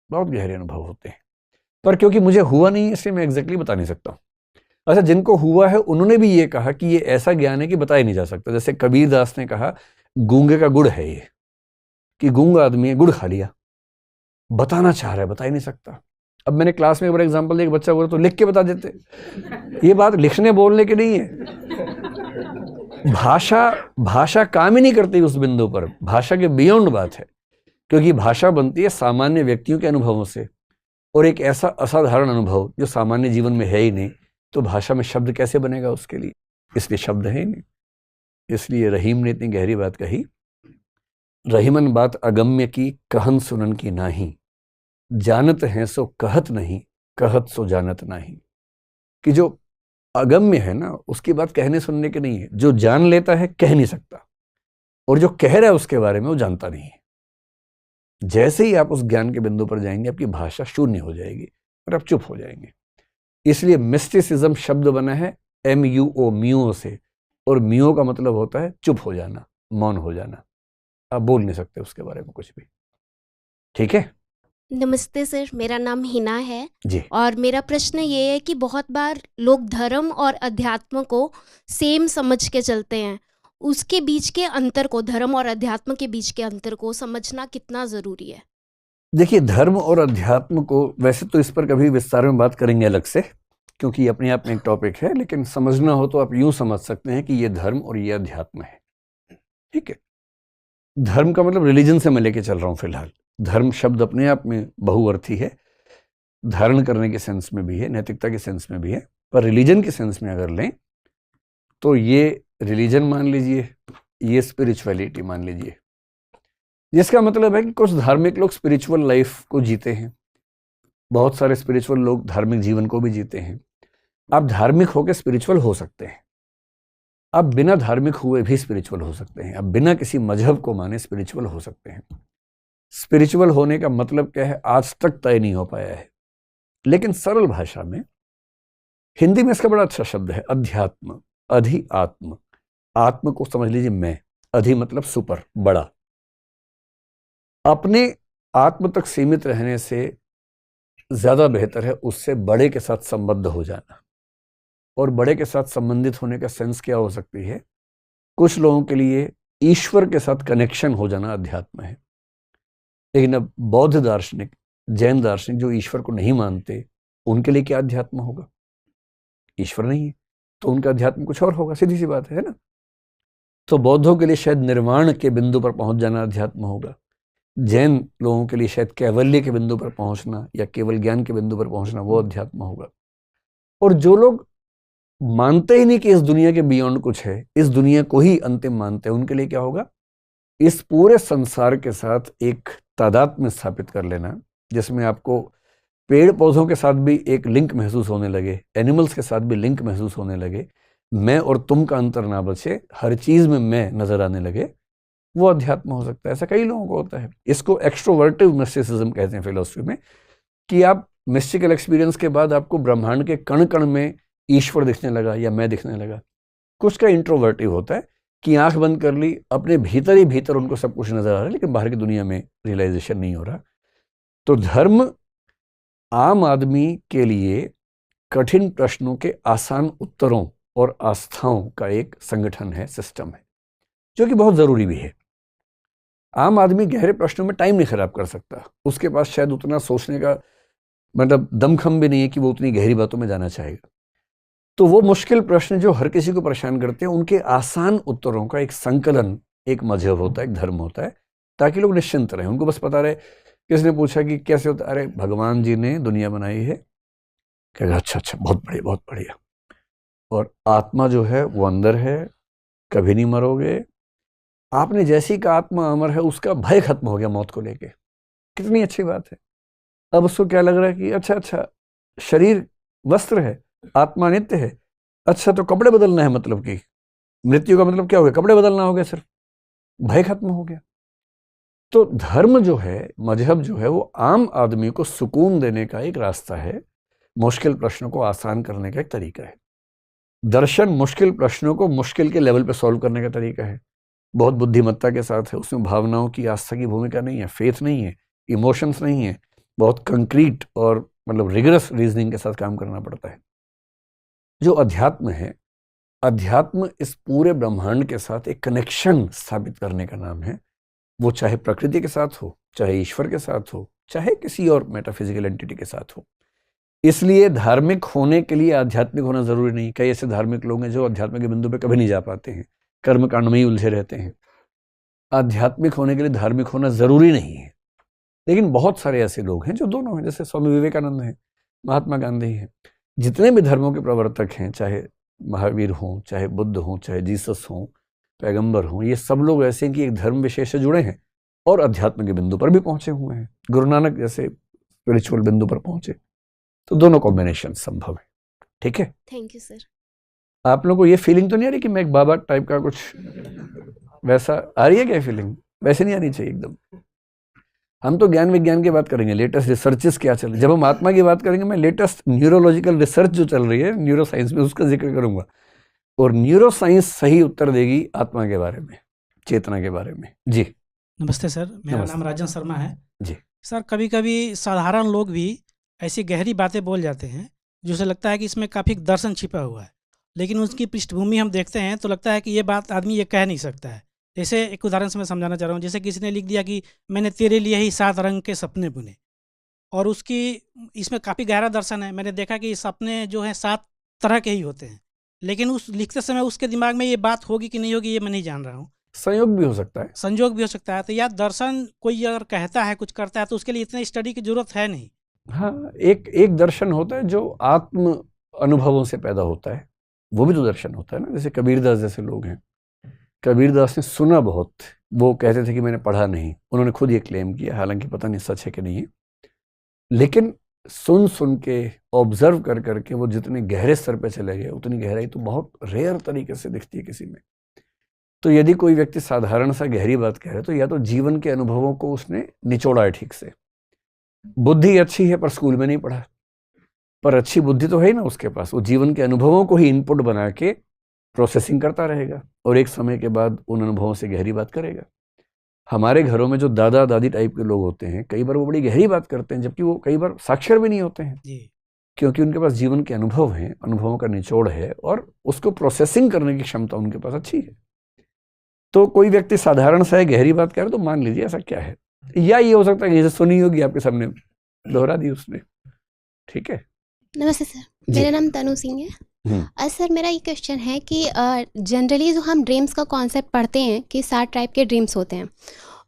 बहुत गहरे अनुभव होते हैं, पर क्योंकि मुझे हुआ नहीं, इसलिए मैं एग्जैक्टली बता नहीं सकता। अच्छा, जिनको हुआ है उन्होंने भी ये कहा कि ये ऐसा ज्ञान है कि बताया नहीं जा सकता। जैसे कबीर दास ने कहा गूंगे का गुड़ है ये, कि गूंगा आदमी है, गुड़ खा लिया, बताना चाह रहा है, बता ही नहीं सकता। अब मैंने क्लास में एक बड़ा एग्जाम्पल दिया, बच्चा बोला तो लिख के बता देते। ये बात लिखने बोलने की नहीं है। भाषा काम ही नहीं करती उस बिंदु पर। भाषा के बियॉन्ड बात है, क्योंकि भाषा बनती है सामान्य व्यक्तियों के अनुभवों से, और एक ऐसा असाधारण अनुभव जो सामान्य जीवन में है ही नहीं, तो भाषा में शब्द कैसे बनेगा उसके लिए? इसलिए शब्द है ही नहीं। इसलिए रहीम ने इतनी गहरी बात कही, रहीमन बात अगम्य की, कहन सुनन की नाही, जानत हैं सो कहत नहीं, कहत सो जानत नहीं। कि जो अगम्य है ना, उसकी बात कहने सुनने की नहीं है। जो जान लेता है कह नहीं सकता, और जो कह रहा है उसके बारे में वो जानता नहीं है। जैसे ही आप उस ज्ञान के बिंदु पर जाएंगे, आपकी भाषा शून्य हो जाएगी और आप चुप हो जाएंगे। इसलिए मिस्टिसिज्म शब्द बना है MUO, म्यूओ से, और म्यूओ का मतलब होता है चुप हो जाना, मौन हो जाना। आप बोल नहीं सकते उसके बारे में कुछ भी। ठीक है। नमस्ते सर, मेरा नाम हिना है जी। और मेरा प्रश्न ये है कि बहुत बार लोग धर्म और अध्यात्म को सेम समझ के चलते हैं। उसके बीच के अंतर को, धर्म और अध्यात्म के बीच के अंतर को समझना कितना ज़रूरी है? देखिए, धर्म और अध्यात्म को वैसे तो इस पर कभी विस्तार में बात करेंगे अलग से, क्योंकि अपने आप में एक टॉपिक है, लेकिन समझना हो तो आप यूं समझ सकते हैं कि ये धर्म और ये अध्यात्म है। ठीक है। धर्म का मतलब रिलीजन से मैं लेके चल रहा हूं फिलहाल। धर्म शब्द अपने आप में बहुअर्थी है, धारण करने के सेंस में भी है, नैतिकता के सेंस में भी है, पर रिलीजन के सेंस में अगर लें तो ये रिलीजन मान लीजिए, ये स्पिरिचुअलिटी मान लीजिए, जिसका मतलब है कि कुछ धार्मिक लोग स्पिरिचुअल लाइफ को जीते हैं, बहुत सारे स्पिरिचुअल लोग धार्मिक जीवन को भी जीते हैं। आप धार्मिक होकर स्पिरिचुअल हो सकते हैं, आप बिना धार्मिक हुए भी स्पिरिचुअल हो सकते हैं, आप बिना किसी मजहब को माने स्पिरिचुअल हो सकते हैं। स्पिरिचुअल होने का मतलब क्या है, आज तक तय नहीं हो पाया है, लेकिन सरल भाषा में, हिंदी में इसका बड़ा अच्छा शब्द है अध्यात्म, अधि आत्म। आत्म को समझ लीजिए मैं, अधि मतलब सुपर, बड़ा। अपने आत्म तक सीमित रहने से ज्यादा बेहतर है उससे बड़े के साथ संबद्ध हो जाना। और बड़े के साथ संबंधित होने का सेंस क्या हो सकती है, कुछ लोगों के लिए ईश्वर के साथ कनेक्शन हो जाना अध्यात्म है। लेकिन अब बौद्ध दार्शनिक, जैन दार्शनिक जो ईश्वर को नहीं मानते, उनके लिए क्या अध्यात्म होगा? ईश्वर नहीं है तो उनका अध्यात्म कुछ और होगा, सीधी सी बात है ना। तो बौद्धों के लिए शायद निर्वाण के बिंदु पर पहुंच जाना अध्यात्म होगा, जैन लोगों के लिए शायद कैवल्य के बिंदु पर पहुंचना या केवल ज्ञान के बिंदु पर पहुंचना वो अध्यात्म होगा। और जो लोग मानते ही नहीं कि इस दुनिया के बियॉन्ड कुछ है, इस दुनिया को ही अंतिम मानते हैं, उनके लिए क्या होगा? इस पूरे संसार के साथ एक तादात्म्य स्थापित कर लेना, जिसमें आपको पेड़ पौधों के साथ भी एक लिंक महसूस होने लगे, एनिमल्स के साथ भी लिंक महसूस होने लगे, मैं और तुम का अंतर ना बचे, हर चीज में मैं नजर आने लगे, वो अध्यात्म हो सकता है। ऐसा कई लोगों को होता है। इसको एक्सट्रोवर्टिव मिस्टिसिज्म कहते हैं फिलोसफी में, कि आप मिस्टिकल एक्सपीरियंस के बाद आपको ब्रह्मांड के कण कण में ईश्वर दिखने लगा या मैं दिखने लगा। कुछ का इंट्रोवर्टिव होता है कि आंख बंद कर ली, अपने भीतर ही भीतर उनको सब कुछ नजर आ रहा है, लेकिन बाहर की दुनिया में रियलाइजेशन नहीं हो रहा। तो धर्म आम आदमी के लिए कठिन प्रश्नों के आसान उत्तरों और आस्थाओं का एक संगठन है, सिस्टम है, जो कि बहुत जरूरी भी है। आम आदमी गहरे प्रश्नों में टाइम नहीं खराब कर सकता, उसके पास शायद उतना सोचने का मतलब दमखम भी नहीं है कि वो उतनी गहरी बातों में जाना चाहेगा। तो वो मुश्किल प्रश्न जो हर किसी को परेशान करते हैं, उनके आसान उत्तरों का एक संकलन एक मजहब होता है, एक धर्म होता है, ताकि लोग निश्चिंत रहें। उनको बस पता रहे, किसने पूछा कि कैसे होता, अरे भगवान जी ने दुनिया बनाई है, कहेगा अच्छा अच्छा बहुत बढ़िया बहुत बढ़िया, और आत्मा जो है वो अंदर है, कभी नहीं मरोगे। आपने जैसी का आत्मा अमर है, उसका भय खत्म हो गया मौत को लेके, कितनी अच्छी बात है। अब उसको क्या लग रहा है कि अच्छा अच्छा शरीर वस्त्र है, आत्मा नित्य है, अच्छा तो कपड़े बदलना है, मतलब कि मृत्यु का मतलब क्या हो गया, कपड़े बदलना हो गया, सिर्फ भय खत्म हो गया। तो धर्म जो है, मजहब जो है, वो आम आदमी को सुकून देने का एक रास्ता है, मुश्किल प्रश्नों को आसान करने का एक तरीका है। दर्शन मुश्किल प्रश्नों को मुश्किल के लेवल पे सॉल्व करने का तरीका है, बहुत बुद्धिमत्ता के साथ है। उसमें भावनाओं की, आस्था की भूमिका नहीं है, फेथ नहीं है, इमोशंस नहीं है, बहुत कंक्रीट और मतलब रिगरस रीजनिंग के साथ काम करना पड़ता है। जो अध्यात्म है, अध्यात्म इस पूरे ब्रह्मांड के साथ एक कनेक्शन स्थापित करने का नाम है। वो चाहे प्रकृति के साथ हो, चाहे ईश्वर के साथ हो, चाहे किसी और मेटाफिजिकल एंटिटी के साथ हो। इसलिए धार्मिक होने के लिए आध्यात्मिक होना जरूरी नहीं। कई ऐसे धार्मिक लोग हैं जो अध्यात्म के बिंदु पे कभी नहीं जा पाते हैं, कर्म कांड में ही उलझे रहते हैं। आध्यात्मिक होने के लिए धार्मिक होना जरूरी नहीं है, लेकिन बहुत सारे ऐसे लोग हैं जो दोनों हैं, जैसे स्वामी विवेकानंद हैं, महात्मा गांधी हैं। जितने भी धर्मों के प्रवर्तक हैं, चाहे महावीर हों, चाहे बुद्ध हों, चाहे जीसस हों, पैगंबर हों, ये सब लोग ऐसे हैं कि एक धर्म विशेष से जुड़े हैं और अध्यात्म के बिंदु पर भी पहुंचे हुए हैं। गुरु नानक जैसे स्पिरिचुअल बिंदु पर पहुंचे। तो दोनों कॉम्बिनेशन संभव है। ठीक है, थैंक यू सर। आप लोगों को ये फीलिंग तो नहीं आ रही कि मैं एक बाबा टाइप का कुछ वैसा आ रही है क्या फीलिंग? वैसे नहीं आनी चाहिए एकदम। हम तो ज्ञान विज्ञान की बात करेंगे, लेटेस्ट रिसर्चेस क्या चल रही है। जब हम आत्मा की बात करेंगे, मैं लेटेस्ट न्यूरोलॉजिकल रिसर्च जो चल रही है न्यूरो साइंस में, उसका जिक्र करूंगा। और न्यूरो साइंस सही उत्तर देगी आत्मा के बारे में, चेतना के बारे में। जी नमस्ते सर, मेरा नमस्ते। नाम राजन शर्मा है। जी सर, कभी कभी साधारण लोग भी ऐसी गहरी बातें बोल जाते हैं जिसे लगता है कि इसमें काफ़ी दर्शन छिपा हुआ है, लेकिन उसकी पृष्ठभूमि हम देखते हैं तो लगता है कि ये बात आदमी ये कह नहीं सकता है। जैसे एक उदाहरण से मैं समझाना चाह रहा हूँ। जैसे किसी ने लिख दिया कि मैंने तेरे लिए ही 7 रंग के सपने बुने, और उसकी इसमें काफ़ी गहरा दर्शन है। मैंने देखा कि सपने जो हैं 7 तरह के ही होते हैं, लेकिन उस लिखते समय उसके दिमाग में ये बात होगी कि नहीं होगी ये मैं नहीं जान रहा हूँ। संयोग भी हो सकता है। संजोग भी हो सकता है। तो या दर्शन कोई अगर कहता है, कुछ करता है, तो उसके लिए इतनी स्टडी की जरूरत है नहीं। हाँ, एक दर्शन होता है जो आत्म अनुभवों से पैदा होता है वो भी तो दर्शन होता है ना। जैसे कबीरदास जैसे लोग हैं, कबीरदास ने सुना बहुत, वो कहते थे कि मैंने पढ़ा नहीं, उन्होंने खुद ये क्लेम किया, हालांकि पता नहीं सच है कि नहीं है, लेकिन सुन सुन के ऑब्जर्व कर करके वो जितने गहरे स्तर पे चले गए, उतनी गहराई तो बहुत रेयर तरीके से दिखती है किसी में। तो यदि कोई व्यक्ति साधारण सा गहरी बात कह रहा है तो या तो जीवन के अनुभवों को उसने निचोड़ा है ठीक से, बुद्धि अच्छी है पर स्कूल में नहीं पढ़ा, पर अच्छी बुद्धि तो है ही ना उसके पास, वो जीवन के अनुभवों को ही इनपुट बना के प्रोसेसिंग करता रहेगा और एक समय के बाद उन अनुभवों से गहरी बात करेगा। हमारे घरों में जो दादा दादी टाइप के लोग होते हैं, कई बार वो बड़ी गहरी बात करते हैं, जबकि वो कई बार साक्षर भी नहीं होते हैं, क्योंकि उनके पास जीवन के अनुभव हैं, अनुभवों का निचोड़ है और उसको प्रोसेसिंग करने की क्षमता उनके पास अच्छी है। तो कोई व्यक्ति साधारण सा गहरी बात करे तो मान लीजिए ऐसा क्या है, या ये हो सकता है कि जैसे सुनी होगी आपके सामने दोहरा दी उसने। ठीक है। नमस्ते सर, मेरा नाम तनु सिंह है। सर मेरा ये क्वेश्चन है कि जनरली जो हम ड्रीम्स का कॉन्सेप्ट पढ़ते हैं कि 7 टाइप के ड्रीम्स होते हैं,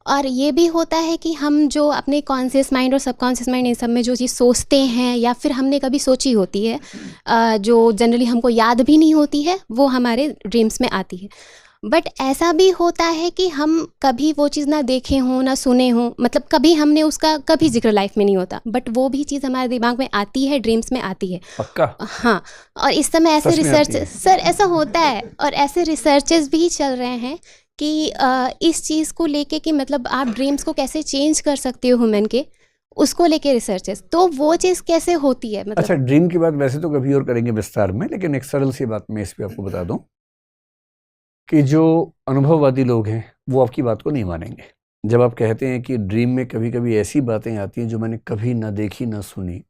और ये भी होता है कि हम जो अपने कॉन्शियस माइंड और सबकॉन्शियस माइंड इन सब में जो चीज़ सोचते हैं या फिर हमने कभी सोची होती है, जो जनरली हमको याद भी नहीं होती है, वो हमारे ड्रीम्स में आती है। बट ऐसा भी होता है कि हम कभी वो चीज़ ना देखे हों ना सुने हों, मतलब कभी हमने उसका कभी जिक्र लाइफ में नहीं होता, बट वो भी चीज़ हमारे दिमाग में आती है, ड्रीम्स में आती है। पक्का? हाँ, और इस समय ऐसे रिसर्च सर ऐसा होता है, और ऐसे रिसर्चेस भी चल रहे हैं कि इस चीज़ को लेके कि मतलब आप ड्रीम्स को कैसे चेंज कर सकते हो ह्यूमन के, उसको लेके रिसर्चेस, तो वो चीज़ कैसे होती है? मतलब अच्छा, ड्रीम की बात वैसे तो कभी और करेंगे विस्तार में, लेकिन एक सरल सी बात मैं इस पर आपको बता दूं कि जो अनुभववादी लोग हैं वो आपकी बात को नहीं मानेंगे। जब आप कहते हैं कि ड्रीम में कभी कभी ऐसी बातें आती हैं जो मैंने कभी ना देखी ना सुनी,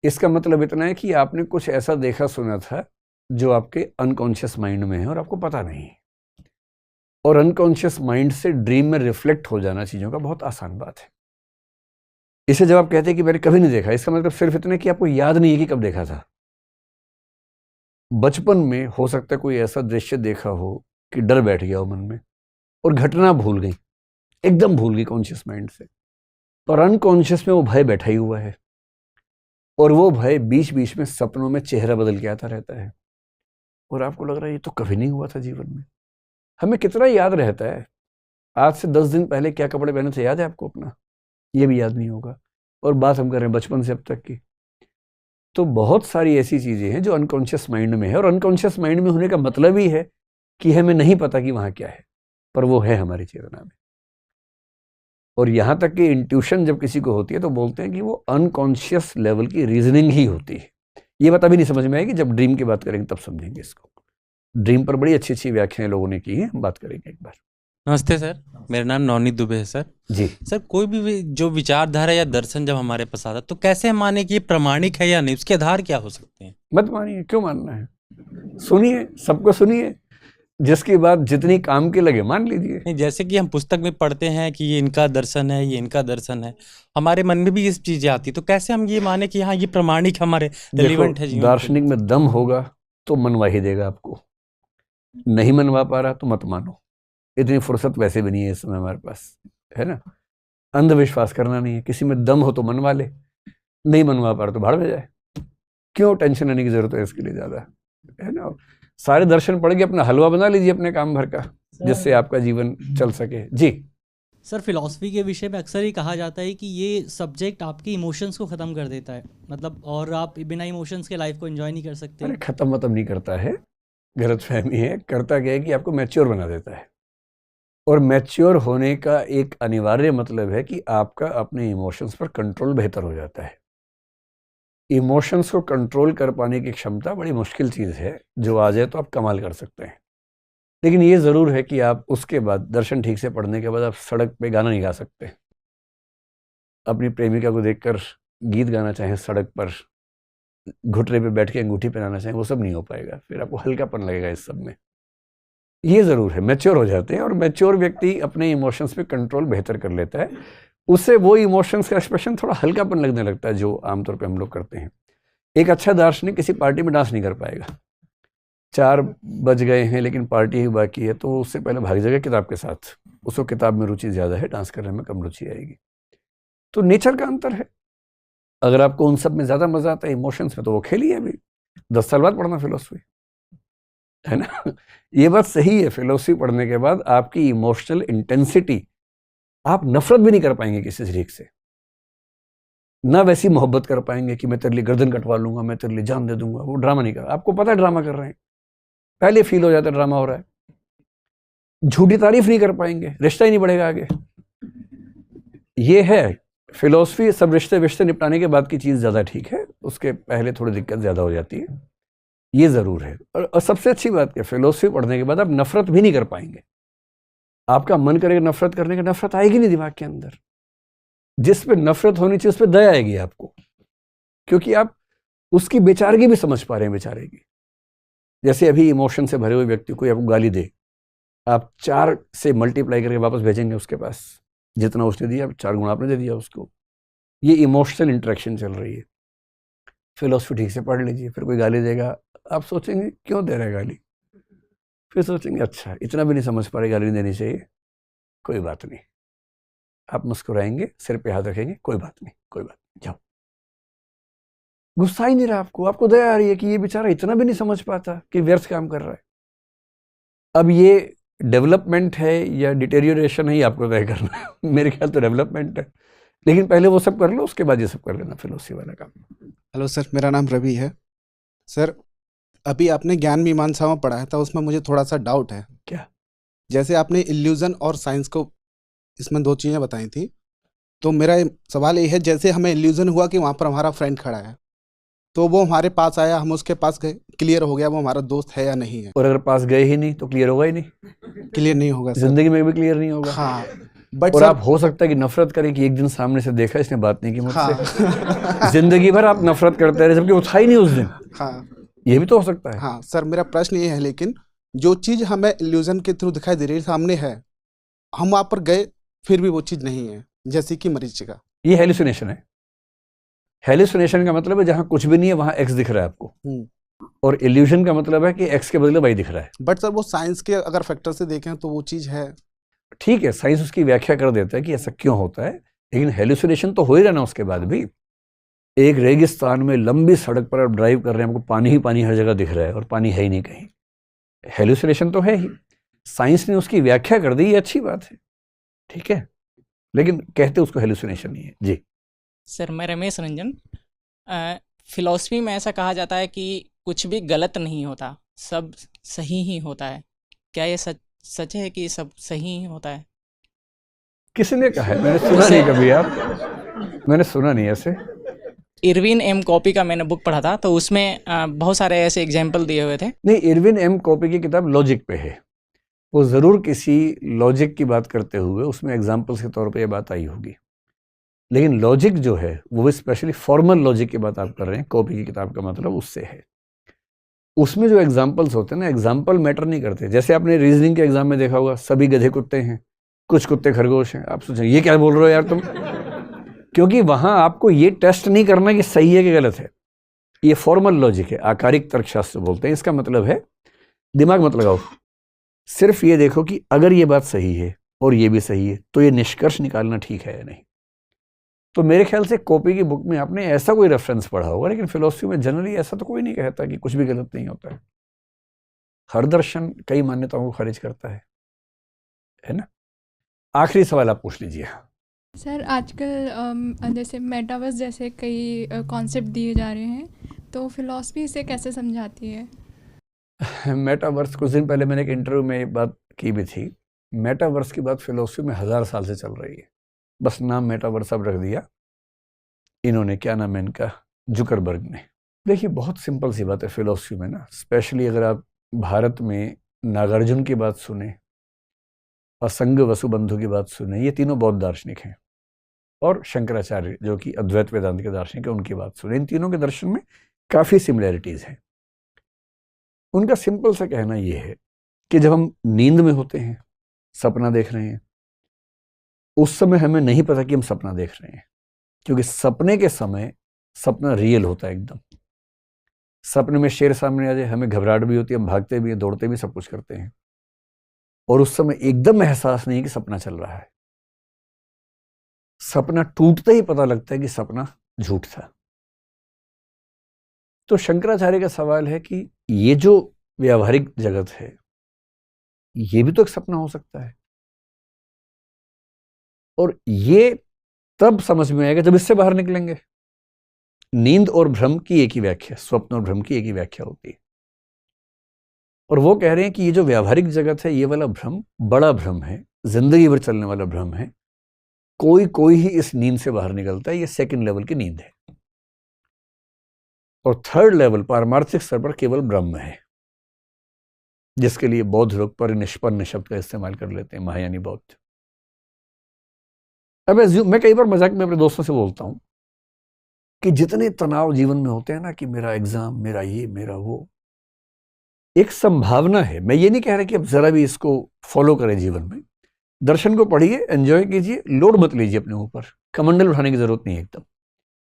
इसका मतलब इतना है कि आपने कुछ ऐसा देखा सुना था जो आपके अनकॉन्शियस माइंड में है और आपको पता नहीं है। और अनकॉन्शियस माइंड से ड्रीम में रिफ्लेक्ट हो जाना चीज़ों का बहुत आसान बात है। इसे जब आप कहते हैं कि मैंने कभी नहीं देखा, इसका मतलब सिर्फ इतना कि आपको याद नहीं है कि कब देखा था। बचपन में हो सकता है कोई ऐसा दृश्य देखा हो कि डर बैठ गया हो मन में और घटना भूल गई, एकदम भूल गई कॉन्शियस माइंड से, पर अनकॉन्शियस में वो भय बैठा ही हुआ है और वो भय बीच बीच में सपनों में चेहरा बदल के आता रहता है और आपको लग रहा है ये तो कभी नहीं हुआ था जीवन में। हमें कितना याद रहता है, आज से 10 दिन पहले क्या कपड़े पहने थे याद है आपको अपना? ये भी याद नहीं होगा, और बात हम कर रहे हैं बचपन से अब तक की। तो बहुत सारी ऐसी चीज़ें हैं जो अनकॉन्शियस माइंड में है, और अनकॉन्शियस माइंड में होने का मतलब ही है कि हमें नहीं पता कि वहाँ क्या है, पर वो है हमारी चेतना में। और यहाँ तक कि इंट्यूशन जब किसी को होती है तो बोलते हैं कि वो अनकॉन्शियस लेवल की रीजनिंग ही होती है। ये बात अभी नहीं समझ में आएगी, जब ड्रीम की बात करेंगे तब समझेंगे इसको। ड्रीम पर बड़ी अच्छी अच्छी व्याख्याएं लोगों ने की हैं, बात करेंगे एक बार। नमस्ते सर, मेरा नाम नवनीत दुबे है सर। जी सर, कोई भी जो विचारधारा या दर्शन जब हमारे पास आता तो कैसे हम माने कि ये प्रामाणिक है या नहीं, उसके आधार क्या हो सकते हैं? मत मानिए, क्यों मानना है? सुनिए, सबको सुनिए, जिसकी बात जितनी काम की लगे मान लीजिए। नहीं, जैसे कि हम पुस्तक में पढ़ते हैं कि ये इनका दर्शन है, ये इनका दर्शन है, हमारे मन में भी ये चीजें आती, तो कैसे हम ये माने कि हाँ ये प्रामाणिक हमारे रिलेवेंट है जीवन? दार्शनिक में दम होगा तो मनवा ही देगा आपको, नहीं मनवा पा रहा तो मत मानो। इतनी फुर्सत वैसे भी नहीं है इस समय हमारे पास, है ना? अंधविश्वास करना नहीं है, किसी में दम हो तो मनवा ले, नहीं मनवा पा रहा तो भाड़ में जाए। क्यों टेंशन लेने की जरूरत है इसके लिए ज्यादा, है ना? सारे दर्शन पढ़ के अपना हलवा बना लीजिए अपने काम भर का, जिससे आपका जीवन चल सके। जी सर, फिलॉसफी के विषय में अक्सर ही कहा जाता है कि ये सब्जेक्ट आपके इमोशंस को ख़त्म कर देता है, मतलब और आप बिना इमोशंस के लाइफ को एंजॉय नहीं कर सकते। अरे खत्म मतलब नहीं करता है, गलतफहमी है। करता क्या है कि आपको मैच्योर बना देता है, और मैच्योर होने का एक अनिवार्य मतलब है कि आपका अपने इमोशंस पर कंट्रोल बेहतर हो जाता है। इमोशंस को कंट्रोल कर पाने की क्षमता बड़ी मुश्किल चीज़ है, जो आ जाए तो आप कमाल कर सकते हैं। लेकिन ये ज़रूर है कि आप उसके बाद दर्शन ठीक से पढ़ने के बाद आप सड़क पे गाना नहीं गा सकते। अपनी प्रेमिका को देखकर गीत गाना चाहें सड़क पर, घुटने पे बैठ के अंगूठी पहनाना चाहें, वो सब नहीं हो पाएगा। फिर आपको हल्कापन लगेगा इस सब में। ये ज़रूर है, मैच्योर हो जाते हैं, और मैच्योर व्यक्ति अपने इमोशंस पे कंट्रोल बेहतर कर लेता है। उससे वो इमोशंस का एक्सप्रेशन थोड़ा हल्कापन लगने लगता है, जो आमतौर पे हम लोग करते हैं। एक अच्छा दार्शनिक किसी पार्टी में डांस नहीं कर पाएगा। 4 बज गए हैं लेकिन पार्टी ही बाकी है, तो उससे पहले भाग जाएगा किताब के साथ। उसको किताब में रुचि ज़्यादा है, डांस करने में कम रुचि आएगी। तो नेचर का अंतर है। अगर आपको उन सब में ज़्यादा मज़ा आता है इमोशंस में, तो वो खेलिए अभी। 10 साल बाद पढ़ना फिलोसफी, है ना। ये बात सही है, फिलोसफी पढ़ने के बाद आपकी इमोशनल इंटेंसिटी, आप नफरत भी नहीं कर पाएंगे किसी शरीक से, ना वैसी मोहब्बत कर पाएंगे कि मैं तेरे लिए गर्दन कटवा लूंगा, मैं तेरे लिए जान दे दूंगा। वो ड्रामा नहीं कर, आपको पता है ड्रामा कर रहे हैं, पहले फील हो जाता है ड्रामा हो रहा है। झूठी तारीफ नहीं कर पाएंगे, रिश्ता ही नहीं बढ़ेगा आगे। ये है फिलोसफी। सब रिश्ते विश्ते निपटाने के बाद की चीज ज्यादा ठीक है, उसके पहले थोड़ी दिक्कत ज्यादा हो जाती है, ये जरूर है। और सबसे अच्छी बात क्या, फिलोसफी पढ़ने के बाद आप नफरत भी नहीं कर पाएंगे। आपका मन करेगा नफरत करने का, नफरत आएगी नहीं दिमाग के अंदर। जिस पे नफरत होनी चाहिए उस पे दया आएगी आपको, क्योंकि आप उसकी बेचारगी भी समझ पा रहे हैं, बेचारे की। जैसे अभी इमोशन से भरे हुए व्यक्ति को आपको गाली दे, आप 4 से मल्टीप्लाई करके वापस भेजेंगे उसके पास, जितना उसने दिया 4 गुना आपने दे दिया उसको। ये इमोशनल इंटरेक्शन चल रही है। फिलोसफी ठीक से पढ़ लीजिए, फिर कोई गाली देगा, आप सोचेंगे क्यों दे रहा है गाली, फिर सोचेंगे अच्छा इतना भी नहीं समझ पा रहे, गाली नहीं देनी चाहिए, कोई बात नहीं। आप मुस्कुराएंगे, सिर पे हाथ रखेंगे, कोई बात नहीं, कोई बात नहीं, जाओ। गुस्सा ही नहीं रहा आपको, आपको दया आ रही है कि ये बेचारा इतना भी नहीं समझ पाता कि व्यर्थ काम कर रहा है। अब ये डेवलपमेंट है या डिटेरियोरेशन है, ये आपको तय करना है। मेरे ख्याल तो डेवलपमेंट है, लेकिन पहले वो सब कर लो, उसके बाद ये सब कर लेना फिलोसफी वाला काम। हेलो सर, मेरा नाम रवि है। सर, अभी आपने ज्ञान मीमांसा में पढ़ाया था, उसमें मुझे थोड़ा सा डाउट है। क्या? जैसे आपने इल्यूजन और साइंस को इसमें 2 चीज़ें बताई थी, तो मेरा सवाल ये है, जैसे हमें इल्यूजन हुआ कि वहाँ पर हमारा फ्रेंड खड़ा है, तो वो हमारे पास आया, हम उसके पास गए, क्लियर हो गया वो हमारा दोस्त है या नहीं है। और अगर पास गए ही नहीं तो क्लियर होगा ही नहीं, क्लियर नहीं होगा सर। जिंदगी में भी क्लियर नहीं होगा। हाँ, बट और सर, आप हो सकता है कि नफरत करें कि एक दिन सामने से देखा, इसने बात नहीं की मुझसे। हाँ जिंदगी भर आप नफरत करते रहे, जबकि वो था ही नहीं उस दिन। हाँ ये भी तो हो सकता है। हाँ सर, मेरा प्रश्न ये है, लेकिन जो चीज़ हमें इल्यूजन के थ्रू दिखाई दे रही है, सामने है, हम वहाँ पर गए फिर भी वो चीज़ नहीं है, जैसे कि मरीचिका। ये हेलुसिनेशन है। हेलुसिनेशन का मतलब है जहां कुछ भी नहीं है वहां एक्स दिख रहा है आपको, और इल्यूजन का मतलब है कि एक्स के बदले वाई दिख रहा है। बट सर, वो साइंस के अगर फैक्टर से देखें तो वो चीज़ है। ठीक है, साइंस उसकी व्याख्या कर देता है कि ऐसा क्यों होता है, लेकिन हेलुसिनेशन तो हो ही रहना उसके बाद भी। एक रेगिस्तान में लंबी सड़क पर आप ड्राइव कर रहे हैं, आपको पानी ही पानी हर जगह दिख रहा है और पानी है ही नहीं कहीं, हेलुसिनेशन तो है ही। साइंस ने उसकी व्याख्या कर दी, ये अच्छी बात है, ठीक है, लेकिन कहते उसको हेलुसिनेशन नहीं है। जी सर, मैं रमेश रंजन। फिलॉसफी में ऐसा कहा जाता है कि कुछ भी गलत नहीं होता, सब सही ही होता है। क्या ये सच है कि सब सही ही होता है? किसने कहा है? मैंने सुना नहीं कभी यार, मैंने सुना नहीं ऐसे। इरविन एम कॉपी का मैंने बुक पढ़ा था, तो उसमें बहुत सारे ऐसे एग्जाम्पल दिए हुए थे। नहीं, इरविन एम कॉपी की किताब लॉजिक पे है, वो ज़रूर किसी लॉजिक की बात करते हुए उसमें एग्जाम्पल्स के तौर पे ये बात आई होगी, लेकिन लॉजिक जो है वो भी स्पेशली फॉर्मल लॉजिक की बात आप कर रहे हैं, कॉपी की किताब का मतलब उससे है। उसमें जो एग्जाम्पल्स होते हैं ना, एग्जाम्पल मैटर नहीं करते। जैसे आपने रीजनिंग के एग्जाम में देखा होगा, सभी गधे कुत्ते हैं, कुछ कुत्ते खरगोश हैं। आप सोचें ये क्या बोल रहे हो यार तुम, क्योंकि वहां आपको ये टेस्ट नहीं करना कि सही है कि गलत है। ये फॉर्मल लॉजिक है, आकारिक तर्कशास्त्र बोलते हैं। इसका मतलब है दिमाग मत लगाओ, सिर्फ ये देखो कि अगर ये बात सही है और ये भी सही है तो ये निष्कर्ष निकालना ठीक है या नहीं। तो मेरे ख्याल से कॉपी की बुक में आपने ऐसा कोई रेफरेंस पढ़ा होगा, लेकिन फिलोसफी में जनरली ऐसा तो कोई नहीं कहता कि कुछ भी गलत नहीं होता है। हर दर्शन कई मान्यताओं को खारिज करता है ना। आखिरी सवाल आप पूछ लीजिए। सर, आजकल जैसे मेटावर्स जैसे कई कॉन्सेप्ट दिए जा रहे हैं, तो फिलॉसफी इसे कैसे समझाती है? मेटावर्स, कुछ दिन पहले मैंने एक इंटरव्यू में ये बात की भी थी। मेटावर्स की बात फिलोसफी में 1000 साल से चल रही है, बस नाम मेटावर्स अब रख दिया इन्होंने, क्या नाम है इनका, जुकरबर्ग ने। देखिए बहुत सिंपल सी बात है फिलोसफी में ना, स्पेशली अगर आप भारत में नागार्जुन की बात सुने, असंग वसुबंधु की बात सुने, ये तीनों बौद्ध दार्शनिक हैं, और शंकराचार्य जो कि अद्वैत वेदांत के दार्शनिक है, उनकी बात सुने। इन तीनों के दर्शन में काफ़ी सिमिलैरिटीज़ हैं। उनका सिंपल सा कहना ये है कि जब हम नींद में होते हैं, सपना देख रहे हैं, उस समय हमें नहीं पता कि हम सपना देख रहे हैं, क्योंकि सपने के समय सपना रियल होता है एकदम। सपने में शेर सामने आ जाए, हमें घबराहट भी होती है, हम भागते भी हैं, दौड़ते भी, सब कुछ करते हैं, और उस समय एकदम एहसास नहीं कि सपना चल रहा है। सपना टूटते ही पता लगता है कि सपना झूठ था। तो शंकराचार्य का सवाल है कि ये जो व्यावहारिक जगत है, ये भी तो एक सपना हो सकता है, और ये तब समझ में आएगा जब इससे बाहर निकलेंगे। नींद और भ्रम की एक ही व्याख्या, स्वप्न और भ्रम की एक ही व्याख्या होती है। और वो कह रहे हैं कि ये जो व्यावहारिक जगत है, ये वाला भ्रम बड़ा भ्रम है, जिंदगी भर चलने वाला भ्रम है। कोई कोई ही इस नींद से बाहर निकलता है, ये सेकंड लेवल की नींद है। और थर्ड लेवल पारमार्थिक स्तर पर केवल ब्रह्म है, जिसके लिए बौद्ध लोग परिनिष्पन्न शब्द का इस्तेमाल कर लेते हैं, महायानी बौद्ध। अब मैं कई बार मजाक में अपने दोस्तों से बोलता हूं कि जितने तनाव जीवन में होते हैं ना, कि मेरा एग्जाम, मेरा ये, मेरा वो, एक संभावना है। मैं ये नहीं कह रहा कि अब जरा भी इसको फॉलो करें जीवन में। दर्शन को पढ़िए, एंजॉय कीजिए, लोड मत लीजिए अपने ऊपर, कमंडल उठाने की जरूरत नहीं है एकदम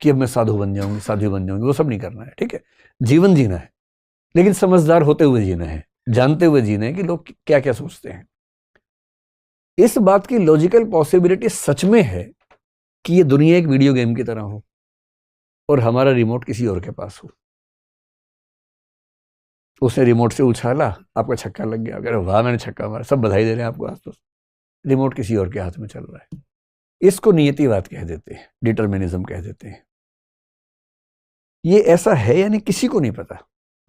कि अब मैं साधु बन जाऊंगी, साधु बन जाऊंगी, वो सब नहीं करना है। ठीक है, जीवन जीना है, लेकिन समझदार होते हुए जीना है, जानते हुए जीना है कि लोग क्या क्या सोचते हैं। इस बात की लॉजिकल पॉसिबिलिटी सच में है कि ये दुनिया एक वीडियो गेम की तरह हो और हमारा रिमोट किसी और के पास हो। उसने रिमोट से उछाला, आपका छक्का लग गया, अगर वाह मैंने छक्का मारा, सब बधाई दे रहे हैं आपको आसपास, रिमोट किसी और के हाथ में चल रहा है। इसको नियतिवाद कह देते हैं, डिटर्मिनिज्म कह देते हैं। ये ऐसा है यानी किसी को नहीं पता।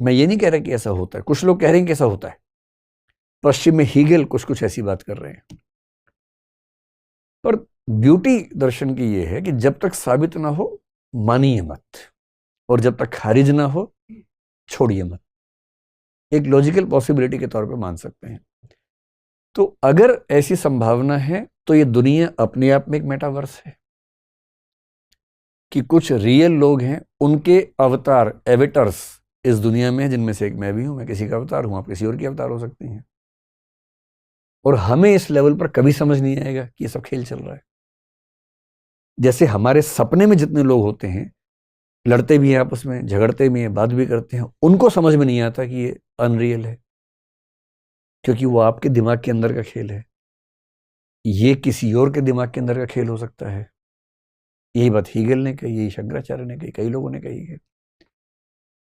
मैं ये नहीं कह रहा कि ऐसा होता है, कुछ लोग कह रहे हैं कि ऐसा होता है। पश्चिम में हीगल कुछ ऐसी बात कर रहे हैं। पर ब्यूटी दर्शन की ये है कि जब तक साबित ना हो मानिए मत, और जब तक खारिज ना हो छोड़िए मत। एक लॉजिकल पॉसिबिलिटी के तौर पे मान सकते हैं। तो अगर ऐसी संभावना है तो ये दुनिया अपने आप में एक मेटावर्स है, कि कुछ रियल लोग हैं, उनके अवतार, एवेटर्स इस दुनिया में, जिनमें से एक मैं भी हूं। मैं किसी का अवतार हूं, आप किसी और की अवतार हो सकती हैं। और हमें इस लेवल पर कभी समझ नहीं आएगा कि ये सब खेल चल रहा है। जैसे हमारे सपने में जितने लोग होते हैं, लड़ते भी हैं आपस में, झगड़ते भी हैं, बात भी करते हैं, उनको समझ में नहीं आता कि ये अनरियल है, क्योंकि वो आपके दिमाग के अंदर का खेल है। ये किसी और के दिमाग के अंदर का खेल हो सकता है। यही बात हीगल ने कही, यही शंकराचार्य ने कही, कई लोगों ने कही है।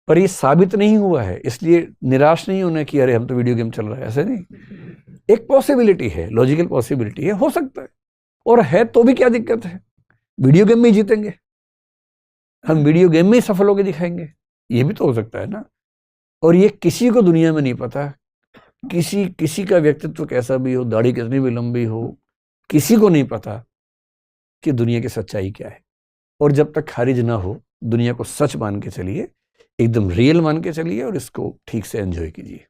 पर ये साबित नहीं हुआ है, इसलिए निराश नहीं होना कि अरे हम तो वीडियो गेम चल रहा है, ऐसे नहीं। एक पॉसिबिलिटी है, लॉजिकल पॉसिबिलिटी है, हो सकता है। और है तो भी क्या दिक्कत है, वीडियो गेम में ही जीतेंगे हम, वीडियो गेम में ही सफल होकर दिखाएंगे, ये भी तो हो सकता है ना। और ये किसी को दुनिया में नहीं पता, किसी का व्यक्तित्व कैसा भी हो, दाढ़ी कितनी भी लंबी हो, किसी को नहीं पता कि दुनिया की सच्चाई क्या है। और जब तक खारिज ना हो, दुनिया को सच मान के चलिए, एकदम रियल मान के चलिए, और इसको ठीक से एंजॉय कीजिए।